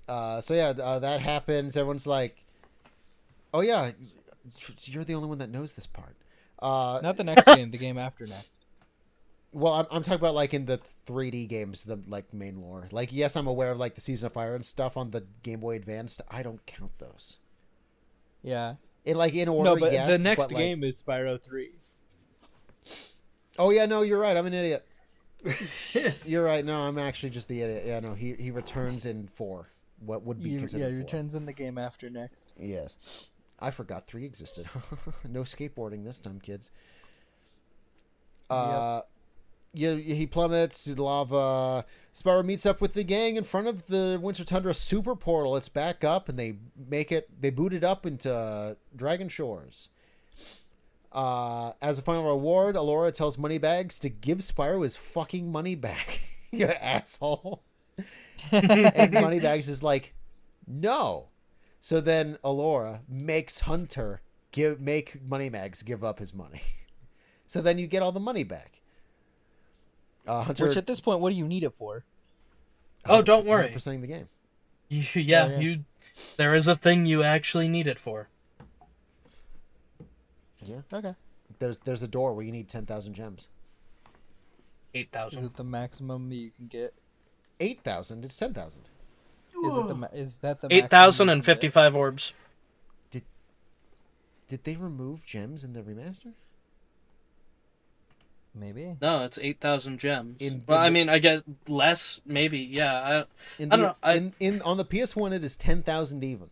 That happens. Everyone's like, "Oh yeah, you're the only one that knows this part." Not the next game, the game after next. Well, I'm talking about like in the 3D games, the like main lore. Like, yes, I'm aware of like the Season of Fire and stuff on the Game Boy Advance. I don't count those. Yeah. In order, No, but yes. the next but, like... game is Spyro 3. Oh yeah, no, you're right. I'm an idiot. You're right. No, I'm actually just the idiot. Yeah, no, he returns in 4. What would be considered? Yeah, he 4. returns in the game after next. Yes, I forgot 3 existed. No skateboarding this time, kids. He plummets to lava. Spyro meets up with the gang in front of the Winter Tundra super portal. It's back up, and they boot it up into Dragon Shores. As a final reward, Alora tells Moneybags to give Spyro his fucking money back. You asshole. And Moneybags is like, no. So then Alora makes Hunter make Moneybags give up his money. So then you get all the money back. Hunter, Which at this point, what do you need it for? Oh, don't worry. 100%ing the game. Yeah. There is a thing you actually need it for. Yeah. Okay. There's a door where you need 10,000 gems. 8,000. Is it the maximum that you can get? 8,000. It's 10,000. Is that the maximum 8,055 orbs. Did they remove gems in the remaster? Maybe. No, it's 8,000 gems. I I guess less, maybe. Yeah, I don't know. On the PS1, it is 10,000 even.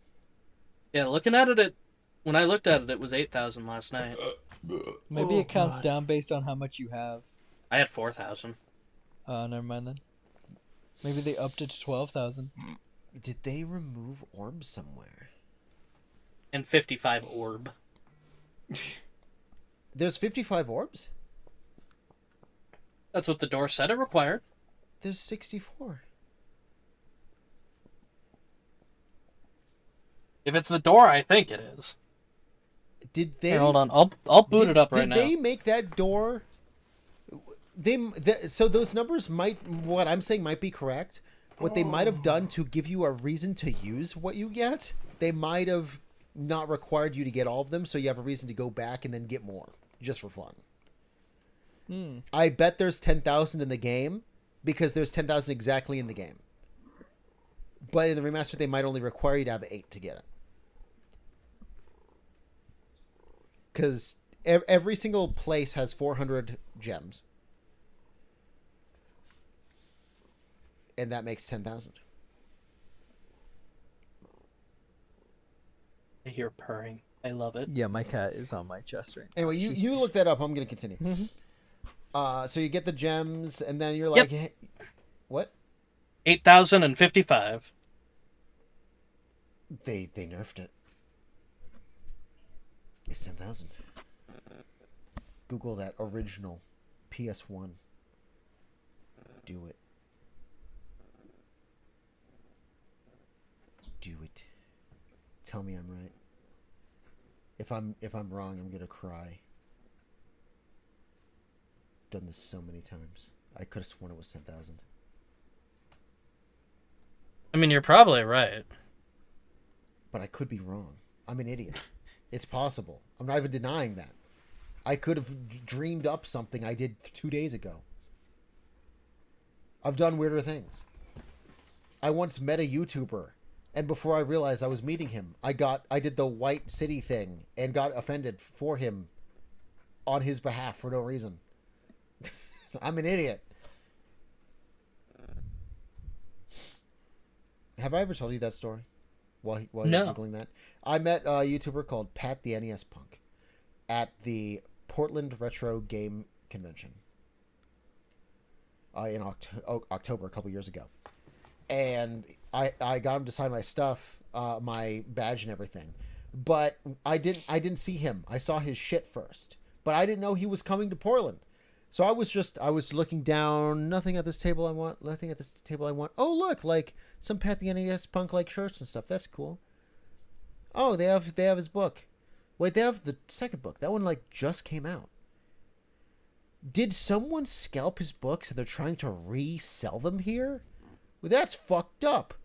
Yeah, looking at it, when I looked at it, it was 8,000 last night. Maybe it counts down based on how much you have. I had 4,000. Never mind then. Maybe they upped it to 12,000. Did they remove orbs somewhere? And 55 orb. There's 55 orbs? That's what the door said it required. There's 64. If it's the door, I think it is. Did they? Here, hold on. I'll boot it up right now. Did they make that door? So those numbers what I'm saying might be correct. What they might have done to give you a reason to use what you get, they might have not required you to get all of them, so you have a reason to go back and then get more, just for fun. I bet there's 10,000 in the game, because there's 10,000 exactly in the game. But in the remaster, they might only require you to have 8 to get it. Because every single place has 400 gems. And that makes 10,000. I hear purring. I love it. Yeah, my cat is on my chest right now. Anyway, you look that up. I'm going to continue. So you get the gems, and then you're like, hey, what? 8,055. They nerfed it. It's 10,000. Google that original PS1. Do it. Do it. Tell me I'm right. If I'm wrong, I'm gonna cry. Done this so many times. I could have sworn it was 10,000. I mean, you're probably right. But I could be wrong. I'm an idiot. It's possible. I'm not even denying that. I could have dreamed up something I did 2 days ago. I've done weirder things. I once met a YouTuber And before I realized I was meeting him, I did the white city thing and got offended for him on his behalf for no reason. I'm an idiot. Have I ever told you that story? While No. you're Googling that? I met a YouTuber called Pat the NES Punk at the Portland Retro Game Convention in October a couple years ago. And I got him to sign my stuff, my badge and everything. But I didn't see him. I saw his shit first. But I didn't know he was coming to Portland. So I was looking down, nothing at this table I want, nothing at this table I want. Oh, look, like some Pat the NES Punk like shirts and stuff. That's cool. Oh, they have his book. Wait, they have the second book. That one like just came out. Did someone scalp his books and they're trying to resell them here? Well, that's fucked up.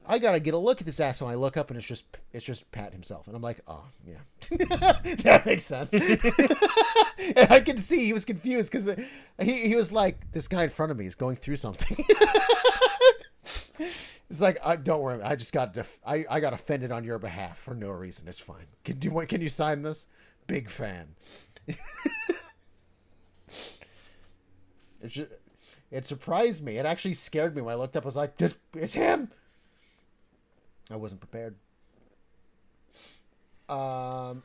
I gotta get a look at this asshole. I look up and it's just Pat himself, and I'm like, oh yeah, that makes sense. And I could see he was confused because he was like, this guy in front of me is going through something. It's like, don't worry, I just got I got offended on your behalf for no reason. It's fine. Can you sign this? Big fan. It surprised me. It actually scared me when I looked up. I was like, it's him. I wasn't prepared. So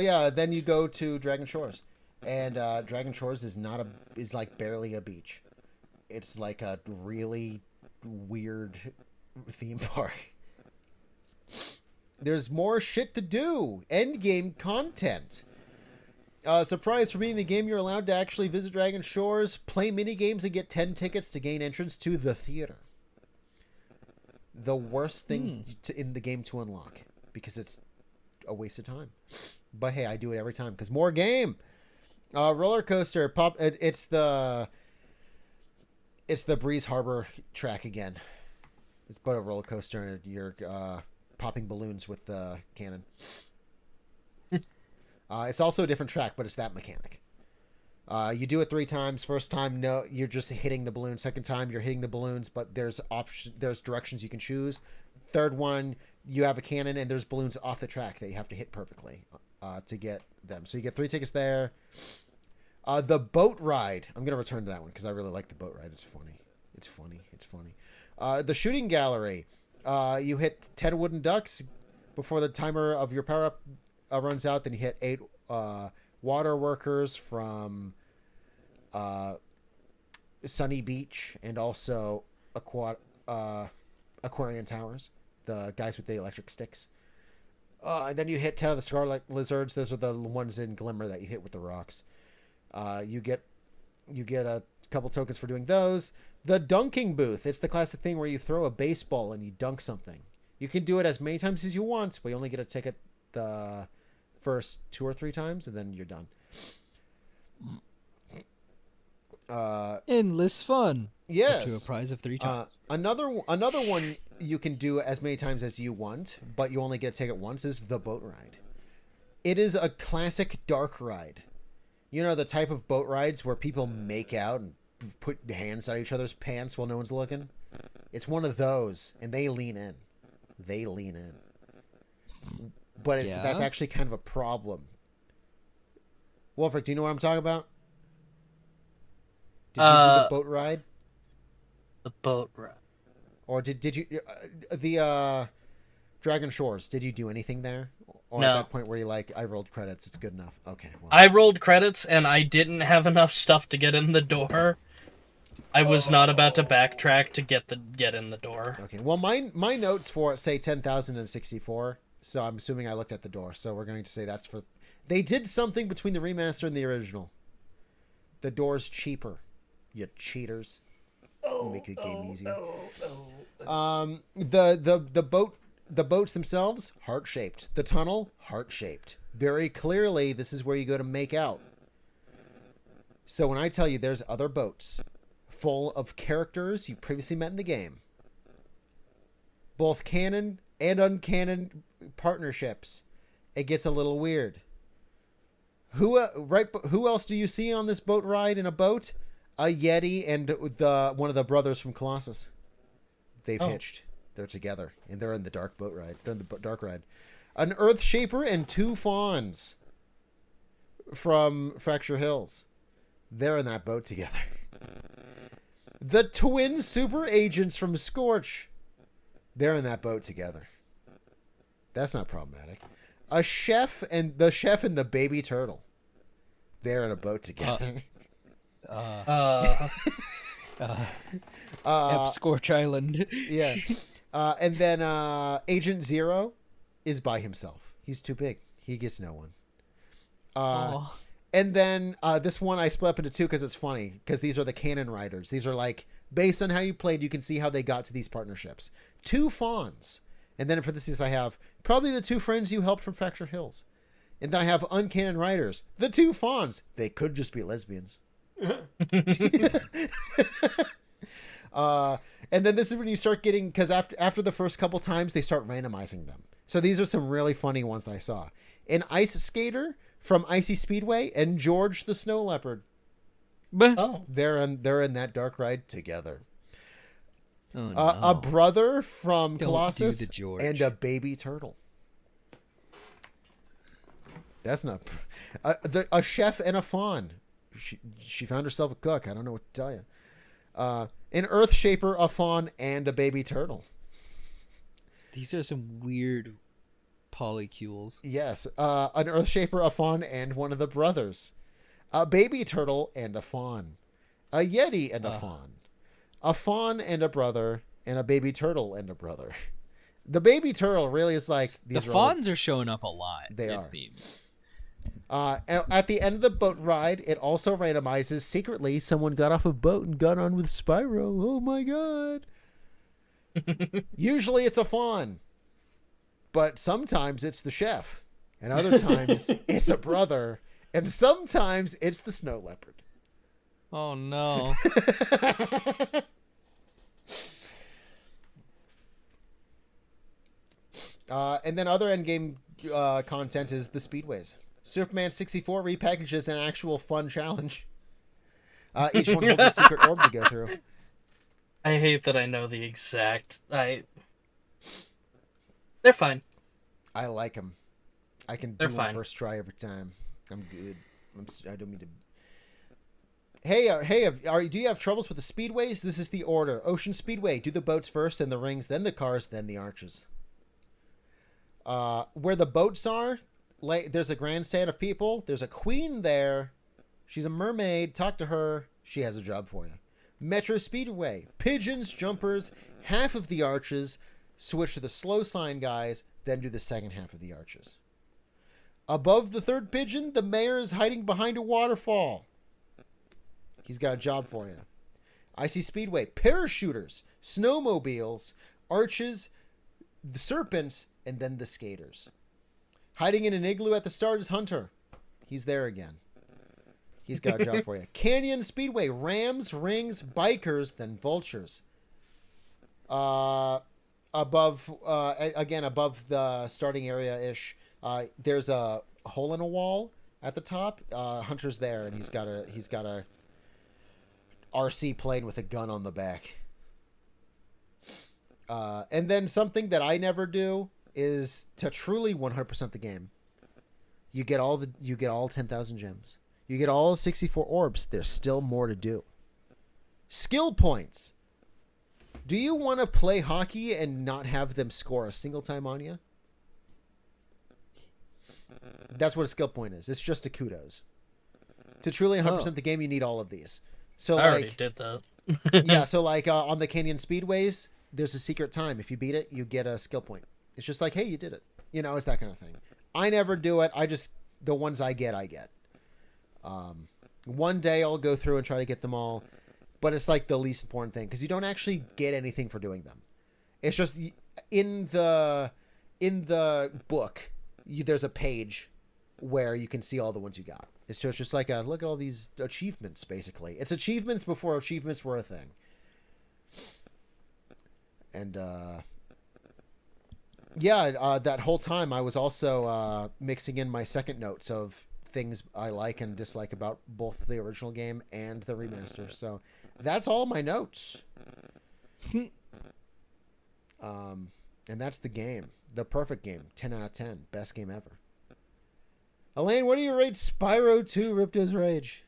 yeah, then you go to Dragon Shores, and Dragon Shores is like barely a beach. It's like a really weird theme park. There's more shit to do. End game content. Surprise for me, in the game you're allowed to actually visit Dragon Shores, play minigames, and get 10 tickets to gain entrance to the theater. The worst thing in the game to unlock, because it's a waste of time. But hey, I do it every time because more game. Roller coaster pop. It's the Breeze Harbor track again. It's but a roller coaster, and you're popping balloons with the cannon. It's also a different track, but it's that mechanic. You do it 3 times. First time, no, you're just hitting the balloon. Second time, you're hitting the balloons, but there's directions you can choose. Third one, you have a cannon, and there's balloons off the track that you have to hit perfectly to get them. So you get 3 tickets there. The boat ride. I'm gonna return to that one because I really like the boat ride. It's funny. The shooting gallery. You hit 10 wooden ducks before the timer of your power up runs out. Then you hit 8 water workers from Sunny Beach, and also Aquarium Towers, the guys with the electric sticks. And then you hit 10 of the Scarlet Lizards. Those are the ones in Glimmer that you hit with the rocks. You get a couple tokens for doing those. The dunking booth. It's the classic thing where you throw a baseball and you dunk something. You can do it as many times as you want, but you only get a ticket the first 2 or 3 times, and then you're done. Endless fun. Yes. Up to a prize of 3 times. Another one you can do as many times as you want, but you only get a ticket once, is the boat ride. It is a classic dark ride. You know, the type of boat rides where people make out and put hands on each other's pants while no one's looking? It's one of those, and they lean in. But that's actually kind of a problem. Wulfryk, do you know what I'm talking about? Did you do the boat ride? The boat ride. Or did you the Dragon Shores? Did you do anything there? Or No. at that point where you like, I rolled credits, it's good enough. Okay. Well. I rolled credits and I didn't have enough stuff to get in the door. I was not about to backtrack to get in the door. Okay. Well, my notes for it say 10,064, so I'm assuming I looked at the door. So we're going to say that's for. They did something between the remaster and the original. The door's cheaper. You cheaters. You make the game easier. The boats themselves, heart-shaped. The tunnel, heart-shaped. Very clearly, this is where you go to make out. So when I tell you there's other boats full of characters you previously met in the game, both canon and uncanon partnerships, it gets a little weird. Who else do you see on this boat ride in a boat? A Yeti and one of the brothers from Colossus. They've Oh. hitched. They're together, and they're in the dark boat ride. They're in the dark ride. An Earth Shaper and 2 fawns from Fracture Hills. They're in that boat together. The twin super agents from Scorch. They're in that boat together. That's not problematic. The chef and the baby turtle. They're in a boat together. Scorch Island. Yeah. And then Agent Zero is by himself. He's too big. He gets no one. Aw. And then this one I split up into 2 because it's funny. Because these are the canon writers. These are like, based on how you played, you can see how they got to these partnerships. 2 fawns. And then in parentheses I have, probably the 2 friends you helped from Fracture Hills. And then I have uncanon writers. The 2 fawns. They could just be lesbians. And then this is when you start getting, because after the first couple times, they start randomizing them. So these are some really funny ones I saw. An ice skater from Icy Speedway and George the Snow Leopard. Oh. They're in that dark ride together. Oh, no. A brother from Don't Colossus do the George. and a baby turtle. That's not... a chef and a fawn. She found herself a cook. I don't know what to tell you. An Earth Shaper, a fawn, and a baby turtle. These are some weird polycules. Yes. An Earth Shaper, a fawn, and one of the brothers. A baby turtle and a fawn. A yeti and a fawn. A fawn and a brother. And a baby turtle and a brother. The baby turtle really is like... The fawns are showing up a lot, it seems. At the end of the boat ride, it also randomizes secretly someone got off a boat and got on with Spyro. Oh my god. Usually it's a fawn. But sometimes it's the chef. And other times it's a brother. And sometimes it's the snow leopard. Oh no. And then other endgame content is the speedways. Superman 64 repackages an actual fun challenge. Each one holds a secret orb to go through. I hate that I know the exact... They're fine. I like them. I can They're do fine. them first try every time. I'm good. I don't mean to... Hey, do you have troubles with the speedways? This is the order. Ocean Speedway, do the boats first, then the rings, then the cars, then the arches. Where the boats are, there's a grandstand of people. There's a queen there. She's a mermaid. Talk to her. She has a job for you. Metro Speedway, pigeons, jumpers, half of the arches. Switch to the slow sign guys, then do the second half of the arches. Above the third pigeon, the mayor is hiding behind a waterfall. He's got a job for you. Icy Speedway, parachuters, snowmobiles, arches, the serpents, and then the skaters. Hiding in an igloo at the start is Hunter. He's there again. He's got a job for you. Canyon Speedway, rams, rings, bikers, then vultures. Above the starting area-ish, there's a hole in a wall at the top. Hunter's there, and he's got a RC plane with a gun on the back. And then something that I never do is to truly 100% the game. You get all 10,000 gems. You get all 64 orbs. There's still more to do. Skill points. Do you want to play hockey and not have them score a single time on you? That's what a skill point is. It's just a kudos. To truly 100% the game, you need all of these. So I already did that. yeah, so on the Canyon Speedways, there's a secret time. If you beat it, you get a skill point. It's just like, hey, you did it. It's that kind of thing. I never do it. The ones I get. One day I'll go through and try to get them all, but it's like the least important thing because you don't actually get anything for doing them. It's just in the book, there's a page where you can see all the ones you got. It's just like look at all these achievements. Basically, it's achievements before achievements were a thing. And that whole time I was also mixing in my second notes of things I like and dislike about both the original game and the remaster. So that's all my notes. And that's the game. The perfect game. 10 out of 10. Best game ever. Eelayne, what do you rate Spyro 2 Ripto's Rage?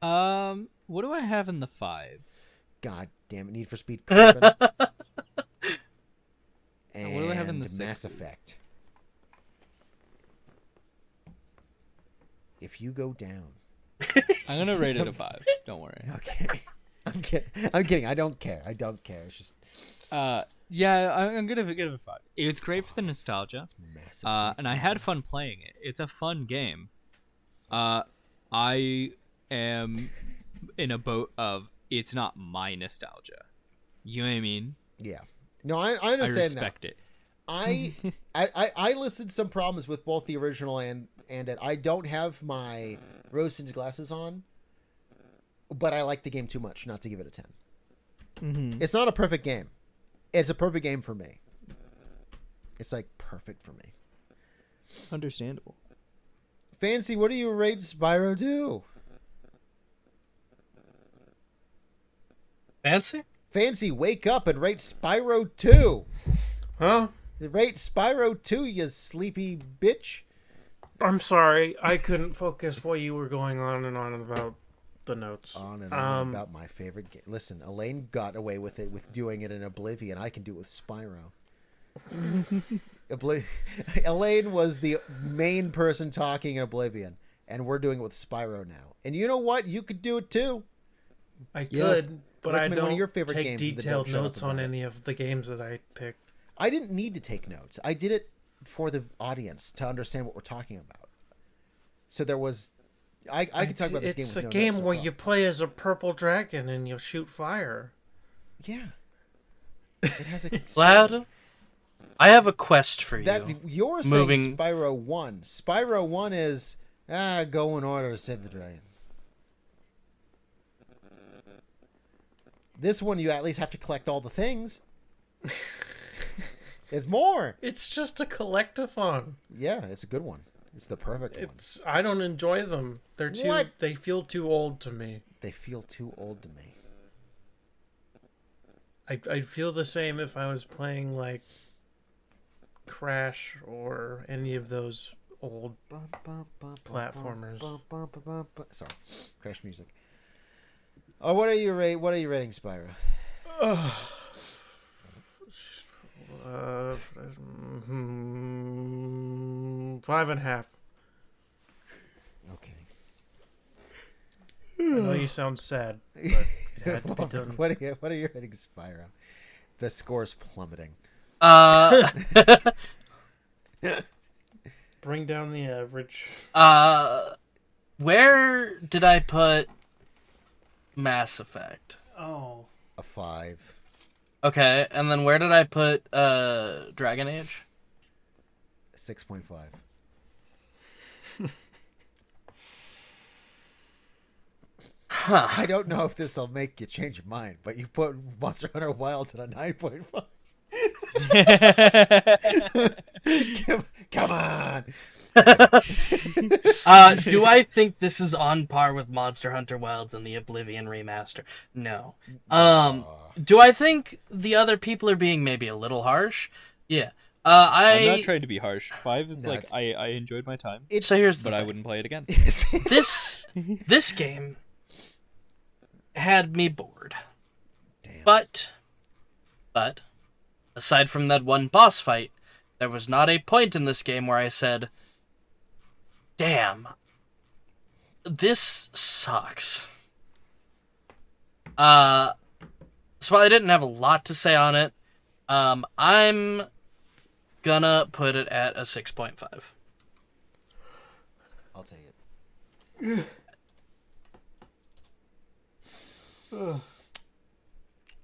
What do I have in the 5s? God damn it. Need for Speed Carbon. And what do I have in the Mass 6s? Effect. If you go down. I'm gonna rate it a 5. Don't worry. Okay. I'm kidding. I don't care. It's just Yeah, I'm gonna give it a 5. It's great for the nostalgia. massive. And I had fun playing it. It's a fun game. I am in a boat of it's not my nostalgia. You know what I mean? Yeah. No, I I understand respect that. it. I listed some problems with both the original and it. I don't have my rose-tinted glasses on, but I like the game too much not to give it a 10. Mm-hmm. It's not a perfect game. It's a perfect game for me. It's like perfect for me. Understandable. Fancy, what do you rate Spyro 2? Fancy, wake up and rate Spyro 2. Huh? Rate Spyro 2, you sleepy bitch. I'm sorry, I couldn't focus while you were going on and on about the notes. On and on about my favorite game. Listen, Eelayne got away with it with doing it in Oblivion. I can do it with Spyro. Eelayne was the main person talking in Oblivion, and we're doing it with Spyro now. And you know what? You could do it too. I could, but I Recommend don't one of your favorite take games and then detailed don't shut up notes on about it. any of the games that I picked. I didn't need to take notes. I did it for the audience to understand what we're talking about. So there was... I could talk about this game with It's a no game notes, no where problem. you play as a purple dragon and you shoot fire. Yeah. It has a... Lad, I have a quest for that, you. You're saying Moving- Spyro 1. Spyro 1 is, go in order to save the dragons. This one, you at least have to collect all the things. It's more. It's just a collectathon. Yeah, it's a good one. It's the perfect one. I don't enjoy them. They're too. What? They feel too old to me. They feel too old to me. I'd feel the same if I was playing like Crash or any of those old platformers. Sorry, Crash music. Oh, what are you rating Spyro? 5.5. Okay. I know you sound sad, but it had to be done. What are you rating Spyro? The score's plummeting. Bring down the average. Where did I put Mass Effect? Oh. A 5. Okay, and then where did I put Dragon Age? 6.5. Huh. I don't know if this will make you change your mind, but you put Monster Hunter Wilds at a 9.5. Come on. Do I think this is on par with Monster Hunter Wilds and the Oblivion Remaster? No. Do I think the other people are being maybe a little harsh? Yeah. I'm not trying to be harsh. 5 is No, like I enjoyed my time, It's So here's the but I thing. wouldn't play it again. This game had me bored. Damn. But aside from that one boss fight, there was not a point in this game where I said, "Damn, this sucks." So while I didn't have a lot to say on it, I'm gonna put it at a 6.5. I'll take it.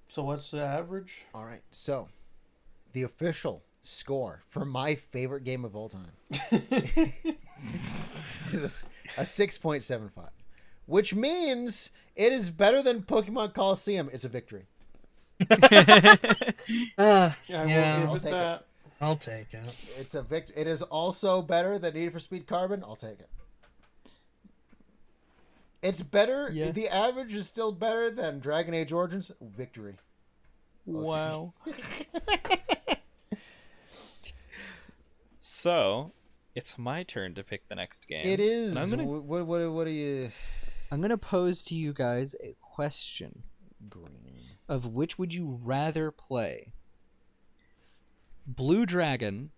So what's the average? All right. So, the official score for my favorite game of all time is a 6.75, which means it is better than Pokemon Coliseum. It's a victory. Yeah, Yeah, we'll I'll give take it that. I'll take it. It's a victory. It is also better than Need for Speed Carbon. I'll take it. It's better. Yeah. The average is still better than Dragon Age Origins. Victory. Wow. So, it's my turn to pick the next game. It is. And What do you? I'm gonna pose to you guys a question Green. of which would you rather play? Blue Dragon,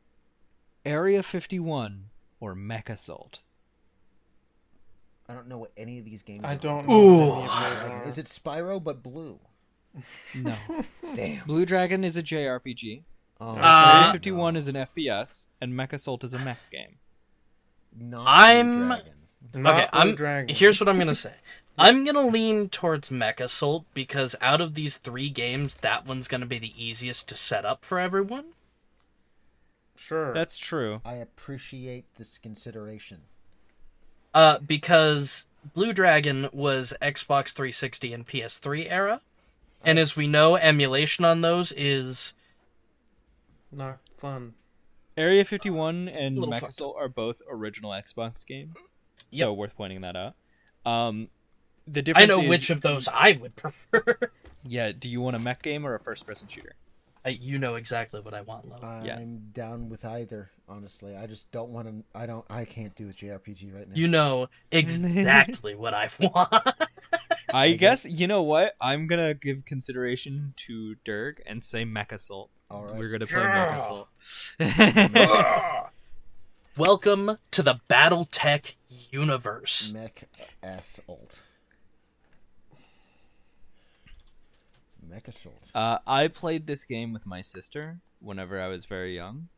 Area 51, or Mech Assault? I don't know what any of these games I are. don't know. Ooh. What any of those are. Is it Spyro but blue? No. Damn. Blue Dragon is a JRPG. Oh, Area Uh, 51 is an FPS, and Mech Assault is a mech game. Not I'm- Blue Dragon. Not Okay, Blue Dragon. here's what I'm gonna say. I'm gonna lean towards Mech Assault because out of these 3 games, that one's gonna be the easiest to set up for everyone. Sure. That's true. I appreciate this consideration. Because Blue Dragon was Xbox 360 and PS3 era, and as we know, emulation on those is not fun. Area 51 and Little Mech fucked Assault are both original Xbox games, Yep. so worth pointing that out. The difference I know is, which of those I would prefer. Yeah, do you want a mech game or a first-person shooter? You know exactly what I want, Lo. Yeah. I'm down with either. Honestly, I just don't want to. I can't do a JRPG right now. You know exactly what I want. I guess, you know what? I'm gonna give consideration to Dirk and say Mech Assault. All right. We're gonna play Mech Assault. Welcome to the BattleTech universe. Mech Assault. Mech Assault. I played this game with my sister whenever I was very young.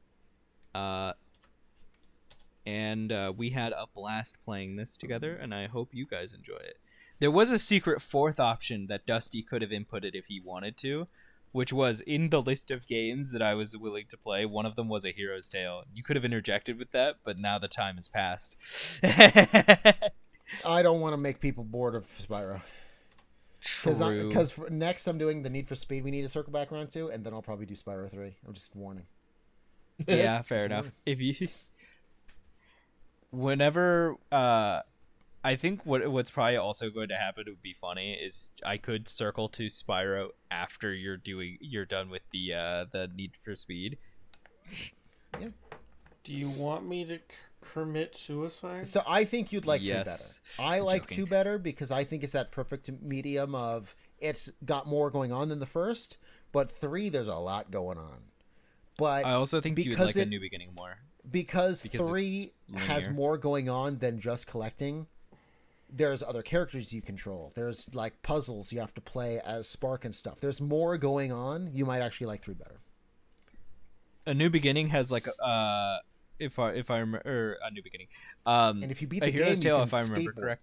And we had a blast playing this together, and I hope you guys enjoy it. There was a secret 4th option that Dusty could have inputted if he wanted to, which was in the list of games that I was willing to play. One of them was A Hero's Tale. You could have interjected with that, but now the time has passed. I don't want to make people bored of Spyro. True. Because next I'm doing the Need for Speed we need to circle back around to, and then I'll probably do Spyro 3. I'm just warning. Yeah, fair enough. If you, whenever, I think what's probably also going to happen would be funny is I could circle to Spyro after you're done with the Need for Speed. Yeah. Do you want me to commit suicide? So I think you'd like Yes. 3 better. I like joking. 2 better because I think it's that perfect medium of it's got more going on than the first, but 3 there's a lot going on. But I also think you would because like A New Beginning more. because because 3 it's has linear. more going on than just collecting. There's other characters you control. There's like puzzles you have to play as Spark and stuff. There's more going on. You might actually like 3 better. A New Beginning has like if I remember A New Beginning. And if you beat A the Hero's game, Tale, you if can I remember skateboard. correct.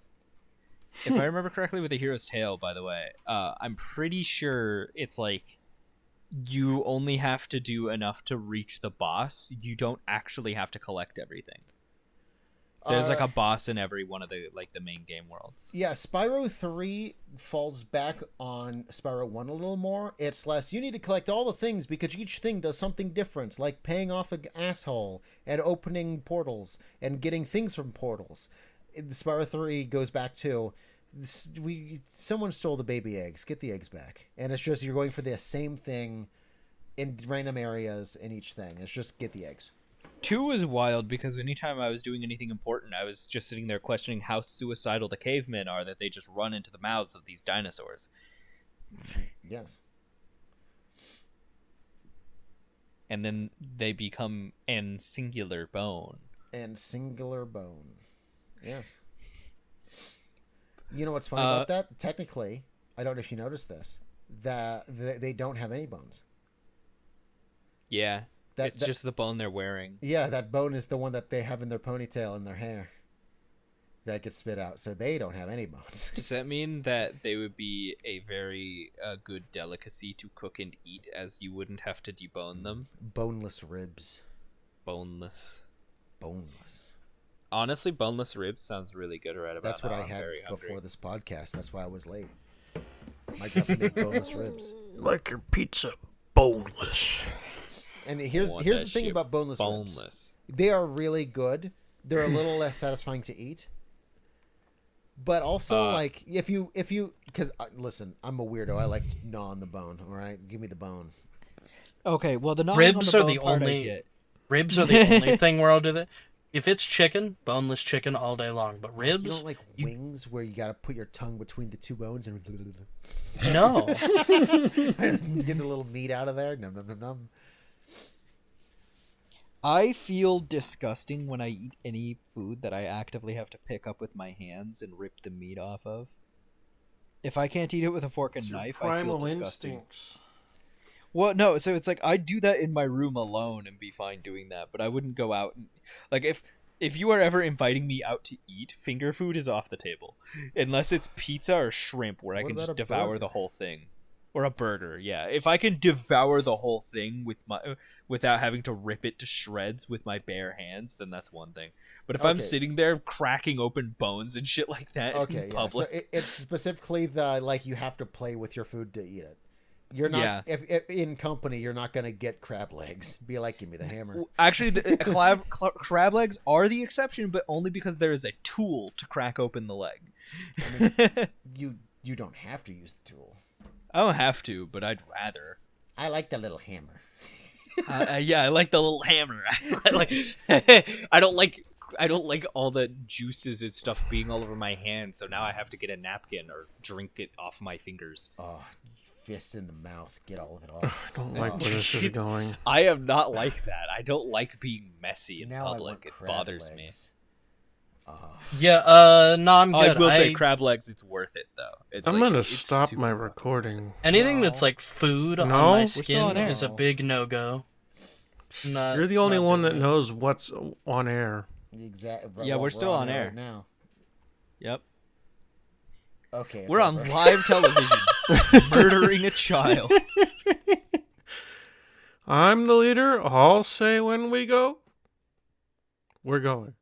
If I remember correctly, with A Hero's Tale, by the way, I'm pretty sure it's like you only have to do enough to reach the boss. You don't actually have to collect everything. There's like a boss in every one of the main game worlds. Yeah, Spyro 3 falls back on Spyro 1 a little more. It's less, you need to collect all the things because each thing does something different, like paying off an asshole and opening portals and getting things from portals. Spyro 3 goes back to, someone stole the baby eggs, get the eggs back. And it's just, you're going for the same thing in random areas in each thing. It's just get the eggs. 2 was wild because anytime I was doing anything important, I was just sitting there questioning how suicidal the cavemen are that they just run into the mouths of these dinosaurs. Yes. And then they become an singular bone. And singular bone. Yes. You know what's funny about that? Technically, I don't know if you noticed this, that they don't have any bones. Yeah. That, It's just the bone they're wearing. Yeah, that bone is the one that they have in their ponytail and their hair that gets spit out, so they don't have any bones. Does that mean that they would be a very good delicacy to cook and eat, as you wouldn't have to debone them? Boneless ribs. Boneless. Boneless. Honestly, boneless ribs sounds really good right about That's what now. I I'm had very hungry. before this podcast. That's why I was late. My grandpa made boneless ribs. Like your pizza, boneless. And here's Want the that thing shit about boneless ribs. boneless. They are really good. They're a little less satisfying to eat. But also, like, if you, because listen, I'm a weirdo. I like to gnaw on the bone. All right, give me the bone. Okay, well the gnawing Ribs on the are bone the part I only get. Ribs are the only thing where I'll do that. If it's chicken, boneless chicken all day long. But ribs, You don't like wings where you got to put your tongue between the two bones and no. get a little meat out of there? Num, num, num, num. I feel disgusting when I eat any food that I actively have to pick up with my hands and rip the meat off of. If I can't eat it with a fork and It's your knife, I feel primal disgusting. instincts. Well, no, so it's like I'd do that in my room alone and be fine doing that, but I wouldn't go out and like if you are ever inviting me out to eat, finger food is off the table. Unless it's pizza or shrimp where I What can about just a devour burger? the whole thing. Or a burger, yeah. If I can devour the whole thing without having to rip it to shreds with my bare hands, then that's one thing. But if I'm Okay. sitting there cracking open bones and shit like that Okay, in yeah. public, So it's specifically the like you have to play with your food to eat it. You're not Yeah. if in company. You're not gonna get crab legs. Be like, give me the hammer. actually, crab legs are the exception, but only because there is a tool to crack open the leg. You don't have to use the tool. I don't have to, but I'd rather. I like the little hammer. Yeah, I like the little hammer. I don't like all the juices and stuff being all over my hand. So now I have to get a napkin or drink it off my fingers. Oh, fist in the mouth. Get all of it off. I don't like where this is going. I am not like that. I don't like being messy in Now I want public. It crab bothers me. legs. Yeah, no, I'm I good. will say crab legs. It's worth it though. It's I'm like, gonna it's stop super my fun. recording. anything No. that's like food on No? my We're still skin on air. is a big no-go. Not, You're the only not one that doing it. knows what's on air. Exactly. Yeah, we're still on air. right now. Yep, Okay, it's we're on over. live television, murdering a child. I'm the leader. I'll say when we go. We're going.